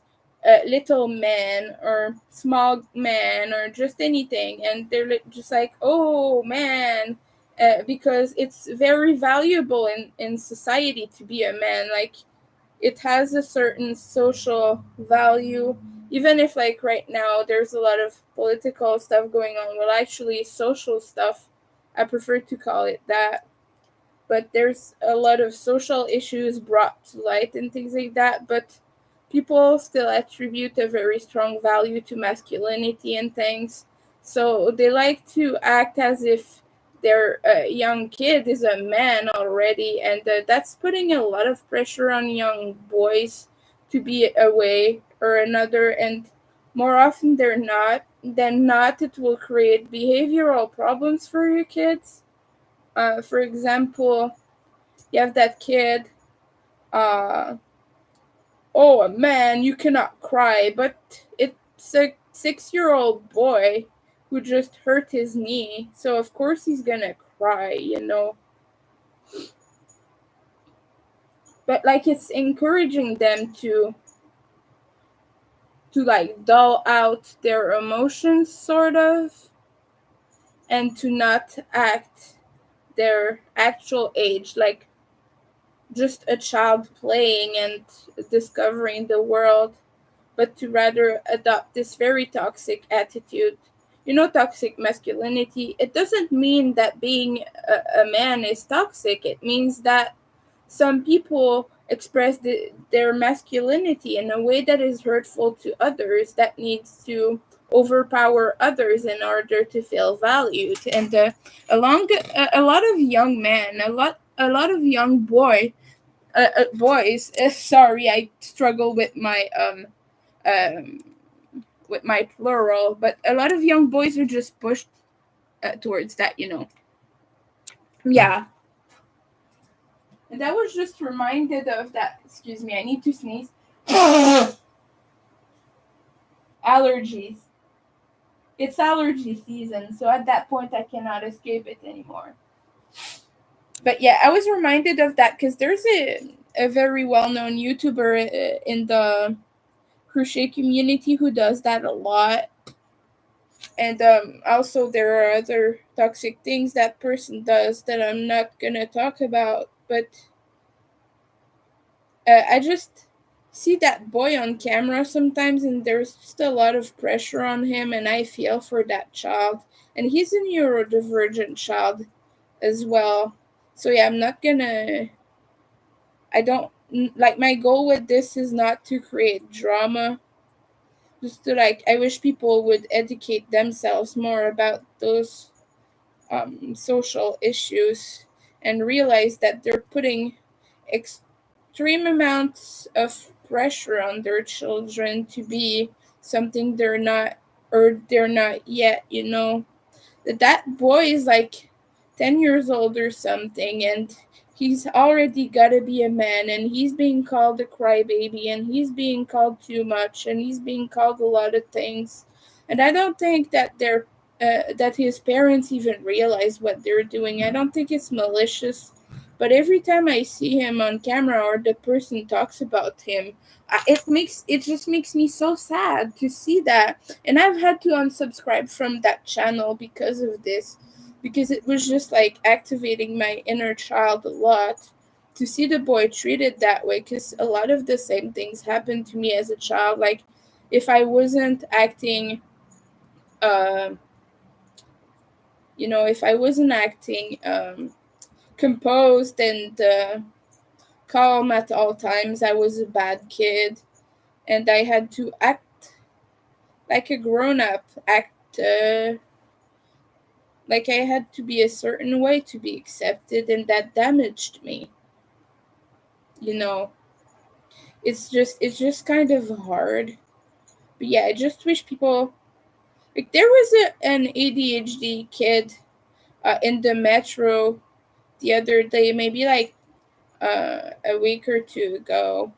little man or small man or just anything, and they're just like, oh man, because it's very valuable in society to be a man. Like it has a certain social value, even if like right now there's a lot of political stuff going on. Well, actually social stuff, I prefer to call it that. But there's a lot of social issues brought to light and things like that. But people still attribute a very strong value to masculinity and things. So they like to act as if their young kid is a man already. And that's putting a lot of pressure on young boys to be a way or another. And more often than not, it will create behavioral problems for your kids. For example, you have that kid, uh, oh man, you cannot cry, but it's a 6-year-old boy who just hurt his knee, so of course he's gonna cry. But like it's encouraging them to like dull out their emotions sort of, and to not act their actual age, like just a child playing and discovering the world, but to rather adopt this very toxic attitude. Toxic masculinity, it doesn't mean that being a man is toxic. It means that some people express their masculinity in a way that is hurtful to others, that needs to overpower others in order to feel valued. And a lot of young men, a lot of young boys. Sorry, I struggle um with my plural, but a lot of young boys are just pushed towards that. Yeah, and I was just reminded of that. Excuse me, I need to sneeze. Allergies. It's allergy season, so at that point I cannot escape it anymore. But yeah, I was reminded of that because there's a very well-known YouTuber in the crochet community who does that a lot. And also, there are other toxic things that person does that I'm not gonna talk about. But I just see that boy on camera sometimes, and there's just a lot of pressure on him, and I feel for that child. And he's a neurodivergent child as well. So yeah, I'm not gonna. I don't like, my goal with this is not to create drama. Just to like, I wish people would educate themselves more about those social issues and realize that they're putting extreme amounts of pressure on their children to be something they're not, or they're not yet, that boy is like 10 years old or something, and he's already got to be a man, and he's being called a crybaby, and he's being called too much, and he's being called a lot of things. And I don't think that that his parents even realize what they're doing. I don't think it's malicious, but every time I see him on camera or the person talks about him, it just makes me so sad to see that. And I've had to unsubscribe from that channel because of this, because it was just like activating my inner child a lot to see the boy treated that way, because a lot of the same things happened to me as a child. Like, if I wasn't acting uh, if I wasn't acting composed and calm at all times, I was a bad kid, and I had to act like a grown up, act like I had to be a certain way to be accepted, and that damaged me. You know, it's just kind of hard. But yeah, I just wish people, like, there was an ADHD kid in the metro the other day, maybe like a week or two ago,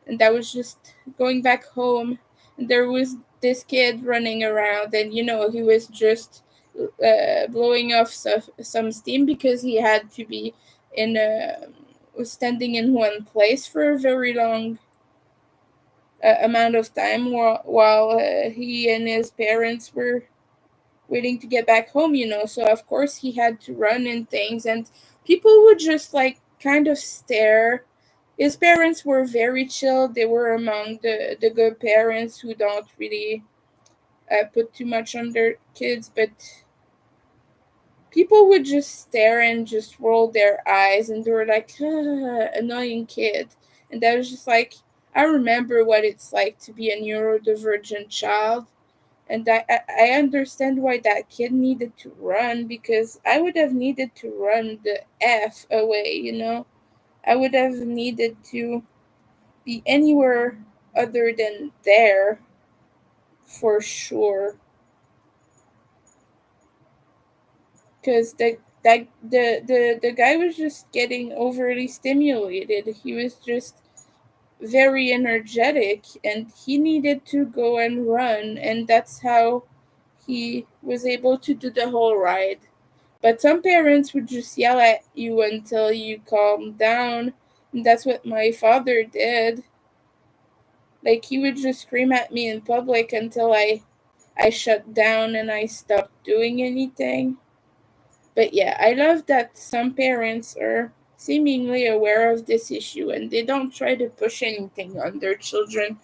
and I was just going back home, and there was this kid running around, and he was just blowing off some steam because he had to be in was standing in one place for a very long amount of time while he and his parents were waiting to get back home. So of course he had to run and things, and people would just like kind of stare. His parents were very chill. They were among the good parents who don't really put too much on their kids, but people would just stare and just roll their eyes, and they were like, annoying kid. And I was just like, I remember what it's like to be a neurodivergent child. And I understand why that kid needed to run, because I would have needed to run the F away. I would have needed to be anywhere other than there for sure. Because the guy was just getting overly stimulated. He was just very energetic, and he needed to go and run, and that's how he was able to do the whole ride. But some parents would just yell at you until you calm down, and that's what my father did. Like, he would just scream at me in public until I shut down and I stopped doing anything. But yeah, I love that some parents are seemingly aware of this issue and they don't try to push anything on their children.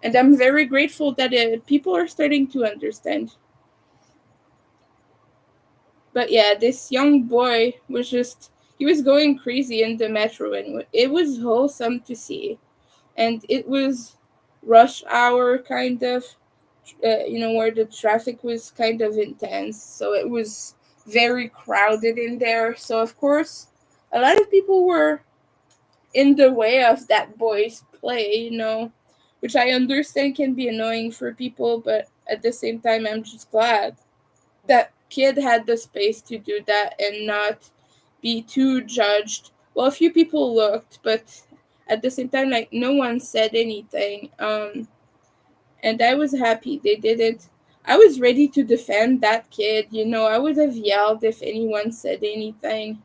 And I'm very grateful that people are starting to understand. But yeah, this young boy he was going crazy in the metro, and it was wholesome to see. And it was rush hour, kind of, where the traffic was kind of intense. So it was very crowded in there. So, of course, a lot of people were in the way of that boy's play, which I understand can be annoying for people, but at the same time, I'm just glad that kid had the space to do that and not be too judged. Well, a few people looked, but at the same time, like, no one said anything. And I was happy they didn't. I was ready to defend that kid. I would have yelled if anyone said anything.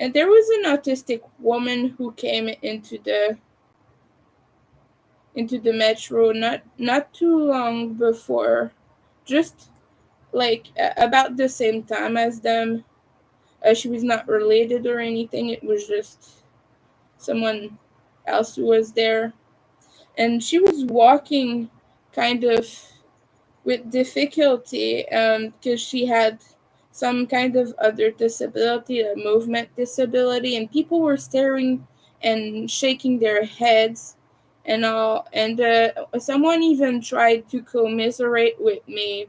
And there was an autistic woman who came into the metro not too long before, just like about the same time as them. She was not related or anything. It was just someone else who was there, and she was walking kind of with difficulty because she had some kind of other disability, a movement disability, and people were staring and shaking their heads. and all. And someone even tried to commiserate with me,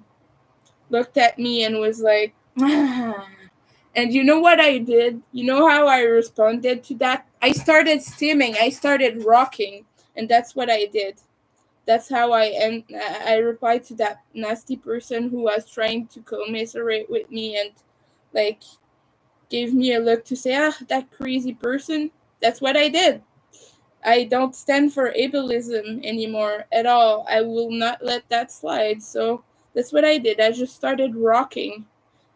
looked at me and was like, ah. And you know what I did? You know how I responded to that? I started stimming, I started rocking, and that's what I did. That's how I replied to that nasty person who was trying to commiserate with me and like gave me a look to say, ah, that crazy person. That's what I did. I don't stand for ableism anymore at all. I will not let that slide. So that's what I did. I just started rocking.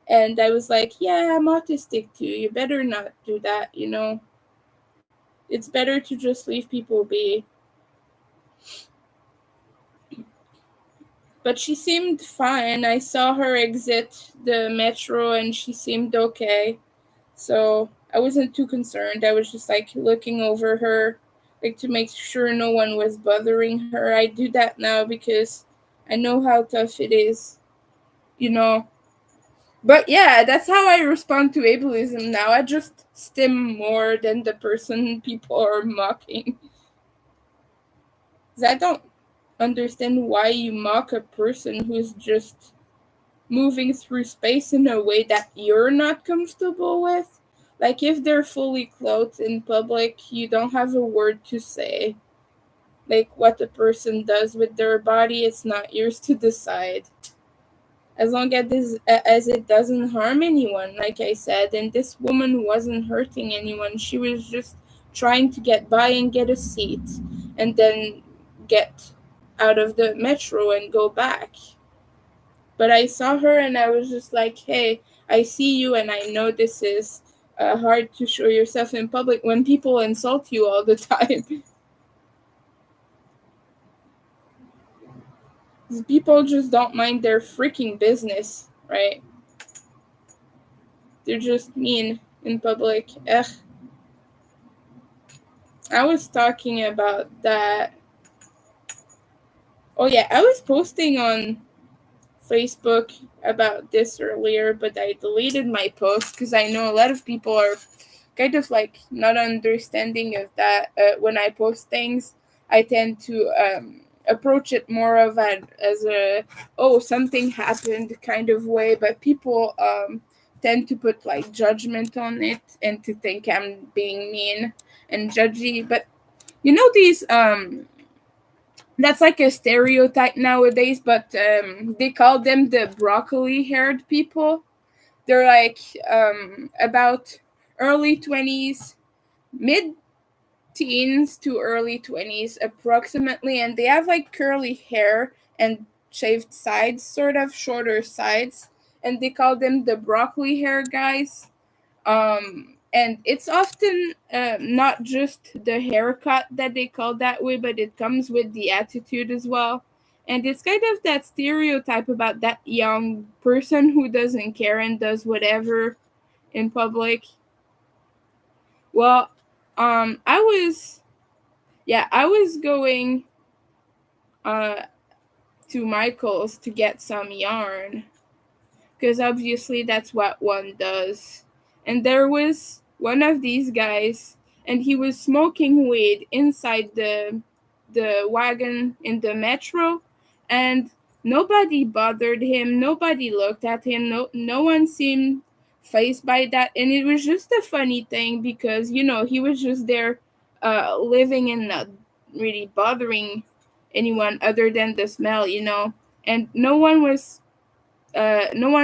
And I was like, yeah, I'm autistic too. You better not do that, you know? It's better to just leave people be. But she seemed fine. I saw her exit the metro and she seemed okay. So I wasn't too concerned. I was just like looking over her, like to make sure no one was bothering her. I do that now because I know how tough it is, you know. But yeah, that's how I respond to ableism now. I just stim more than the person people are mocking. 'Cause I don't understand why you mock a person who's just moving through space in a way that you're not comfortable with. Like if they're fully clothed in public, you don't have a word to say. Like what the person does with their body, it's not yours to decide. As long as it doesn't harm anyone, like I said, and this woman wasn't hurting anyone. She was just trying to get by and get a seat and then get out of the metro and go back. But I saw her and I was just like, hey, I see you and I know this is hard to show yourself in public when people insult you all the time. People just don't mind their freaking business, right? They're just mean in public. Ugh. I was talking about that. Oh, yeah, I was posting on Facebook about this earlier, but I deleted my post because I know a lot of people are kind of like not understanding of that. When I post things, I tend to approach it more of as a oh, something happened kind of way, but people tend to put like judgment on it and to think I'm being mean and judgy. But you know these that's like a stereotype nowadays, but they call them the broccoli haired people. They're like about early 20s, mid teens to early 20s approximately, and they have like curly hair and shaved sides, sort of shorter sides, and they call them the broccoli hair guys. And it's often not just the haircut that they call that way, but it comes with the attitude as well. And it's kind of that stereotype about that young person who doesn't care and does whatever in public. Well, I was, yeah, I was going uh to Michael's to get some yarn because obviously that's what one does. And there was one of these guys, and he was smoking weed inside the wagon in the metro, and nobody bothered him. Nobody looked at him. No one seemed fazed by that, and it was just a funny thing because he was just there, living and not really bothering anyone other than the smell. And no one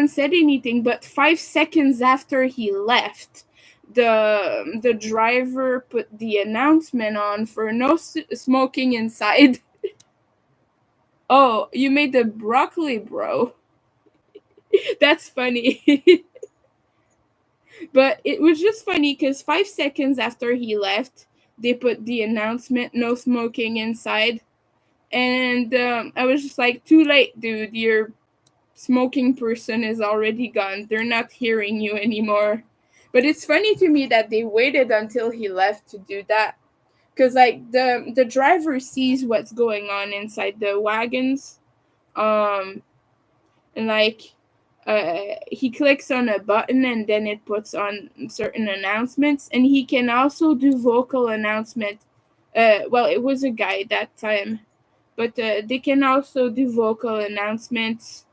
said anything, but 5 seconds after he left, the driver put the announcement on for no smoking inside. Oh, you made the broccoli, bro. That's funny. But it was just funny because 5 seconds after he left, they put the announcement, no smoking inside. And I was just like, too late, dude. Your smoking person is already gone. They're not hearing you anymore. But it's funny to me that they waited until he left to do that. Because like the driver sees what's going on inside the wagons. Um and like he clicks on a button and then it puts on certain announcements, and he can also do vocal announcement Well, it was a guy that time, but they can also do vocal announcements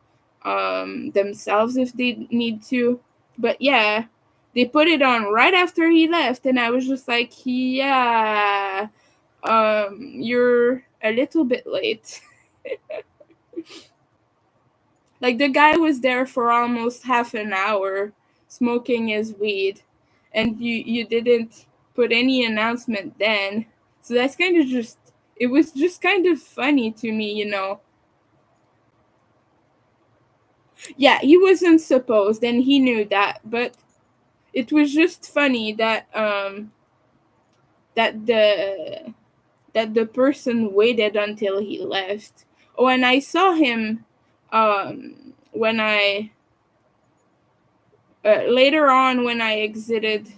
themselves if they need to. But yeah, they put it on right after he left, and I was just like, yeah, you're a little bit late. Like the guy was there for almost half an hour smoking his weed, and you didn't put any announcement then. So that's kind of just, it was just kind of funny to me, you know. Yeah, he wasn't supposed, and he knew that, but it was just funny that that the that the person waited until he left. Oh, and I saw him when I later on when I exited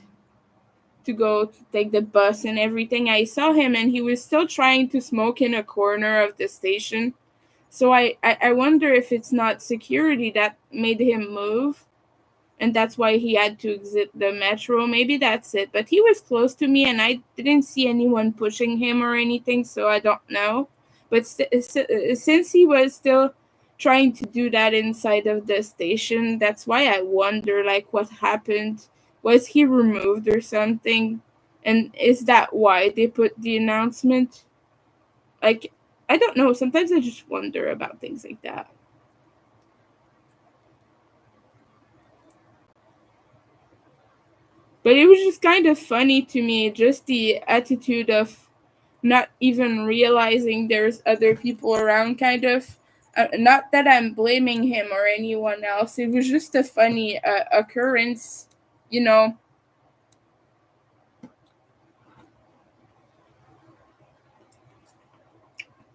to go to take the bus and everything. I saw him and he was still trying to smoke in a corner of the station. So I wonder if it's not security that made him move, and that's why he had to exit the metro. Maybe that's it. But he was close to me, and I didn't see anyone pushing him or anything, so I don't know. But since he was still trying to do that inside of the station, that's why I wonder, like, what happened. Was he removed or something? And is that why they put the announcement? Like, I don't know. Sometimes I just wonder about things like that. But it was just kind of funny to me, just the attitude of not even realizing there's other people around, kind of. Not that I'm blaming him or anyone else. It was just a funny occurrence, you know.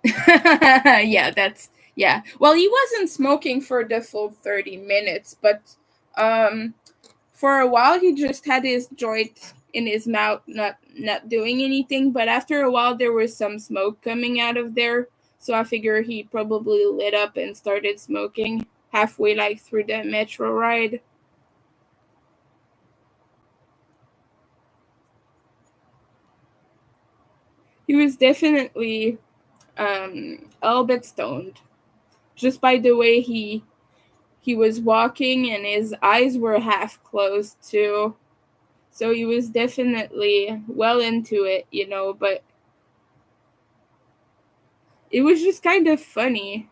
Yeah, that's, yeah. Well, he wasn't smoking for the full 30 minutes, but um for a while he just had his joint in his mouth, not doing anything, but after a while there was some smoke coming out of there, so I figure he probably lit up and started smoking halfway, like, through the metro ride. He was definitely a little bit stoned, just by the way he was walking, and his eyes were half closed too, so he was definitely well into it, you know. But it was just kind of funny.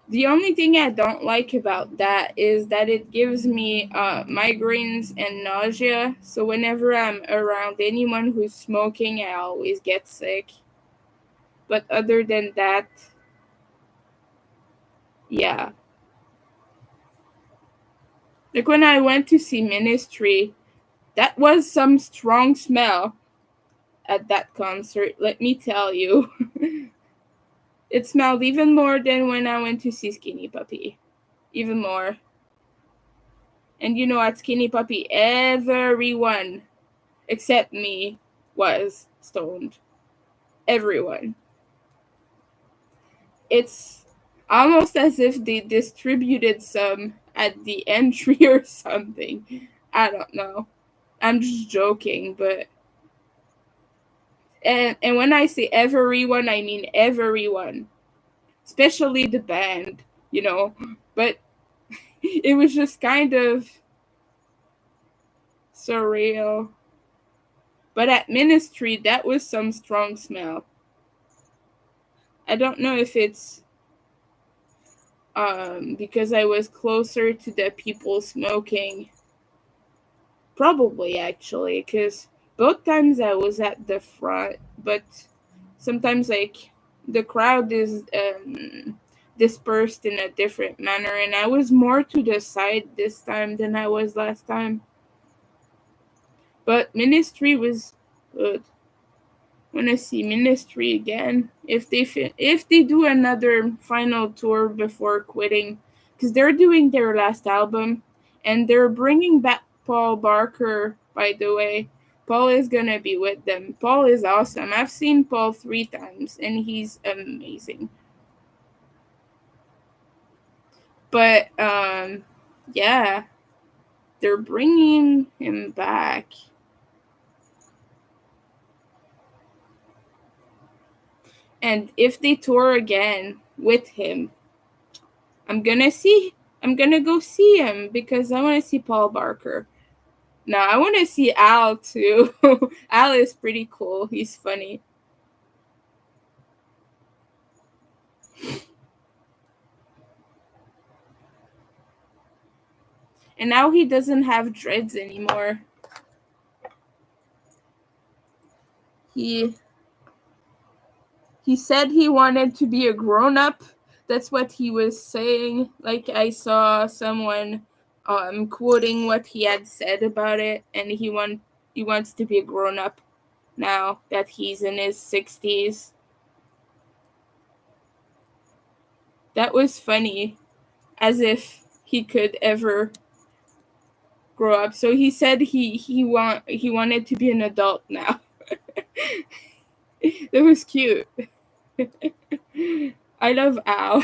The only thing I don't like about that is that it gives me migraines and nausea. So whenever I'm around anyone who's smoking, I always get sick. But other than that, yeah. Like when I went to see Ministry, that was some strong smell at that concert, let me tell you. It smelled even more than when I went to see Skinny Puppy. Even more. And you know, at Skinny Puppy, everyone except me was stoned. Everyone. It's almost as if they distributed some at the entry or something. I don't know. I'm just joking, but and when I say everyone, I mean everyone, especially the band, you know. But it was just kind of surreal. But at Ministry, that was some strong smell. I don't know if it's because I was closer to the people smoking. Probably, actually, because both times I was at the front, but sometimes, like, the crowd is dispersed in a different manner, and I was more to the side this time than I was last time. But Ministry was good. Want to see Ministry again if they do another final tour before quitting, because they're doing their last album, and they're bringing back Paul Barker. By the way, Paul is gonna be with them. Paul is awesome. I've seen Paul 3 times, and he's amazing. But yeah, they're bringing him back. And if they tour again with him, I'm gonna see. I'm gonna go see him because I want to see Paul Barker. No, I want to see Al too. Al is pretty cool. He's funny. And now he doesn't have dreads anymore. He he said he wanted to be a grown up. That's what he was saying. Like I saw someone quoting what he had said about it, and he wants to be a grown up now that he's in his 60s. That was funny, as if he could ever grow up. So he said he wanted to be an adult now. That was cute. I love Al.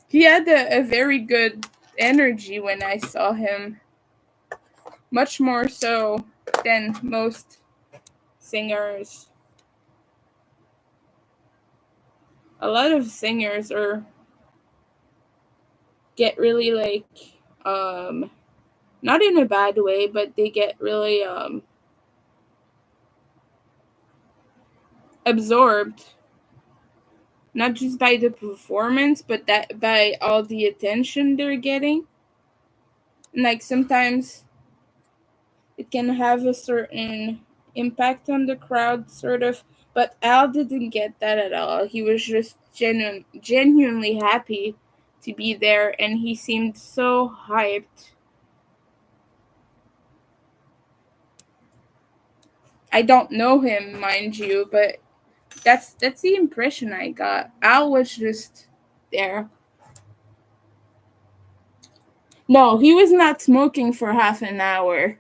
He had a very good energy when I saw him, much more so than most singers. A lot of singers are get really like not in a bad way, but they get really absorbed, not just by the performance, but that by all the attention they're getting. And like sometimes it can have a certain impact on the crowd, sort of. But Al didn't get that at all. He was just genuinely happy to be there, and he seemed so hyped. I don't know him, mind you, but that's the impression I got. Al was just there. No, he was not smoking for half an hour.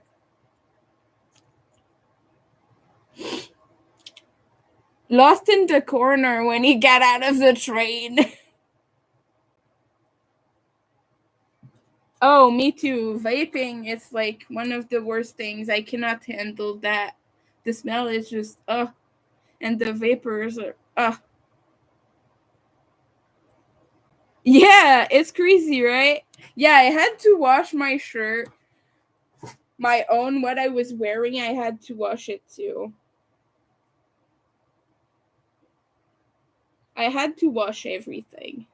Lost in the corner when he got out of the train. Oh, me too. Vaping is like one of the worst things. I cannot handle that. The smell is just and the vapors are Yeah, it's crazy, right? Yeah, I had to wash my shirt, my own what I was wearing. I had to wash it too. I had to wash everything.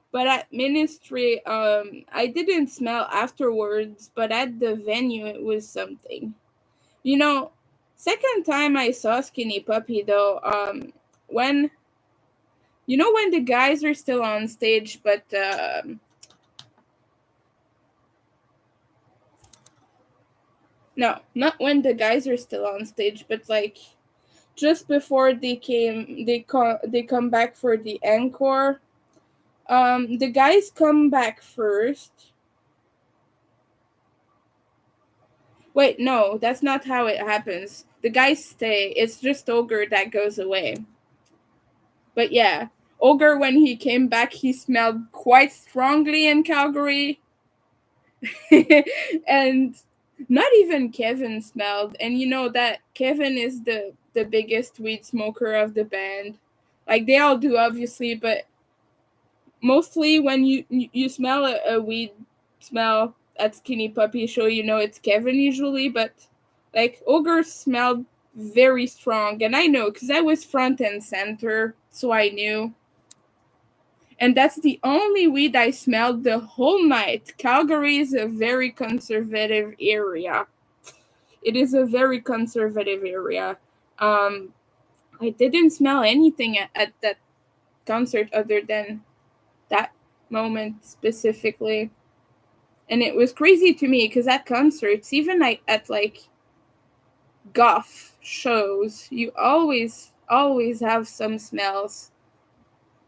But at ministry, I didn't smell afterwards, but at the venue it was something. You know, second time I saw Skinny Puppy though, when when the guys are still on stage, but no, not when the guys are still on stage, but like just before they come back for the encore. The guys come back first. Wait, no, that's not how it happens. The guys stay. It's just Ogre that goes away. But yeah, Ogre, when he came back, he smelled quite strongly in Calgary. And not even Kevin smelled. And you know that Kevin is the biggest weed smoker of the band. Like they all do, obviously, but mostly when you smell a weed smell at Skinny Puppy show, you know it's Kevin usually, but like Ogre smelled very strong, and I know because I was front and center, so I knew. And that's the only weed I smelled the whole night. Calgary is a very conservative area. It is a very conservative area. Um, I didn't smell anything at that concert other than that moment specifically. And it was crazy to me because at concerts, even like at like goth shows, you always have some smells.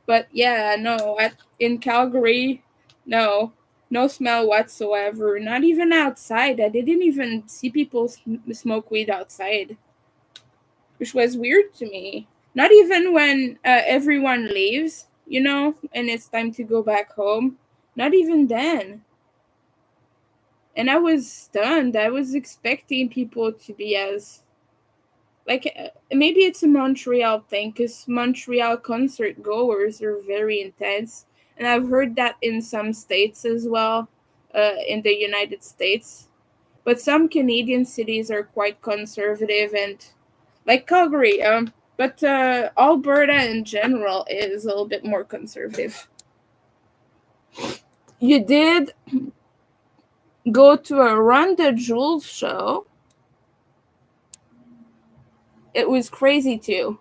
But yeah, no, in Calgary, no, no smell whatsoever. Not even outside. I didn't even see people smoke weed outside, which was weird to me. Not even when everyone leaves, and it's time to go back home. Not even then. And I was stunned. I was expecting people to be as like maybe it's a Montreal thing because Montreal concert goers are very intense, and I've heard that in some states as well, in the United States. But some Canadian cities are quite conservative and like Calgary, but Alberta in general is a little bit more conservative. You did go to a Run the Jewels show. It was crazy too.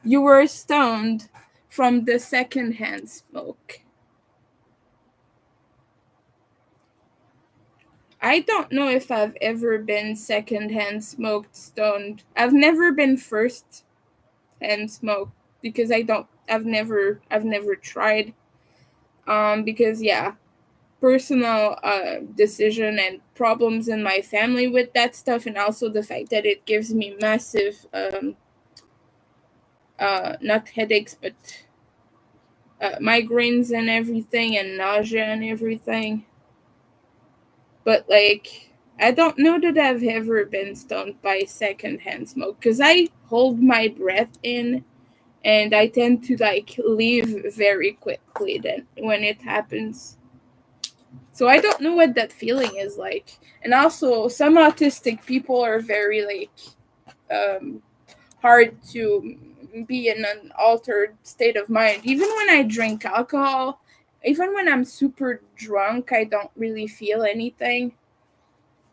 You were stoned from the secondhand smoke. I don't know if I've ever been secondhand smoked stoned. I've never been first hand smoked because I've never tried. Because yeah, personal decision and problems in my family with that stuff, and also the fact that it gives me massive not headaches but migraines and everything and nausea and everything. But like I don't know that I've ever been stoned by secondhand smoke because I hold my breath in and I tend to like leave very quickly then when it happens. So I don't know what that feeling is like. And also some autistic people are very like um hard to be in an altered state of mind. Even when I drink alcohol, even when I'm super drunk, I don't really feel anything.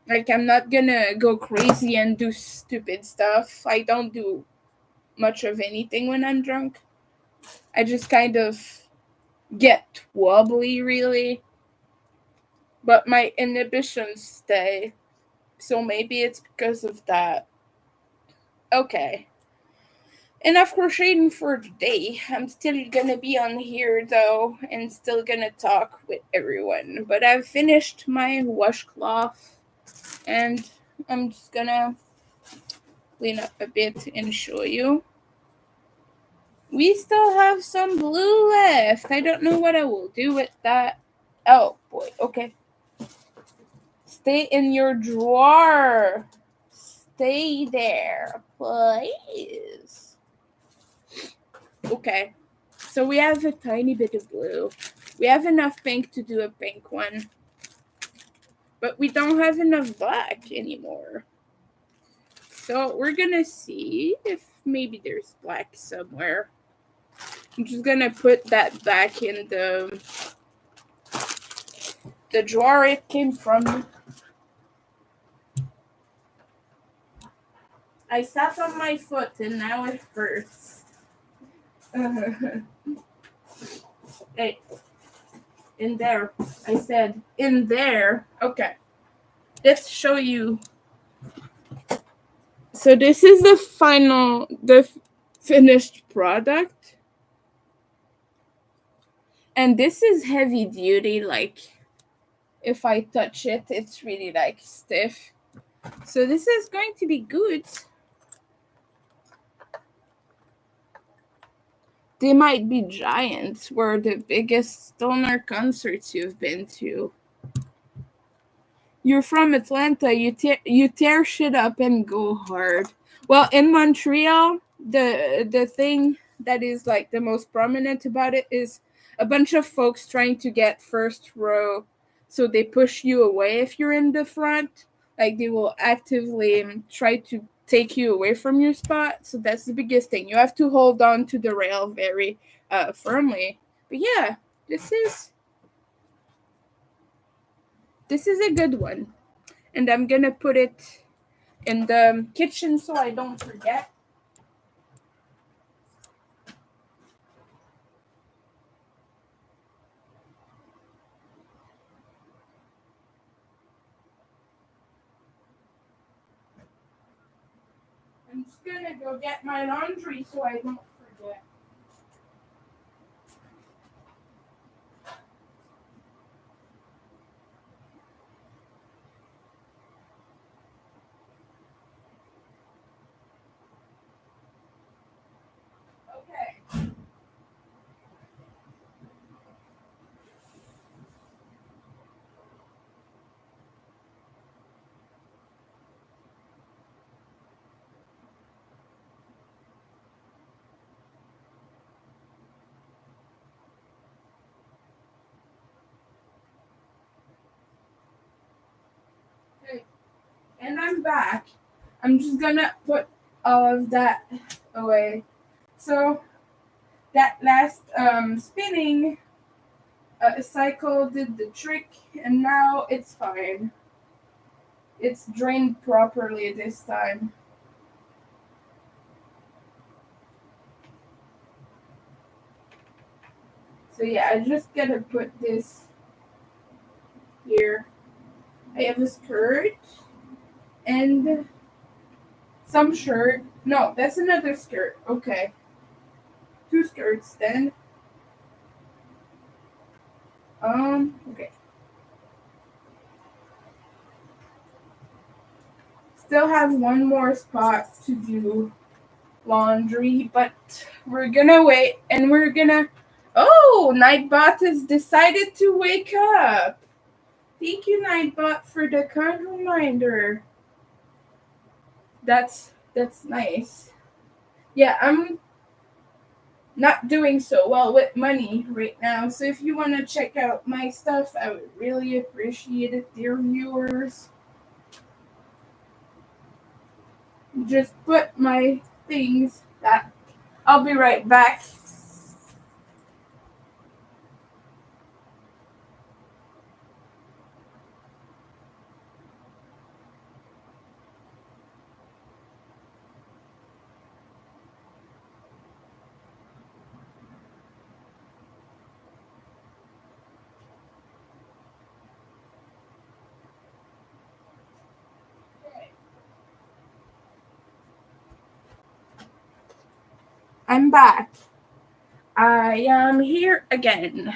Like I'm not gonna go crazy and do stupid stuff. I don't do much of anything when I'm drunk. I just kind of get wobbly really, but my inhibitions stay. So maybe it's because of that. Okay. Enough crocheting for today. I'm still gonna be on here though and still gonna talk with everyone. But I've finished my washcloth and I'm just gonna clean up a bit and show you. We still have some blue left. I don't know what I will do with that. Oh boy, okay. Stay in your drawer. Stay there, please. Okay. So we have a tiny bit of blue. We have enough pink to do a pink one. But we don't have enough black anymore. So we're gonna see if maybe there's black somewhere. I'm just gonna put that back in the drawer it came from. I sat on my foot and now it hurts. Hey, in there. I said in there. Okay. Let's show you. So this is the finished product. And this is heavy duty. Like if I touch it, it's really like stiff. So this is going to be good. They might be giants. Were the biggest stoner concerts you've been to. You're from Atlanta. You tear shit up and go hard. Well, in Montreal, the thing that is like the most prominent about it is a bunch of folks trying to get first row, so they push you away if you're in the front. Like they will actively try to take you away from your spot. So that's the biggest thing. You have to hold on to the rail very firmly. But yeah, this is a good one. And I'm gonna put it in the kitchen so I don't forget. I'm just gonna go get my laundry so I don't forget. Okay. And I'm back. I'm just gonna put all of that away. So that last spinning cycle did the trick, and now it's fine. It's drained properly this time. So yeah, I just gotta put this here. I have a skirt and some shirt. No, that's another skirt. Okay. Two skirts then. Okay. Still have one more spot to do laundry, but we're gonna wait and we're gonna. Oh, Nightbot has decided to wake up. Thank you, Nightbot, for the kind reminder. That's nice. Yeah, I'm not doing so well with money right now. So if you want to check out my stuff, I would really appreciate it, dear viewers. Just put my things back. I'll be right back. I'm back. I am here again.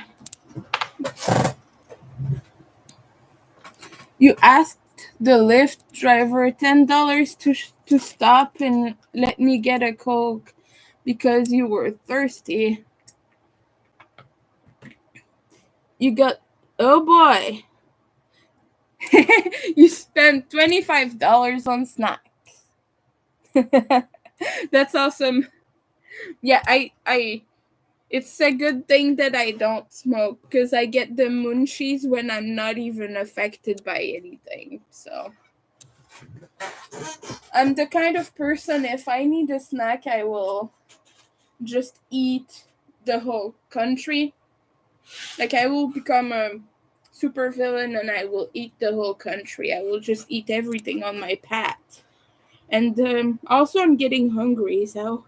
You asked the Lyft driver $10 to stop and let me get a Coke because you were thirsty. You got, oh boy, you spent $25 on snacks. That's awesome. Yeah, I it's a good thing that I don't smoke because I get the munchies when I'm not even affected by anything. So I'm the kind of person, if I need a snack, I will just eat the whole country. Like I will become a super villain and I will eat the whole country. I will just eat everything on my path. And also I'm getting hungry, so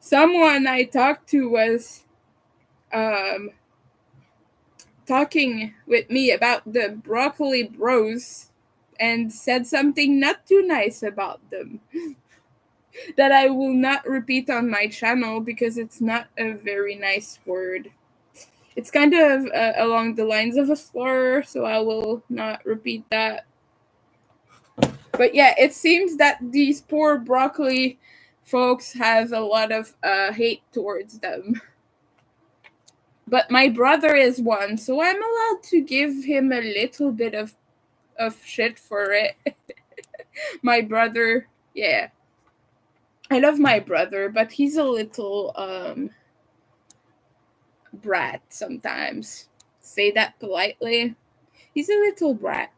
someone I talked to was um talking with me about the broccoli bros and said something not too nice about them that I will not repeat on my channel because it's not a very nice word. It's kind of along the lines of a slur, so I will not repeat that. But yeah, it seems that these poor broccoli folks have a lot of hate towards them. But my brother is one, so I'm allowed to give him a little bit of shit for it. My brother, yeah. I love my brother, but he's a little brat sometimes. Say that politely. He's a little brat.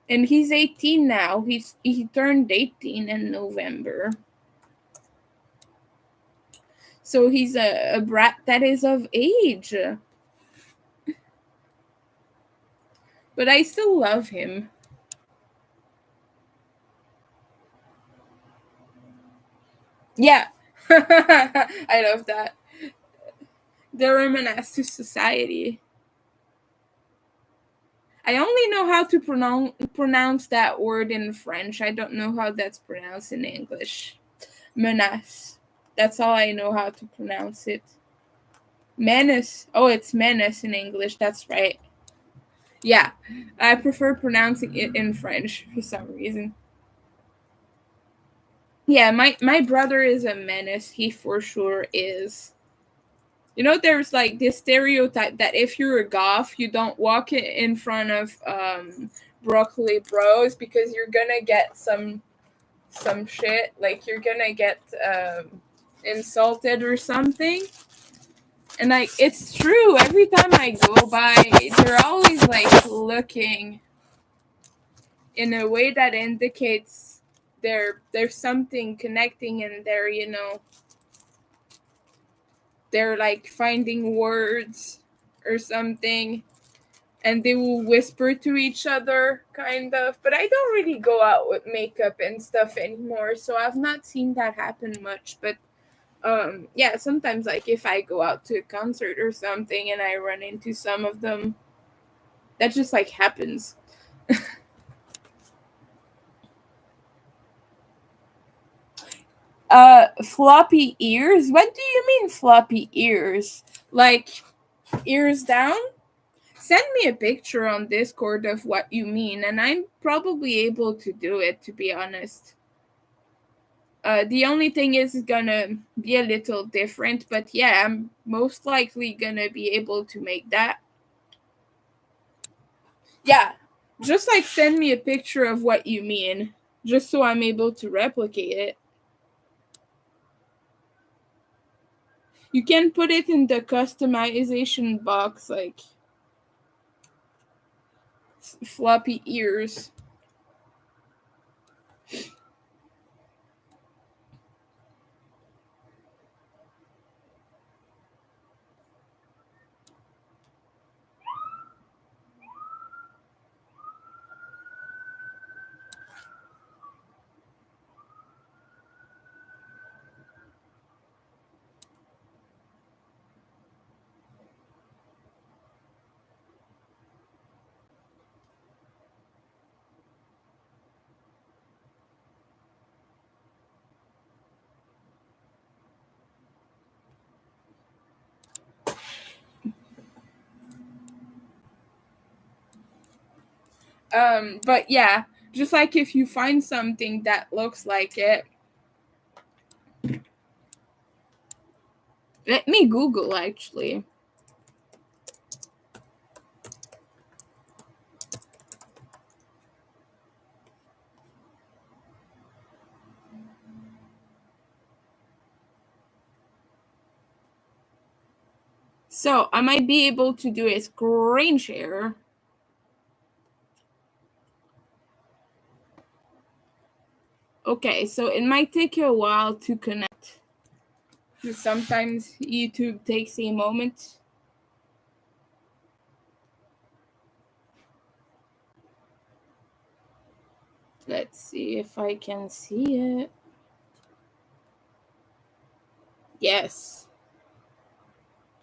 And he's 18 now. He turned 18 in November. So he's a brat that is of age. But I still love him. Yeah. I love that. The Romanesque to society. I only know how to pronounce that word in French. I don't know how that's pronounced in English. Menace. That's all I know how to pronounce it. Menace. Oh, it's menace in English. That's right. Yeah, I prefer pronouncing it in French for some reason. Yeah, my brother is a menace. He for sure is. You know, there's like this stereotype that if you're a goth, you don't walk in front of broccoli bros because you're gonna get some shit. Like you're gonna get insulted or something. And like it's true. Every time I go by, they're always like looking in a way that indicates there's something connecting, and they're like finding words or something, and they will whisper to each other kind of. But I don't really go out with makeup and stuff anymore, so I've not seen that happen much. But yeah, sometimes like if I go out to a concert or something and I run into some of them, that just like happens. Floppy ears? What do you mean floppy ears? Like ears down? Send me a picture on Discord of what you mean, and I'm probably able to do it, to be honest. The only thing is it's gonna be a little different, but yeah, I'm most likely gonna be able to make that. Yeah, just like send me a picture of what you mean, just so I'm able to replicate it. You can put it in the customization box, like floppy ears. But yeah, just like if you find something that looks like it, let me Google actually. So I might be able to do a screen share. Okay, so it might take you a while to connect. Sometimes YouTube takes a moment. Let's see if I can see it. Yes.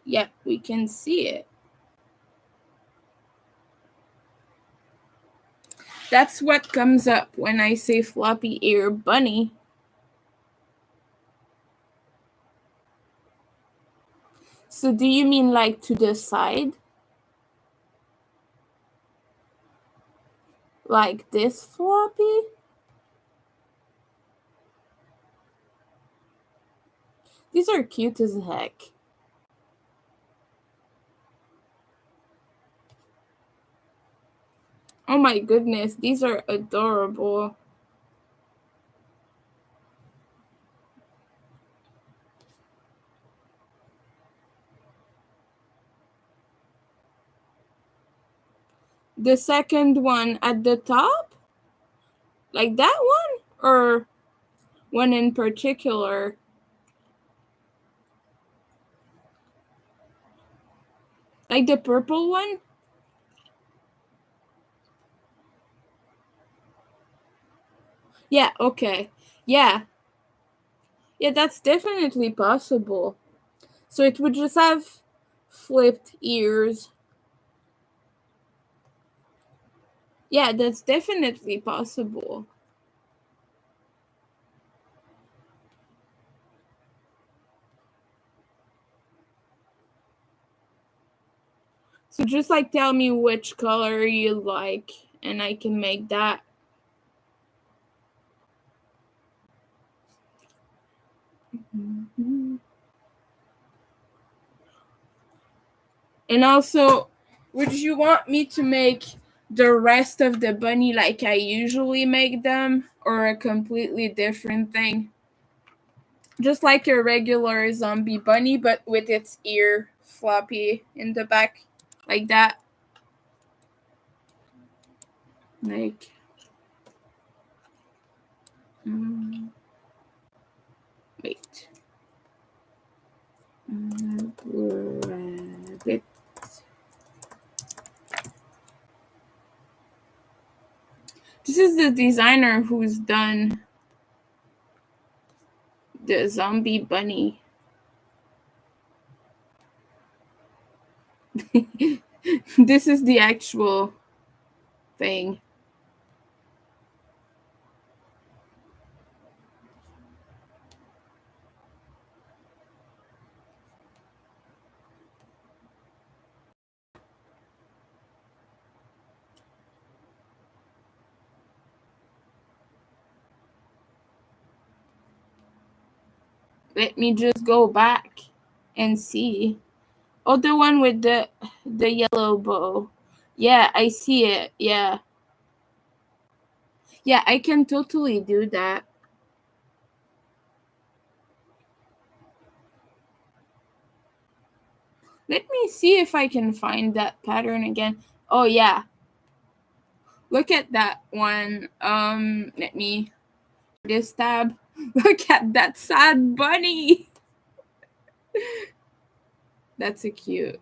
Yeah, we can see it. That's what comes up when I say floppy ear bunny. So do you mean like to the side? Like this floppy? These are cute as heck. Oh my goodness, these are adorable. The second one at the top? Like that one? Or one in particular? Like the purple one? Yeah, okay. Yeah. Yeah, that's definitely possible. So it would just have flipped ears. Yeah, that's definitely possible. So just like tell me which color you like and I can make that. And also, would you want me to make the rest of the bunny like I usually make them, or a completely different thing? Just like a regular zombie bunny, but with its ear floppy in the back, like that. Like, mm, wait. Rabbit. This is the designer who's done the zombie bunny. This is the actual thing. Let me just go back and see. Oh, the one with the yellow bow. Yeah, I see it. Yeah. Yeah, I can totally do that. Let me see if I can find that pattern again. Oh yeah. Look at that one. Let me this tab. Look at that sad bunny. That's a cute.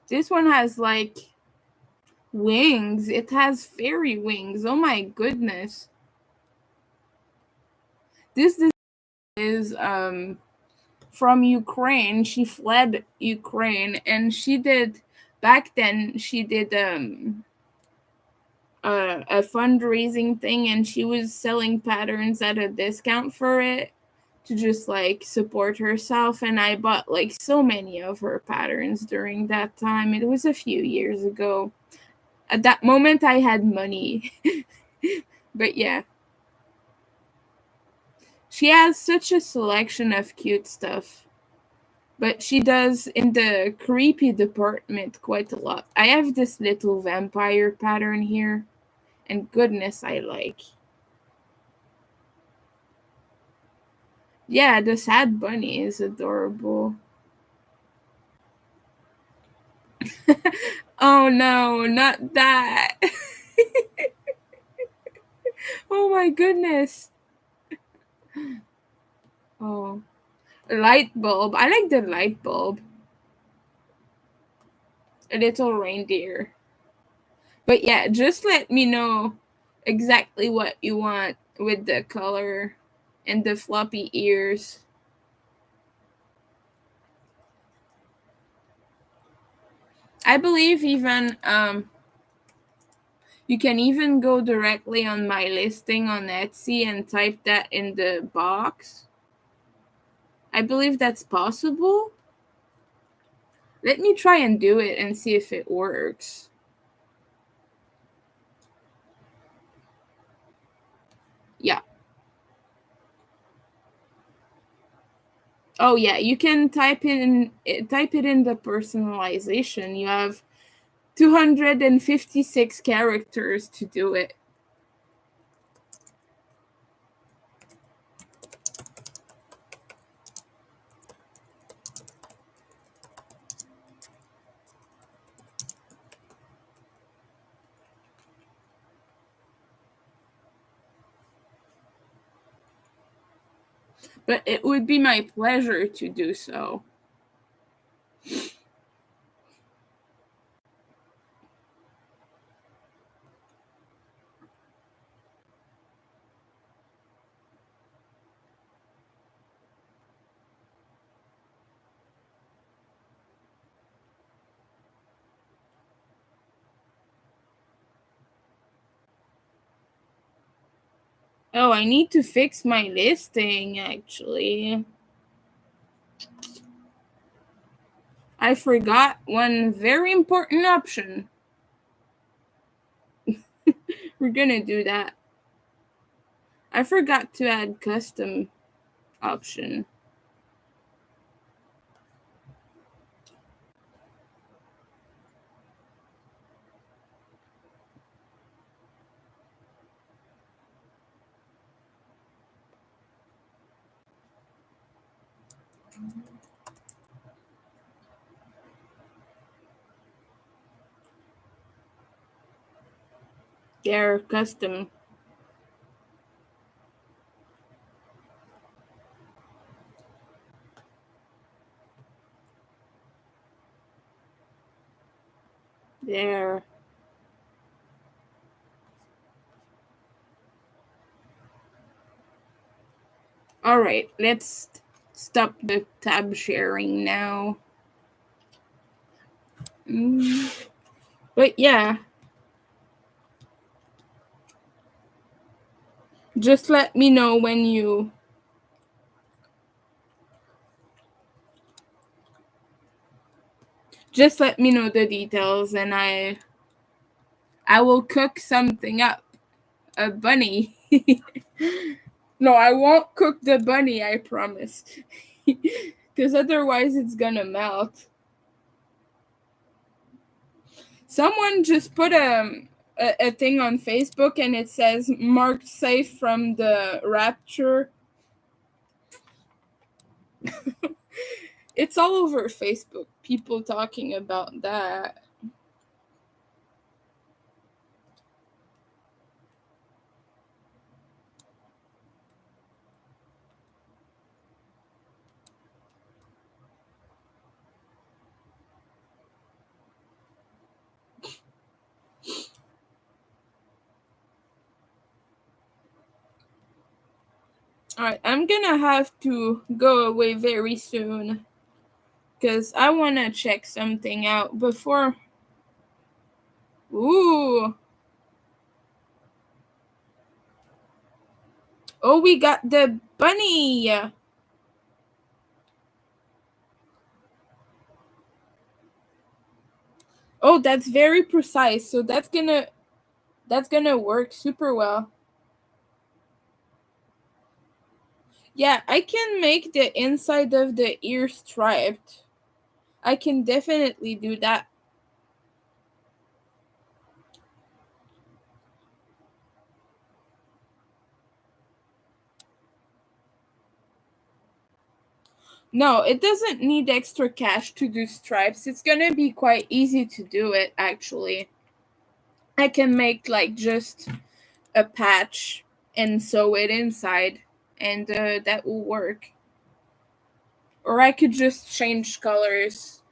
This one has like wings. It has fairy wings. Oh my goodness. This is from Ukraine. She fled Ukraine, and she did back then. She did a fundraising thing, and she was selling patterns at a discount for it to just like support herself. And I bought like so many of her patterns during that time. It was a few years ago. At that moment, I had money, but yeah. She has such a selection of cute stuff. But she does in the creepy department quite a lot. I have this little vampire pattern here, and goodness, I like. Yeah, the sad bunny is adorable. Oh no, not that. Oh my goodness. Oh, light bulb. I like the light bulb. A little reindeer. But yeah, just let me know exactly what you want with the color and the floppy ears. I believe even you can even go directly on my listing on Etsy and type that in the box. I believe that's possible. Let me try and do it and see if it works. Yeah. Oh yeah, you can type it in the personalization. You have 256 characters to do it. But it would be my pleasure to do so. Oh, I need to fix my listing actually. I forgot one very important option. We're gonna do that. I forgot to add custom option. There, custom. There. All right, let's stop the tab sharing now. But yeah, just let me know when you just let me know the details and I will cook something up. A bunny. No, I won't cook the bunny, I promise. Because otherwise it's gonna melt. Someone just put a thing on Facebook and it says marked safe from the rapture. It's all over Facebook, people talking about that. Alright, I'm gonna have to go away very soon because I want to check something out before. Ooh. Oh, we got the bunny. Oh, that's very precise. So that's gonna work super well. Yeah, I can make the inside of the ear striped. I can definitely do that. No, it doesn't need extra cash to do stripes. It's gonna be quite easy to do it, actually. I can make like just a patch and sew it inside, and that will work. Or I could just change colors.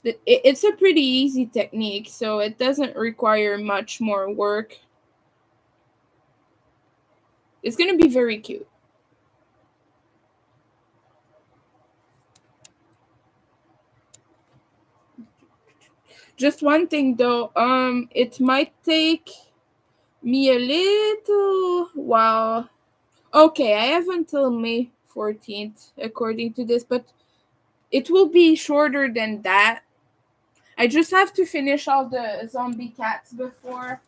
It's a pretty easy technique, so it doesn't require much more work. It's gonna be very cute. Just one thing though, it might take me a little while. Okay, I have until May 14th, according to this, but it will be shorter than that. I just have to finish all the zombie cats before.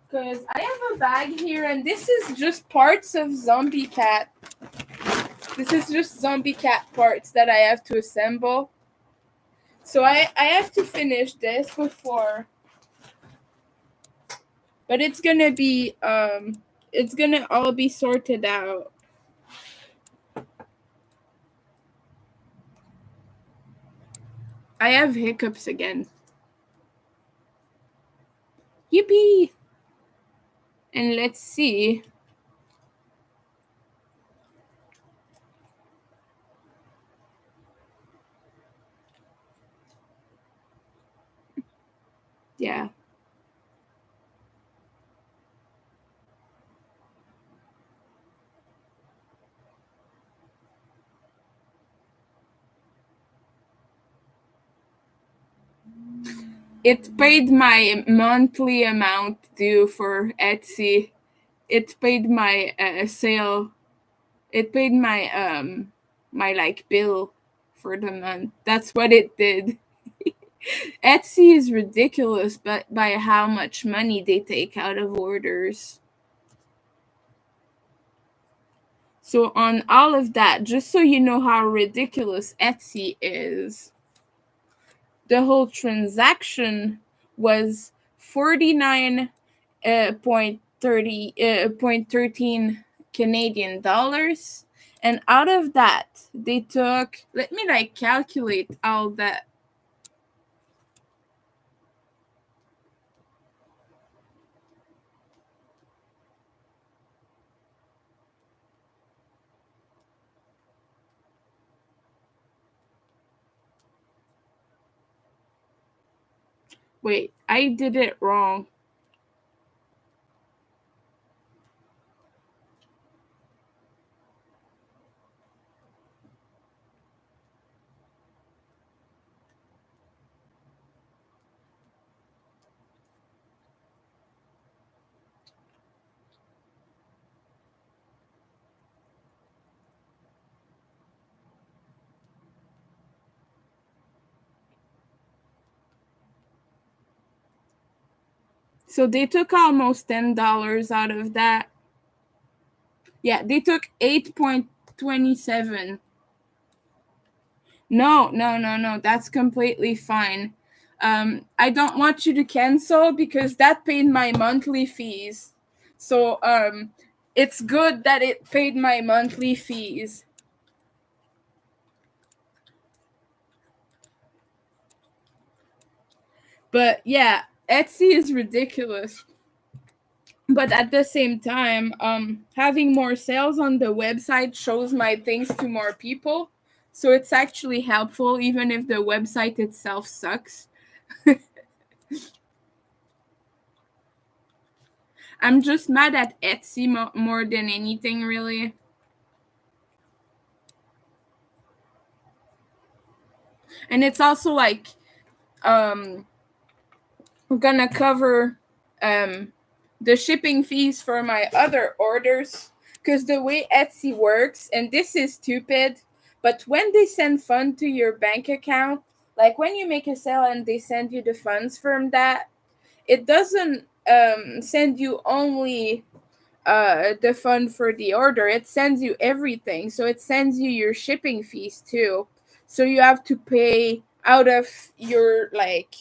Because I have a bag here, and this is just parts of zombie cat. This is just zombie cat parts that I have to assemble. So I have to finish this before. But it's gonna all be sorted out. I have hiccups again. Yippee! And let's see. Yeah. It paid my monthly amount due for Etsy. It paid my sale. It paid my my like bill for the month. That's what it did. Etsy is ridiculous, but by how much money they take out of orders. So on all of that, just so you know how ridiculous Etsy is, the whole transaction was 49 point 13 Canadian dollars. And out of that, they took, let me like calculate all that. Wait, I did it wrong. So they took almost $10 out of that. Yeah, they took 8.27. No. That's completely fine. I don't want you to cancel because that paid my monthly fees. So it's good that it paid my monthly fees. But yeah, Etsy is ridiculous. But at the same time, having more sales on the website shows my things to more people. So it's actually helpful, even if the website itself sucks. I'm just mad at Etsy more than anything, really. And it's also like, um, we're gonna cover the shipping fees for my other orders. Because the way Etsy works, and this is stupid, but when they send funds to your bank account, like when you make a sale and they send you the funds from that, it doesn't send you only the fund for the order, it sends you everything. So it sends you your shipping fees too. So you have to pay out of your like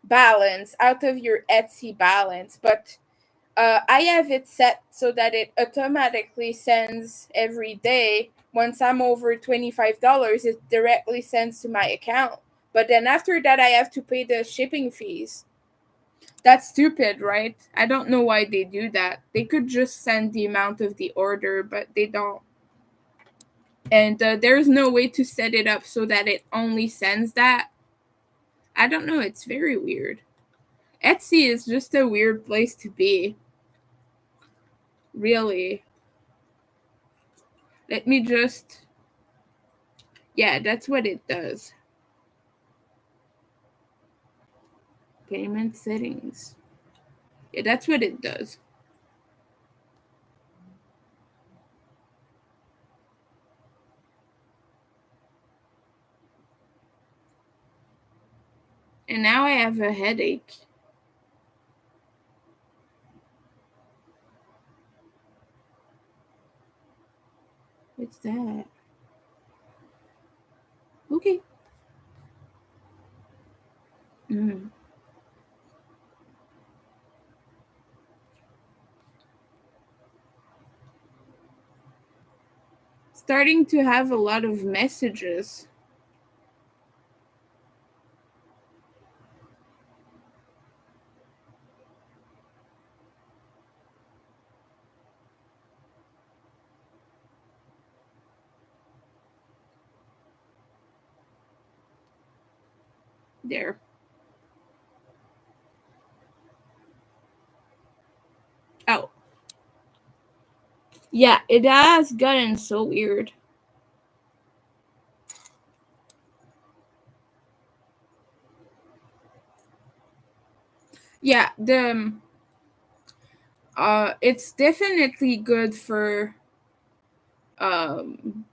balance, out of your Etsy balance. But I have it set so that it automatically sends every day. Once I'm over $25, it directly sends to my account. But then after that, I have to pay the shipping fees. That's stupid, right? I don't know why they do that. They could just send the amount of the order, but they don't. And there's no way to set it up so that it only sends that. I don't know. It's very weird. Etsy is just a weird place to be. Really. Let me just. Yeah, that's what it does. Payment settings. Yeah, that's what it does. And now I have a headache. What's that? Okay. Mm. Starting to have a lot of messages. There. Oh. Yeah, it has gotten so weird. Yeah, the it's definitely good um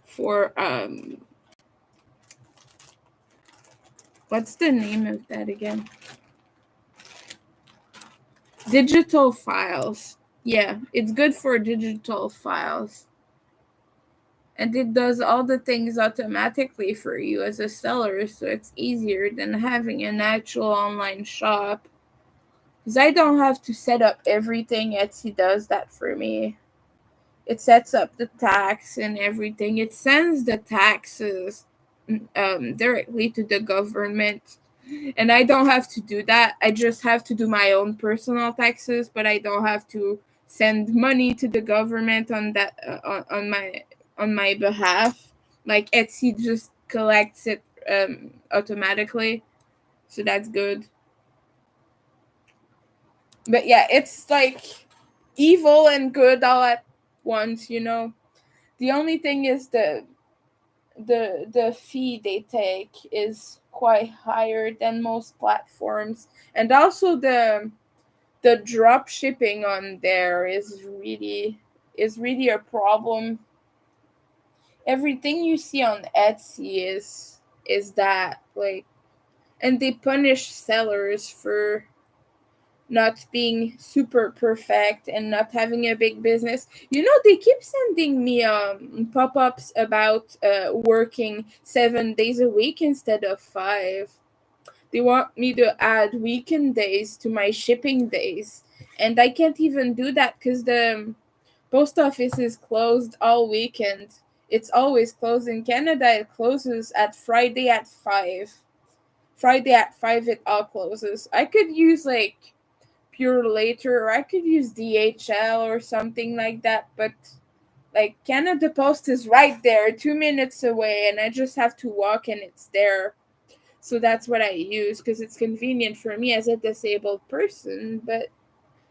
for What's the name of that again? Digital files. Yeah, it's good for digital files. And it does all the things automatically for you as a seller, so it's easier than having an actual online shop. Because I don't have to set up everything, Etsy does that for me. It sets up the tax and everything. It sends the taxes directly to the government. And I don't have to do that. I just have to do my own personal taxes, but I don't have to send money to the government on that on my behalf. Like Etsy just collects it automatically, so that's good. But yeah, it's like evil and good all at once, you know. The only thing is the fee they take is quite higher than most platforms, and also the drop shipping on there is really a problem. Everything you see on Etsy is that, like, and they punish sellers for not being super perfect and not having a big business. You know, they keep sending me pop-ups about working 7 days a week instead of 5. They want me to add weekend days to my shipping days, and I can't even do that because the post office is closed all weekend. It's always closed in Canada. It closes at Friday at 5. Friday at 5 it all closes. I could use like Pure Later, or I could use DHL or something like that, but like Canada Post is right there, 2 minutes away, and I just have to walk and it's there. So that's what I use because it's convenient for me as a disabled person. But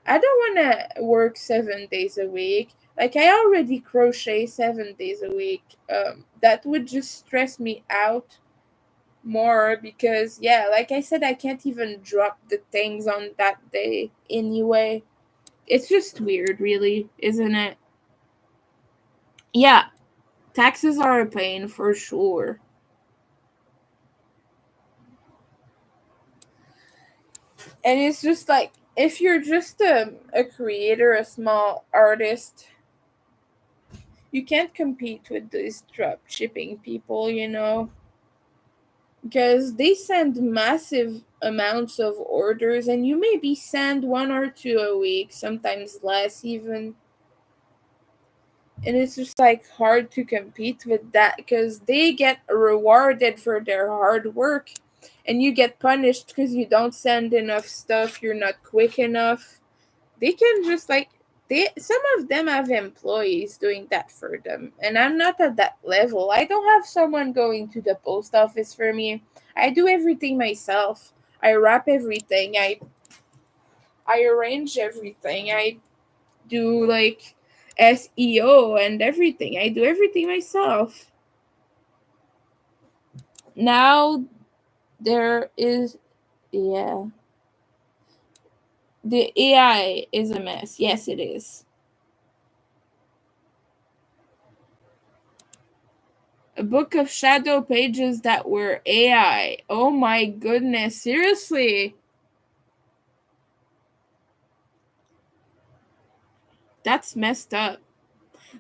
I don't want to work 7 days a week. Like, I already crochet 7 days a week. That would just stress me out more because, yeah, like I said, I can't even drop the things on that day anyway. It's just weird, really, isn't it? Yeah, taxes are a pain for sure. And it's just like, if you're just a creator, a small artist, you can't compete with these drop shipping people, you know, because they send massive amounts of orders and you maybe send one or two a week, sometimes less even. And it's just like hard to compete with that because they get rewarded for their hard work and you get punished because you don't send enough stuff, you're not quick enough. They can just like, they some of them have employees doing that for them, and I'm not at that level. I don't have someone going to the post office for me. I do everything myself. I wrap everything. I arrange everything. I do like SEO and everything. I do everything myself. Now there is, yeah, the AI is a mess. Yes, it is. A book of shadow pages that were AI. Oh my goodness, seriously. That's messed up.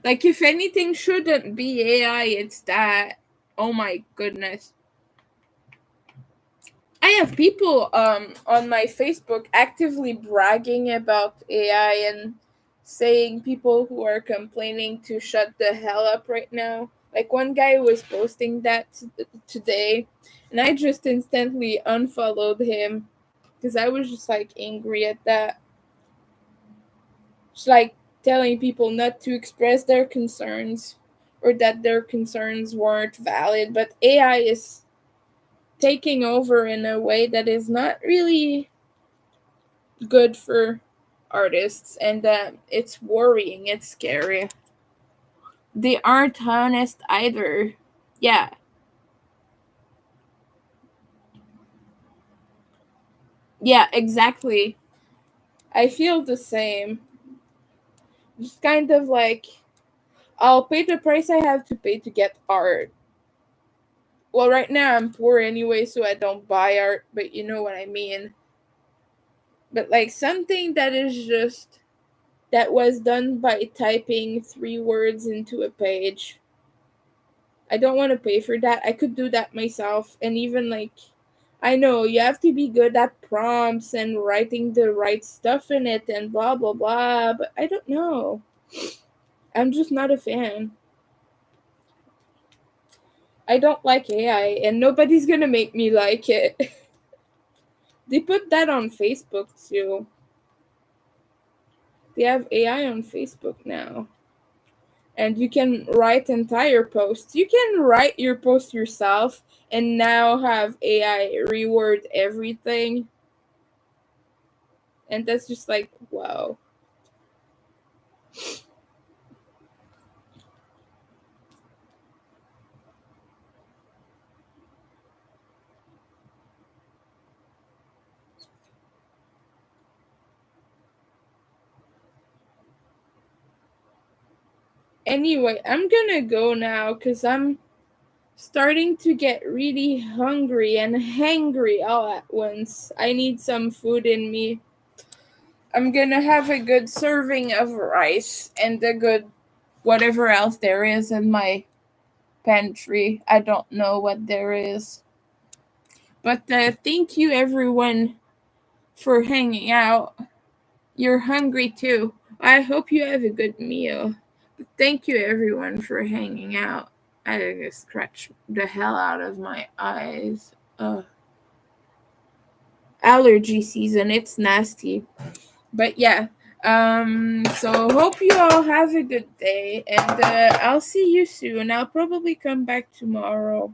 Like, if anything shouldn't be AI, it's that. Oh my goodness. I have people on my Facebook actively bragging about AI and saying people who are complaining to shut the hell up right now. Like, one guy was posting that today, and I just instantly unfollowed him because I was just like angry at that. It's like telling people not to express their concerns or that their concerns weren't valid, but AI is taking over in a way that is not really good for artists, and it's worrying, it's scary. They aren't honest either. Yeah, yeah, exactly. I feel the same. Just kind of like, I'll pay the price I have to pay to get art. Well, right now I'm poor anyway, so I don't buy art, but you know what I mean. But like something that is just that was done by typing 3 words into a page. I don't want to pay for that. I could do that myself. And even like, I know you have to be good at prompts and writing the right stuff in it and blah, blah, blah. But I don't know. I'm just not a fan. I don't like AI, and nobody's gonna make me like it. They put that on Facebook too. They have AI on Facebook now. And you can write entire posts. You can write your post yourself and now have AI reword everything. And that's just like, wow. Anyway, I'm gonna go now because I'm starting to get really hungry and hangry all at once. I need some food in me. I'm gonna have a good serving of rice and a good whatever else there is in my pantry. I don't know what there is. But thank you everyone for hanging out. You're hungry too. I hope you have a good meal. But thank you everyone for hanging out. I just scratch the hell out of my eyes. Allergy season, it's nasty. But yeah. So hope you all have a good day and I'll see you soon. I'll probably come back tomorrow.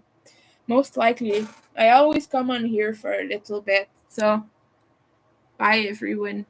Most likely. I always come on here for a little bit. So bye everyone.